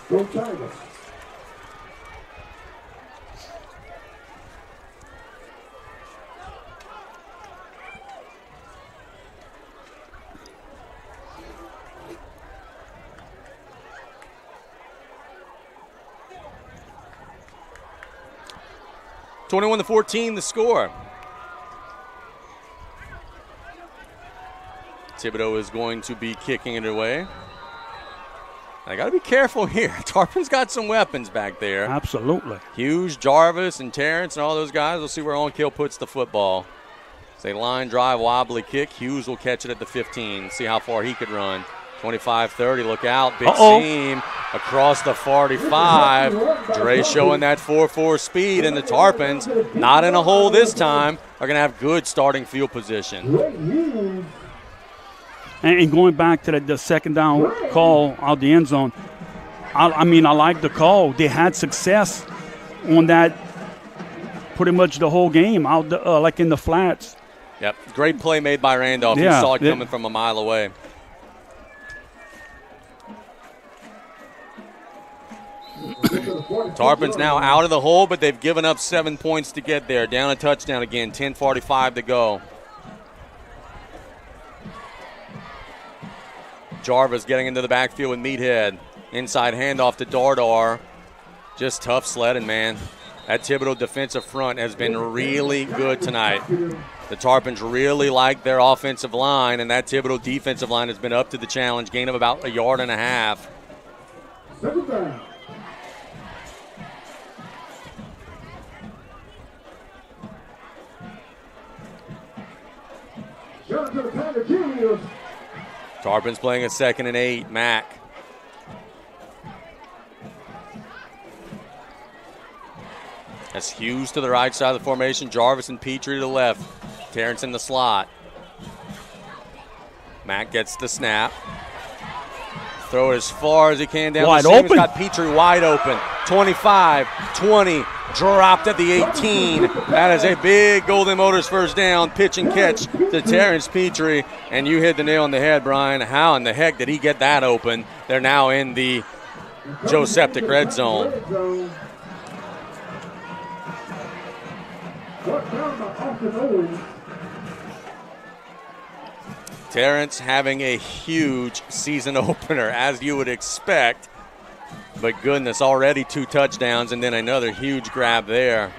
Go Tigers.
(21-14) the score. Thibodaux is going to be kicking it away. I got to be careful here. Tarpon's got some weapons back there.
Absolutely.
Hughes, Jarvis, and Terrence and all those guys. We'll see where Onkill puts the football. It's a line drive, wobbly kick. Hughes will catch it at the 15. See how far he could run. 25-30, look out. Big seam across the 45. Dre showing that 4.4 speed, and the Tarpons, not in a hole this time, are going to have good starting field position.
And going back to the second down call out the end zone, I mean, I like the call. They had success on that pretty much the whole game, out like in the flats.
Yep, great play made by Randolph.
Yeah,
you saw it coming from a mile away. Tarpon's now out of the hole, but they've given up 7 points to get there. Down a touchdown again, 10:45 to go. Jarvis getting into the backfield with Meathead. Inside handoff to Dardar. Just tough sledding, man. That Thibodaux defensive front has been really good tonight. The Tarpons really like their offensive line, and that Thibodaux defensive line has been up to the challenge. Gain of about 1.5 yards.
Second down. Shout to the Tiger Cheerleaders.
Tarpons playing a 2nd and 8. Mack. That's Hughes to the right side of the formation. Jarvis and Petrie to the left. Terrence in the slot. Mack gets the snap. Throw it as far as he can down
wide
the seam.
open.
He's got Petrie wide open. 25, 20, dropped at the 18. That is a big Golden Motors first down. Pitch and catch to Terrence Petrie. And you hit the nail on the head, Brian. How in the heck did he get that open? They're now in the Joe Septic red zone. Terrence having a huge season opener, as you would expect. But goodness, already 2 touchdowns and then another huge grab there.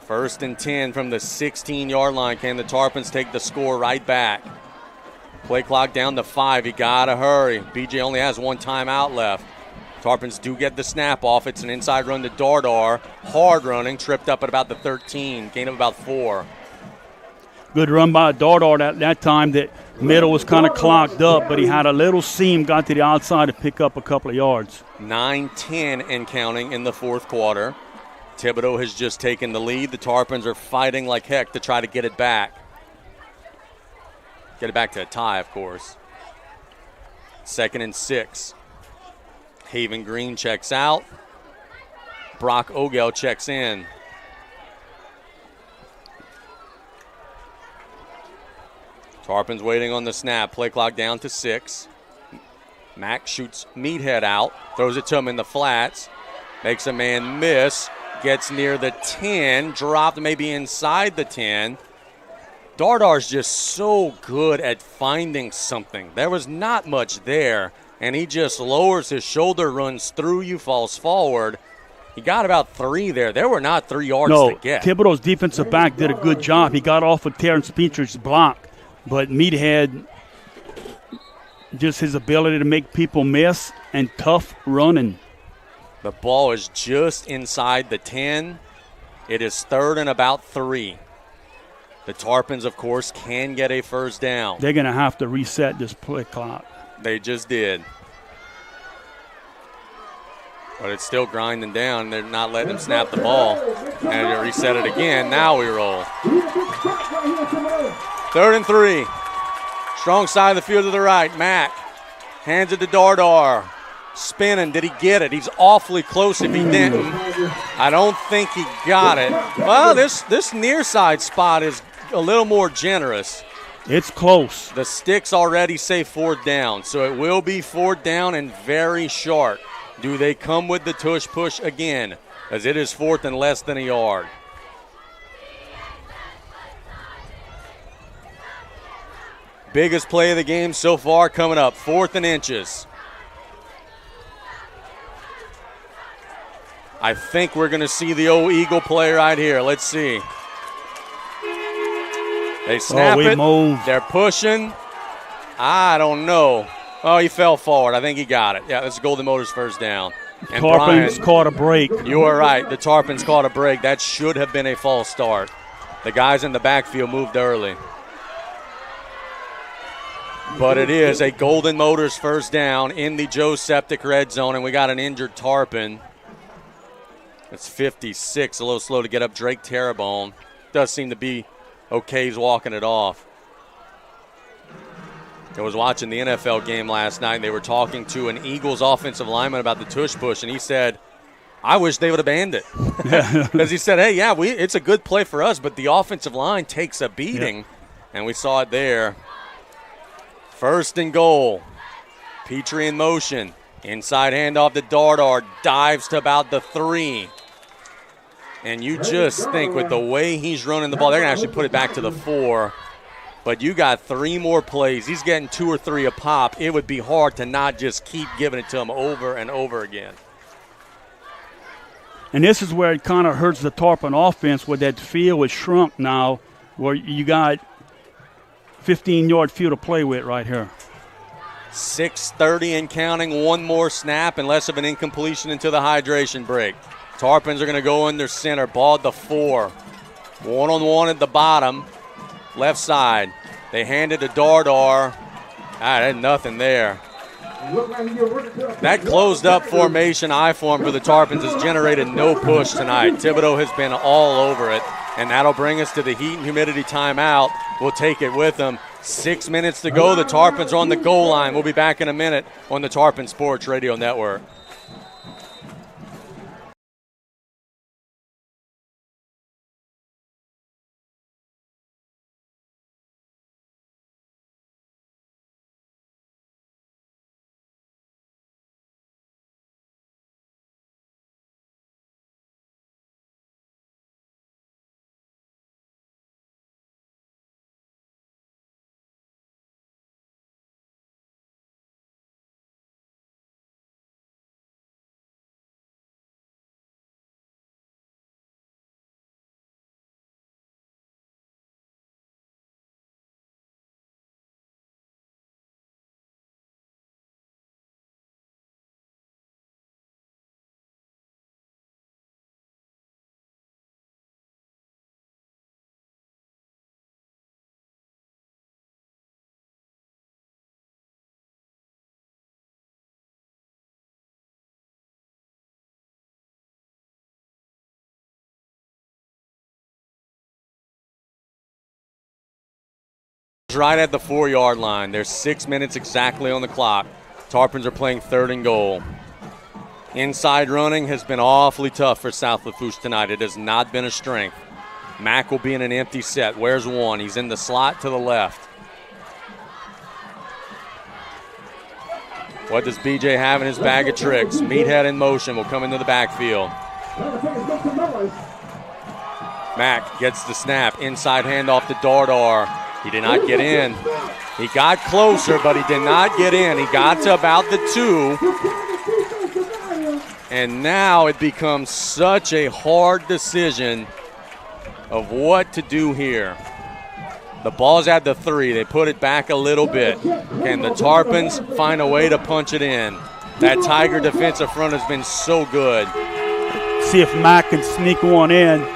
First and 10 from the 16-yard line. Can the Tarpons take the score right back? Play clock down to 5. You got to hurry. BJ only has one timeout left. Tarpons do get the snap off. It's an inside run to Dardar. Hard running, tripped up at about the 13. Gain of about 4.
Good run by Dardar at that time. That middle was kind of clogged up, but he had a little seam, got to the outside to pick up a couple of yards.
9-10 and counting in the fourth quarter. Thibodaux has just taken the lead. The Tarpons are fighting like heck to try to get it back. Get it back to a tie, of course. 2nd and 6. Haven Green checks out. Brock Ogel checks in. Tarpons waiting on the snap. Play clock down to 6. Mack shoots Meathead out. Throws it to him in the flats. Makes a man miss. Gets near the 10. Dropped maybe inside the 10. Dardar's just so good at finding something. There was not much there, and he just lowers his shoulder, runs through you, falls forward. He got about 3 there. There were not 3 yards to get.
Thibodaux's defensive back did a good job. He got off of Terrence Peters' block, but Meathead, just his ability to make people miss and tough running.
The ball is just inside the 10. It is 3rd and about 3. The Tarpons, of course, can get a first down.
They're going to have to reset this play clock.
They just did. But it's still grinding down. They're not letting him snap the ball. And they reset it again. Now we roll. 3rd and 3. Strong side of the field to the right. Mack hands it to Dardar. Spinning. Did he get it? He's awfully close if he didn't. I don't think he got it. Well, this near side spot is a little more generous.
It's close.
The sticks already say 4th down, so it will be 4th down and very short. Do they come with the tush push again? As it is 4th and less than a yard. Biggest play of the game so far coming up. 4th and inches. I think we're going to see the old Eagle play right here. Let's see. They snap it.
Moved.
They're pushing. I don't know. Oh, he fell forward. I think he got it. Yeah, that's Golden Motors first down. And
Tarpons
Brian,
caught a break.
You are right. The Tarpons caught a break. That should have been a false start. The guys in the backfield moved early. But it is a Golden Motors first down in the Joe Septic red zone, and we got an injured Tarpon. It's 56, a little slow to get up. Drake Terrebonne does seem to be okay. He's walking it off. I was watching the NFL game last night, and they were talking to an Eagles offensive lineman about the tush push, and he said, I wish they would have banned it. Because he said, hey, yeah, it's a good play for us, but the offensive line takes a beating. Yep. And we saw it there. 1st and goal. Petrie in motion. Inside handoff to Dardar. Dives to about the 3. And you just think with the way he's running the ball, they're going to actually put it back to the 4. But you got 3 more plays. He's getting 2 or 3 a pop. It would be hard to not just keep giving it to him over and over again.
And this is where it kind of hurts the Tarpon offense, where that field is shrunk now, where you got 15-yard field to play with right here.
6:30 and counting. 1 more snap and less of an incompletion into the hydration break. Tarpons are going to go in their center. Ball at the 4. 1-on-1 at the bottom. Left side. They hand it to Dardar. There's nothing there. That closed up formation I-form for the Tarpons has generated no push tonight. Thibodaux has been all over it, and that'll bring us to the heat and humidity timeout. We'll take it with them. 6 minutes to go. The Tarpons are on the goal line. We'll be back in a minute on the Tarpon Sports Radio Network. right at the 4-yard line. There's 6 minutes exactly on the clock. Tarpons are playing 3rd and goal. Inside running has been awfully tough for South Lafourche tonight. It has not been a strength. Mack will be in an empty set. Where's one? He's in the slot to the left. What does BJ have in his bag of tricks? Meathead in motion will come into the backfield. Mack gets the snap. Inside handoff to Dardar. He did not get in. He got closer, but he did not get in. He got to about the 2. And now it becomes such a hard decision of what to do here. The ball's at the 3. They put it back a little bit. Can the Tarpons find a way to punch it in? That Tiger defensive front has been so good.
See if Mack can sneak one in.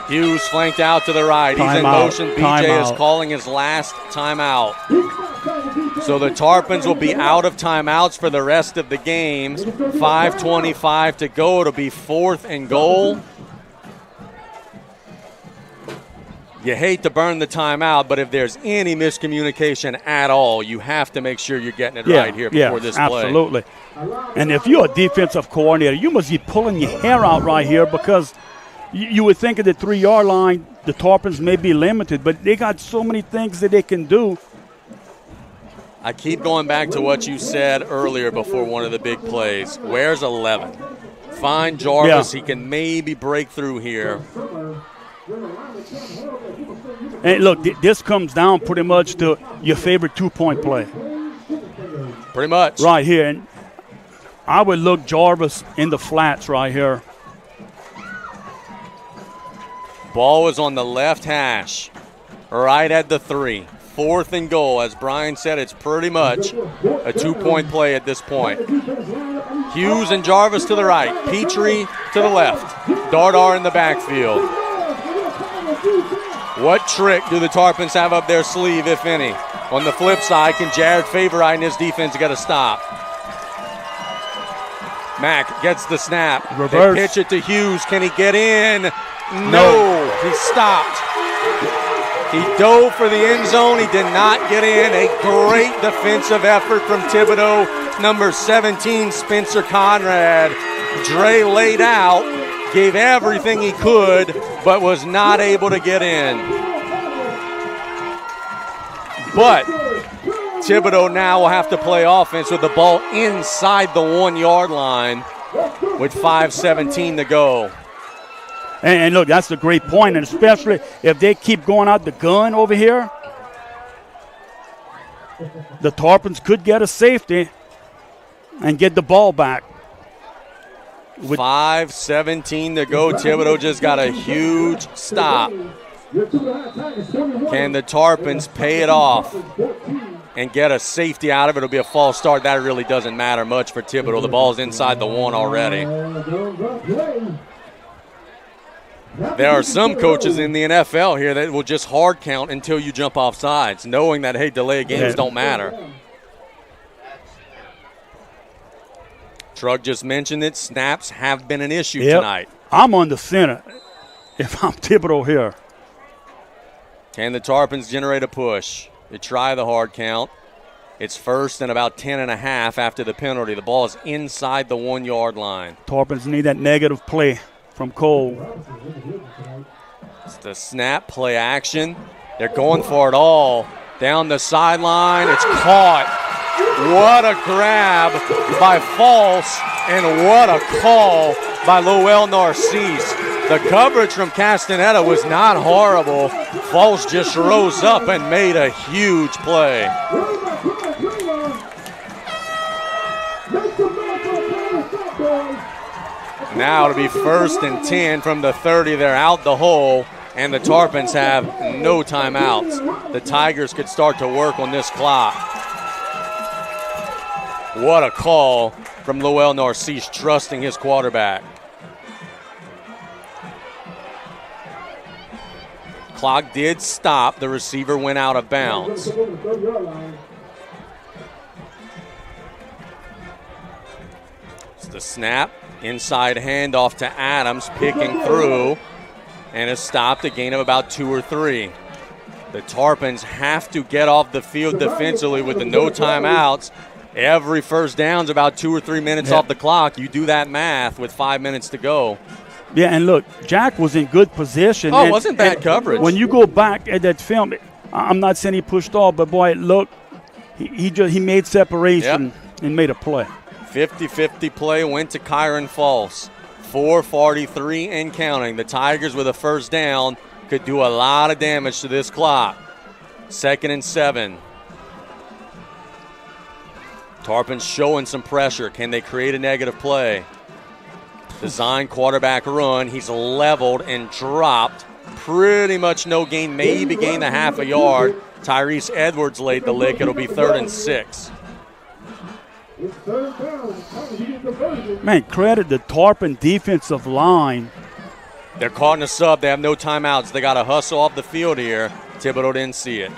Hughes flanked out to the right. He's in motion. BJ is calling his last timeout. So the Tarpons will be out of timeouts for the rest of the game. 5:25 to go. It'll be 4th and goal. You hate to burn the timeout, but if there's any miscommunication at all, you have to make sure you're getting it right here before this play.
Absolutely. And if you're a defensive coordinator, you must be pulling your hair out right here, because you would think at the 3-yard line, the Tarpons may be limited, but they got so many things that they can do.
I keep going back to what you said earlier before one of the big plays. Where's 11? Find Jarvis. He can maybe break through here.
And look, this comes down pretty much to your favorite 2-point play.
Pretty much.
Right here. And I would look Jarvis in the flats right here.
Ball is on the left hash, right at the 3. 4th and goal. As Brian said, it's pretty much a 2-point play at this point. Hughes and Jarvis to the right. Petrie to the left. Dardar in the backfield. What trick do the Tarpons have up their sleeve, if any? On the flip side, can Jared Favorite and his defense get a stop? Mack gets the snap.
Reverse.
They pitch it to Hughes. Can he get in? No. He stopped. He dove for the end zone. He did not get in. A great defensive effort from Thibodaux. Number 17, Spencer Conrad. Dre laid out, gave everything he could, but was not able to get in. But Thibodaux now will have to play offense with the ball inside the 1-yard line with 5:17 to go.
And look, that's a great point, and especially if they keep going out the gun over here, the Tarpons could get a safety and get the ball back.
5:17 to go. Thibodaux just got a huge stop. Can the Tarpons pay it off and get a safety out of it? It'll be a false start. That really doesn't matter much for Thibodaux. The ball's inside the 1 already. There are some coaches in the NFL here that will just hard count until you jump off sides, knowing that, hey, delay games don't matter. Trug just mentioned it. Snaps have been an issue tonight.
I'm on the center if I'm Thibodaux here.
Can the Tarpons generate a push? They try the hard count. It's 1st and about 10.5 after the penalty. The ball is inside the 1-yard line.
Tarpons need that negative play from Cole.
It's the snap, play action. They're going for it all. Down the sideline. It's caught. What a grab by False, and what a call by Lowell Narcisse. The coverage from Castaneda was not horrible. False just rose up and made a huge play. Now it'll be 1st and 10 from the 30. They're out the hole, and the Tarpons have no timeouts. The Tigers could start to work on this clock. What a call from Lowell Narcisse, trusting his quarterback. Clock did stop. The receiver went out of bounds. It's the snap. Inside handoff to Adams, picking through, and has stopped a gain of about 2 or 3. The Tarpons have to get off the field defensively with the no timeouts. Every first down's about 2 or 3 minutes off the clock. You do that math with 5 minutes to go.
Yeah, and look, Jack was in good position.
Oh, it wasn't bad coverage.
When you go back at that film, I'm not saying he pushed off, but boy, look, he made separation and made a play.
50-50 play went to Kyron False. 4:43 and counting. The Tigers with a first down could do a lot of damage to this clock. 2nd and 7. Tarpons showing some pressure. Can they create a negative play? Design quarterback run. He's leveled and dropped. Pretty much no gain, maybe gained a half a yard. Tyrese Edwards laid the lick. It'll be 3rd and 6.
Man, credit the Tarpon defensive line.
They're caught in a sub. They have no timeouts. They got to hustle off the field here. Thibodaux didn't see it.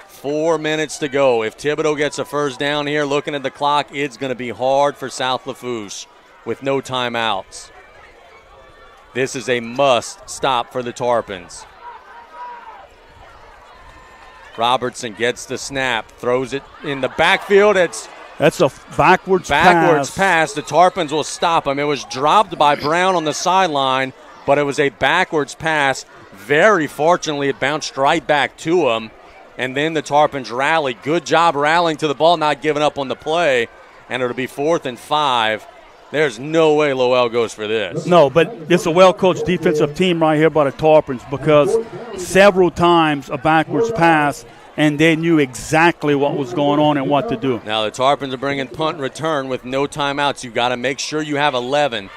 4 minutes to go. If Thibodaux gets a first down here, looking at the clock, it's going to be hard for South Lafourche with no timeouts. This is a must stop for the Tarpons. Robertson gets the snap, throws it in the backfield.
That's a backwards
pass. The Tarpons will stop him. It was dropped by Brown on the sideline, but it was a backwards pass. Very fortunately, it bounced right back to him. And then the Tarpons rally. Good job rallying to the ball, not giving up on the play. And it'll be 4th and 5. There's no way Lowell goes for this.
No, but it's a well-coached defensive team right here by the Tarpons, because several times a backwards pass, and they knew exactly what was going on and what to do.
Now the Tarpons are bringing punt and return with no timeouts. You've got to make sure you have 11.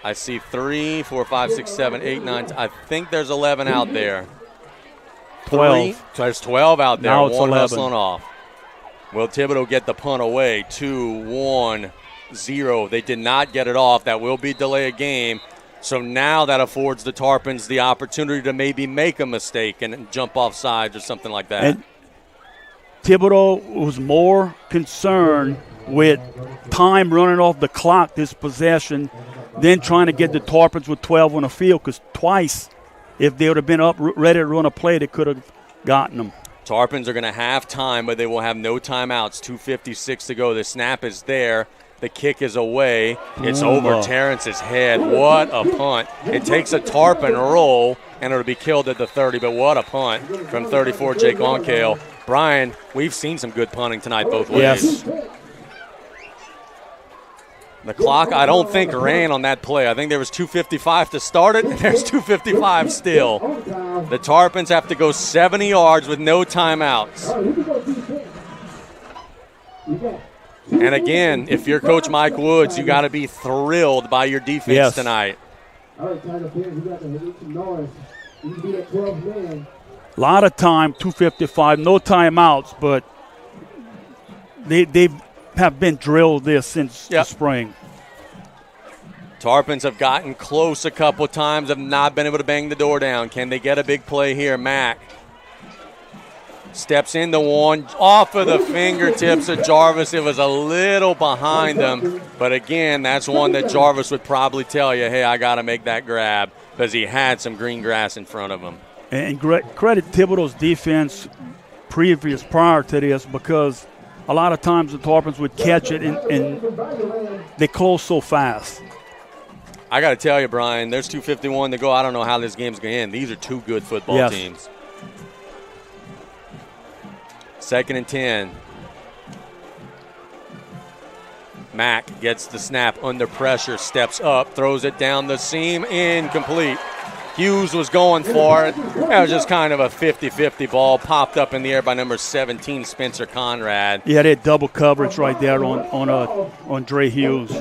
I see 3, 4, 5, 6, 7, 8, 9. I think there's 11 out there.
12.
There's 12 out there.
Now it's
one
11.
hustling off. Will Thibodaux get the punt away? 2, 1, 0. They did not get it off. That will be delay of game. So now that affords the Tarpons the opportunity to maybe make a mistake and jump off sides or something like that.
And Thibodaux was more concerned with time running off the clock this possession than trying to get the Tarpons with 12 on the field, because twice, if they would have been up ready to run a play, they could have gotten them.
Tarpons are going to have time, but they will have no timeouts. 2:56 to go. The snap is there. The kick is away. It's over Terrence's head. What a punt. It takes a Tarpon roll, and it'll be killed at the 30, but what a punt from 34, Jake Longcale. Brian, we've seen some good punting tonight both ways.
Yes.
The clock, I don't think, ran on that play. I think there was 2:55 to start it, and there's 2:55 still. The Tarpons have to go 70 yards with no timeouts. And again, if you're Coach Mike Woods, you got to be thrilled by your defense tonight.
All right, Tiger fans, we got to make some noise. You can be that 12 man.
A lot of time, 2:55, no timeouts, but they have been drilled this since the spring.
Tarpons have gotten close a couple times, have not been able to bang the door down. Can they get a big play here? Mack steps into one, off of the fingertips of Jarvis. It was a little behind him, but again, that's one that Jarvis would probably tell you, hey, I got to make that grab, because he had some green grass in front of him.
And credit Thibodaux's defense prior to this, because a lot of times the Tarpons would catch it and they close so fast.
I got to tell you, Brian, there's 2:51 to go. I don't know how this game's going to end. These are two good football teams. 2nd and 10. Mack gets the snap under pressure, steps up, throws it down the seam, incomplete. Hughes was going for it. That was just kind of a 50-50 ball, popped up in the air by number 17, Spencer Conrad.
Yeah, they had double coverage right there on Dre Hughes.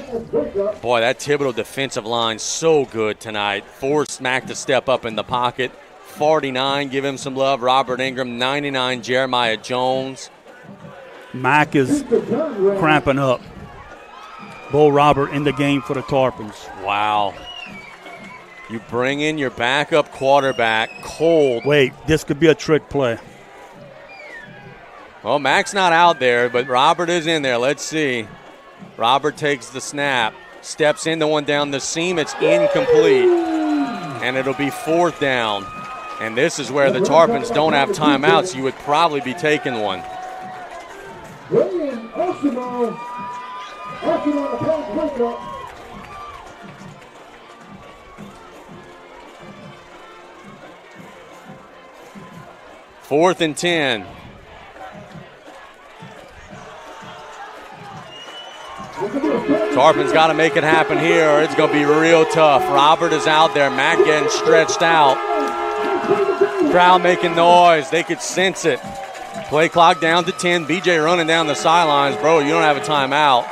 Boy, that Thibodaux defensive line so good tonight. Forced Mack to step up in the pocket. 49, give him some love. Robert Ingram, 99, Jeremiah Jones.
Mack is cramping up. Bo Robert in the game for the Tarpons.
Wow. You bring in your backup quarterback, cold.
Wait, this could be a trick play.
Well, Mack's not out there, but Robert is in there. Let's see. Robert takes the snap, steps into one down the seam. It's incomplete. and it'll be 4th down. And this is where the Tarpons don't have timeouts. You would probably be taking one.
William Osimon. Osimon, the pass breakup.
Fourth and 10. Tarpon's got to make it happen here, or it's going to be real tough. Robert is out there. Matt getting stretched out. Crowd making noise. They could sense it. Play clock down to 10. BJ running down the sidelines. Bro, you don't have a timeout.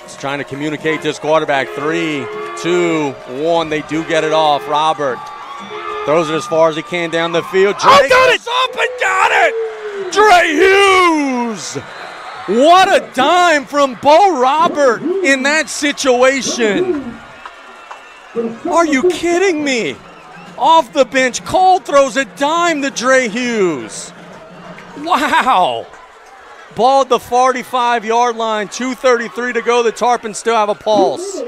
He's trying to communicate to his quarterback. 3, 2, 1. They do get it off. Robert throws it as far as he can down the field. Dre
got it!
Up and got it! Dre Hughes! What a dime from Bo Robert in that situation. Are you kidding me? Off the bench, Cole throws a dime to Dre Hughes. Wow. Ball at the 45-yard line, 2:33 to go. The Tarpons still have a pulse.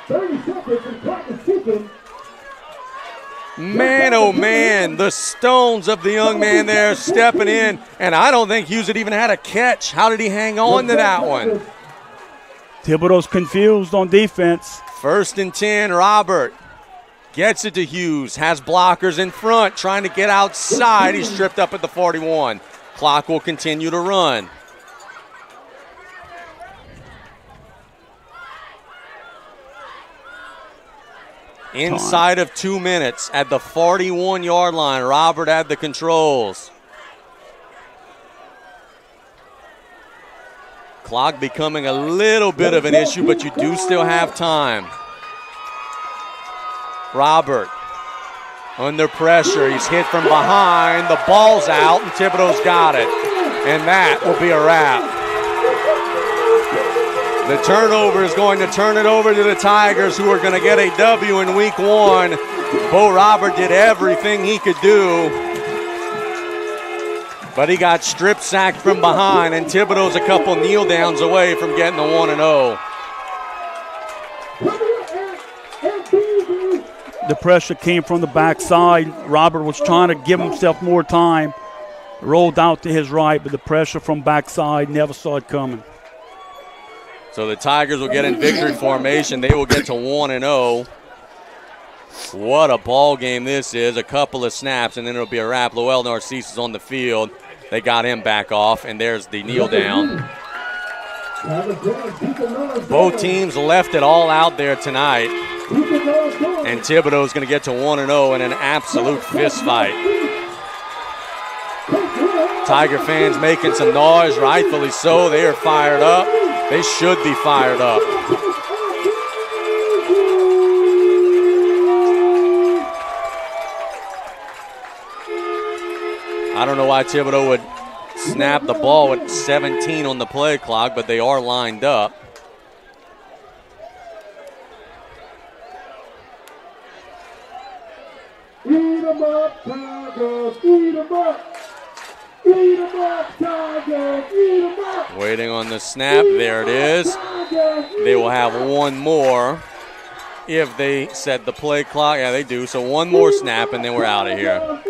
30 seconds and clock is ticking.
Man, oh man, the stones of the young man there stepping in, and I don't think Hughes had even had a catch. How did he hang on to that one?
Thibodaux's confused on defense.
1st and 10, Robert gets it to Hughes, has blockers in front, trying to get outside. He's stripped up at the 41. Clock will continue to run. Inside of 2 minutes at the 41-yard line, Robert had the controls. Clock becoming a little bit of an issue, but you do still have time. Robert under pressure. He's hit from behind. The ball's out, and Thibodaux's got it. And that will be a wrap. The turnover is going to turn it over to the Tigers, who are going to get a W in week 1. Bo Robert did everything he could do, but he got strip sacked from behind, and Thibodaux's a couple kneel downs away from getting the 1-0.
The pressure came from the backside. Robert was trying to give himself more time. Rolled out to his right, but the pressure from backside, never saw it coming.
So the Tigers will get in victory formation. They will get to 1-0. What a ball game this is. A couple of snaps, and then it'll be a wrap. Lowell Narcisse is on the field. They got him back off, and there's the kneel down. Both teams left it all out there tonight. And Thibodaux is going to get to 1-0 in an absolute fist fight. Tiger fans making some noise, rightfully so. They are fired up. They should be fired up. I don't know why Thibodaux would snap the ball with 17 on the play clock, but they are lined up.
Eat 'em up, Tigers, eat 'em up. Eat 'em up, Tigers, eat 'em up.
Waiting on the snap. There it is. They will have one more if they set the play clock. Yeah, they do. So one more snap, and then we're out of here.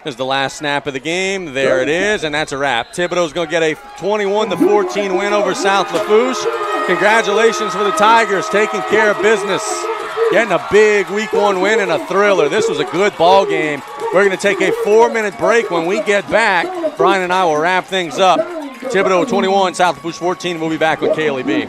This is the last snap of the game. There it is, and that's a wrap. Thibodaux's going to get a 21-14 win over South Lafourche. Congratulations for the Tigers, taking care of business, getting a big week 1 win and a thriller. This was a good ball game. We're going to take a 4-minute break. When we get back, Brian and I will wrap things up. Thibodaux 21, South Lafourche 14. We'll be back with KLEB.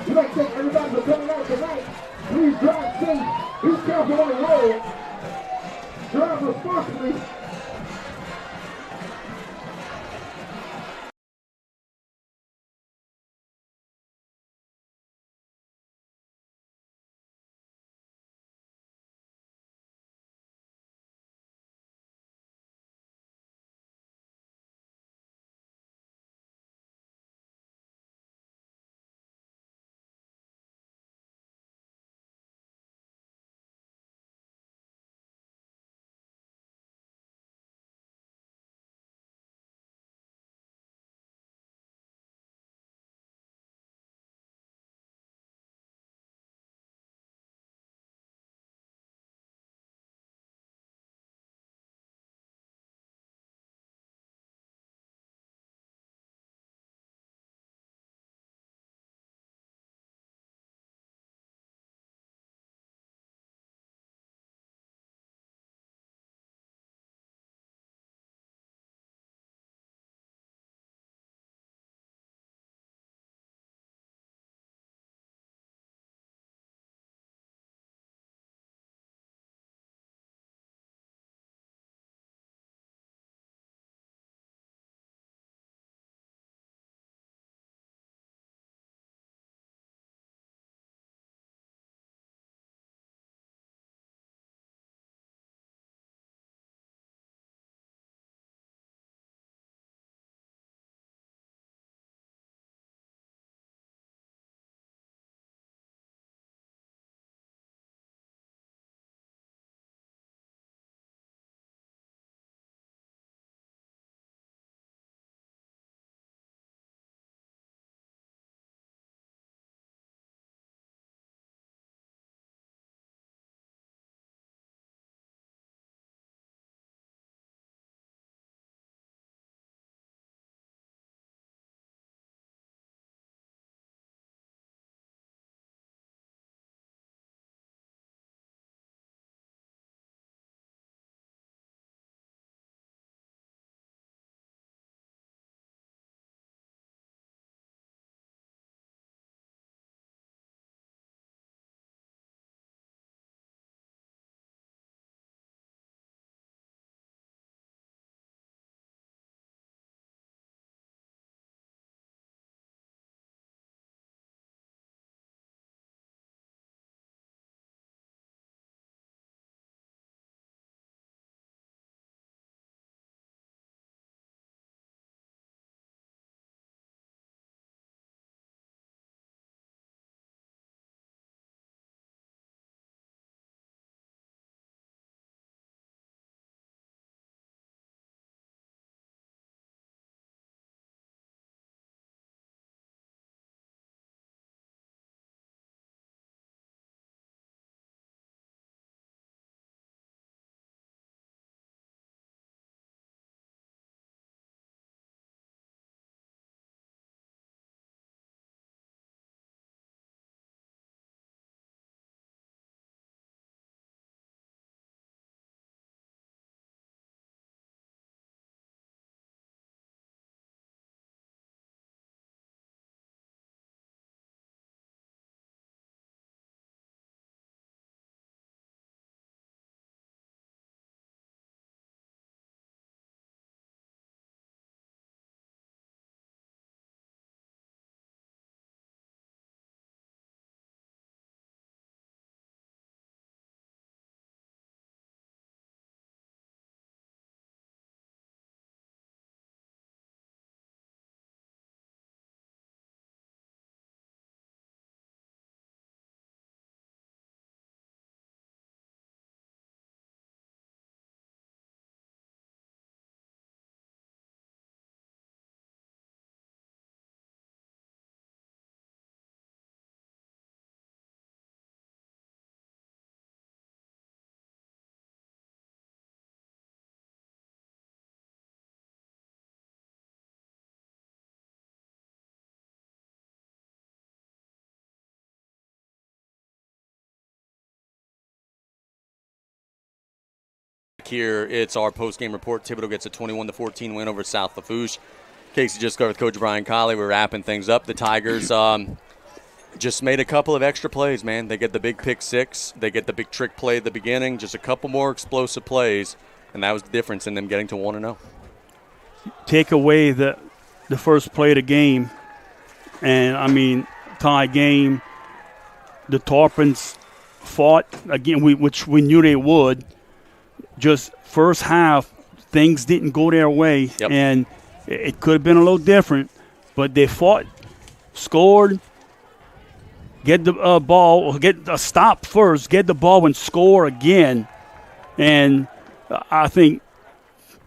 We'd like to thank everybody for coming out tonight. Please drive safe. Be careful on the road. Drive responsibly.
here. It's our post-game report. Thibodaux gets a 21-14 win over South Lafourche. Casey just got with Coach Brian Colley. We're wrapping things up. The Tigers just made a couple of extra plays, man. They get the big pick six. They get the big trick play at the beginning. Just a couple more explosive plays, and that was the difference in them getting to 1-0.
Take away the first play of the game, and, I mean, tie game. The Tarpons fought, again, which we knew they would. Just first half, things didn't go their way, and it could have been a little different, but they fought, scored, get the ball, get a stop first, get the ball and score again. And I think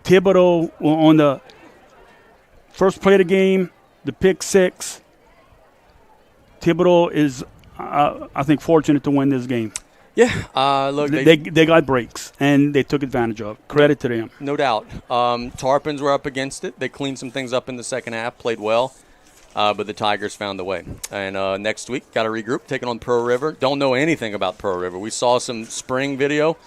Thibodaux on the first play of the game, the pick six, Thibodaux is, I think, fortunate to win this game.
Yeah, look,
they got breaks, and they took advantage of it. Credit to them.
No doubt. Tarpons were up against it. They cleaned some things up in the second half, played well, but the Tigers found a way. And next week, got to regroup, taking on Pearl River. Don't know anything about Pearl River. We saw some spring video.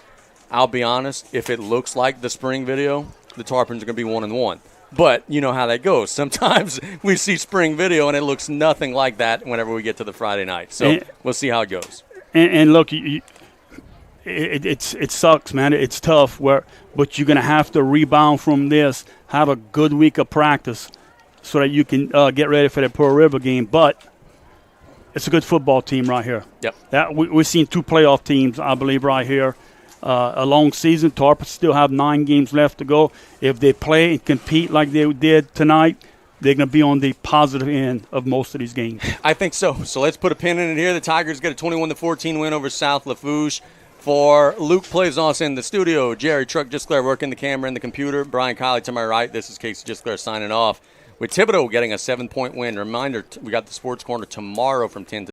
I'll be honest, if it looks like the spring video, the Tarpons are going to be 1-1. But you know how that goes. Sometimes we see spring video, and it looks nothing like that whenever we get to the Friday night. So we'll see how it goes.
And look, it sucks, man. It's tough, but you're going to have to rebound from this, have a good week of practice so that you can get ready for the Pearl River game. But it's a good football team right here.
Yep.
We've seen two playoff teams, I believe, right here. A long season. Tarpons still have 9 games left to go. If they play and compete like they did tonight, they're going to be on the positive end of most of these games.
I think so. So let's put a pin in it here. The Tigers get a 21-14 win over South Lafourche. For Luke Plaisance in the studio, Jerry Truck Gisclair working the camera and the computer, Brian Colley to my right. This is Casey Gisclair signing off. With Thibodaux getting a 7-point win. Reminder, we got the Sports Corner tomorrow from 10 to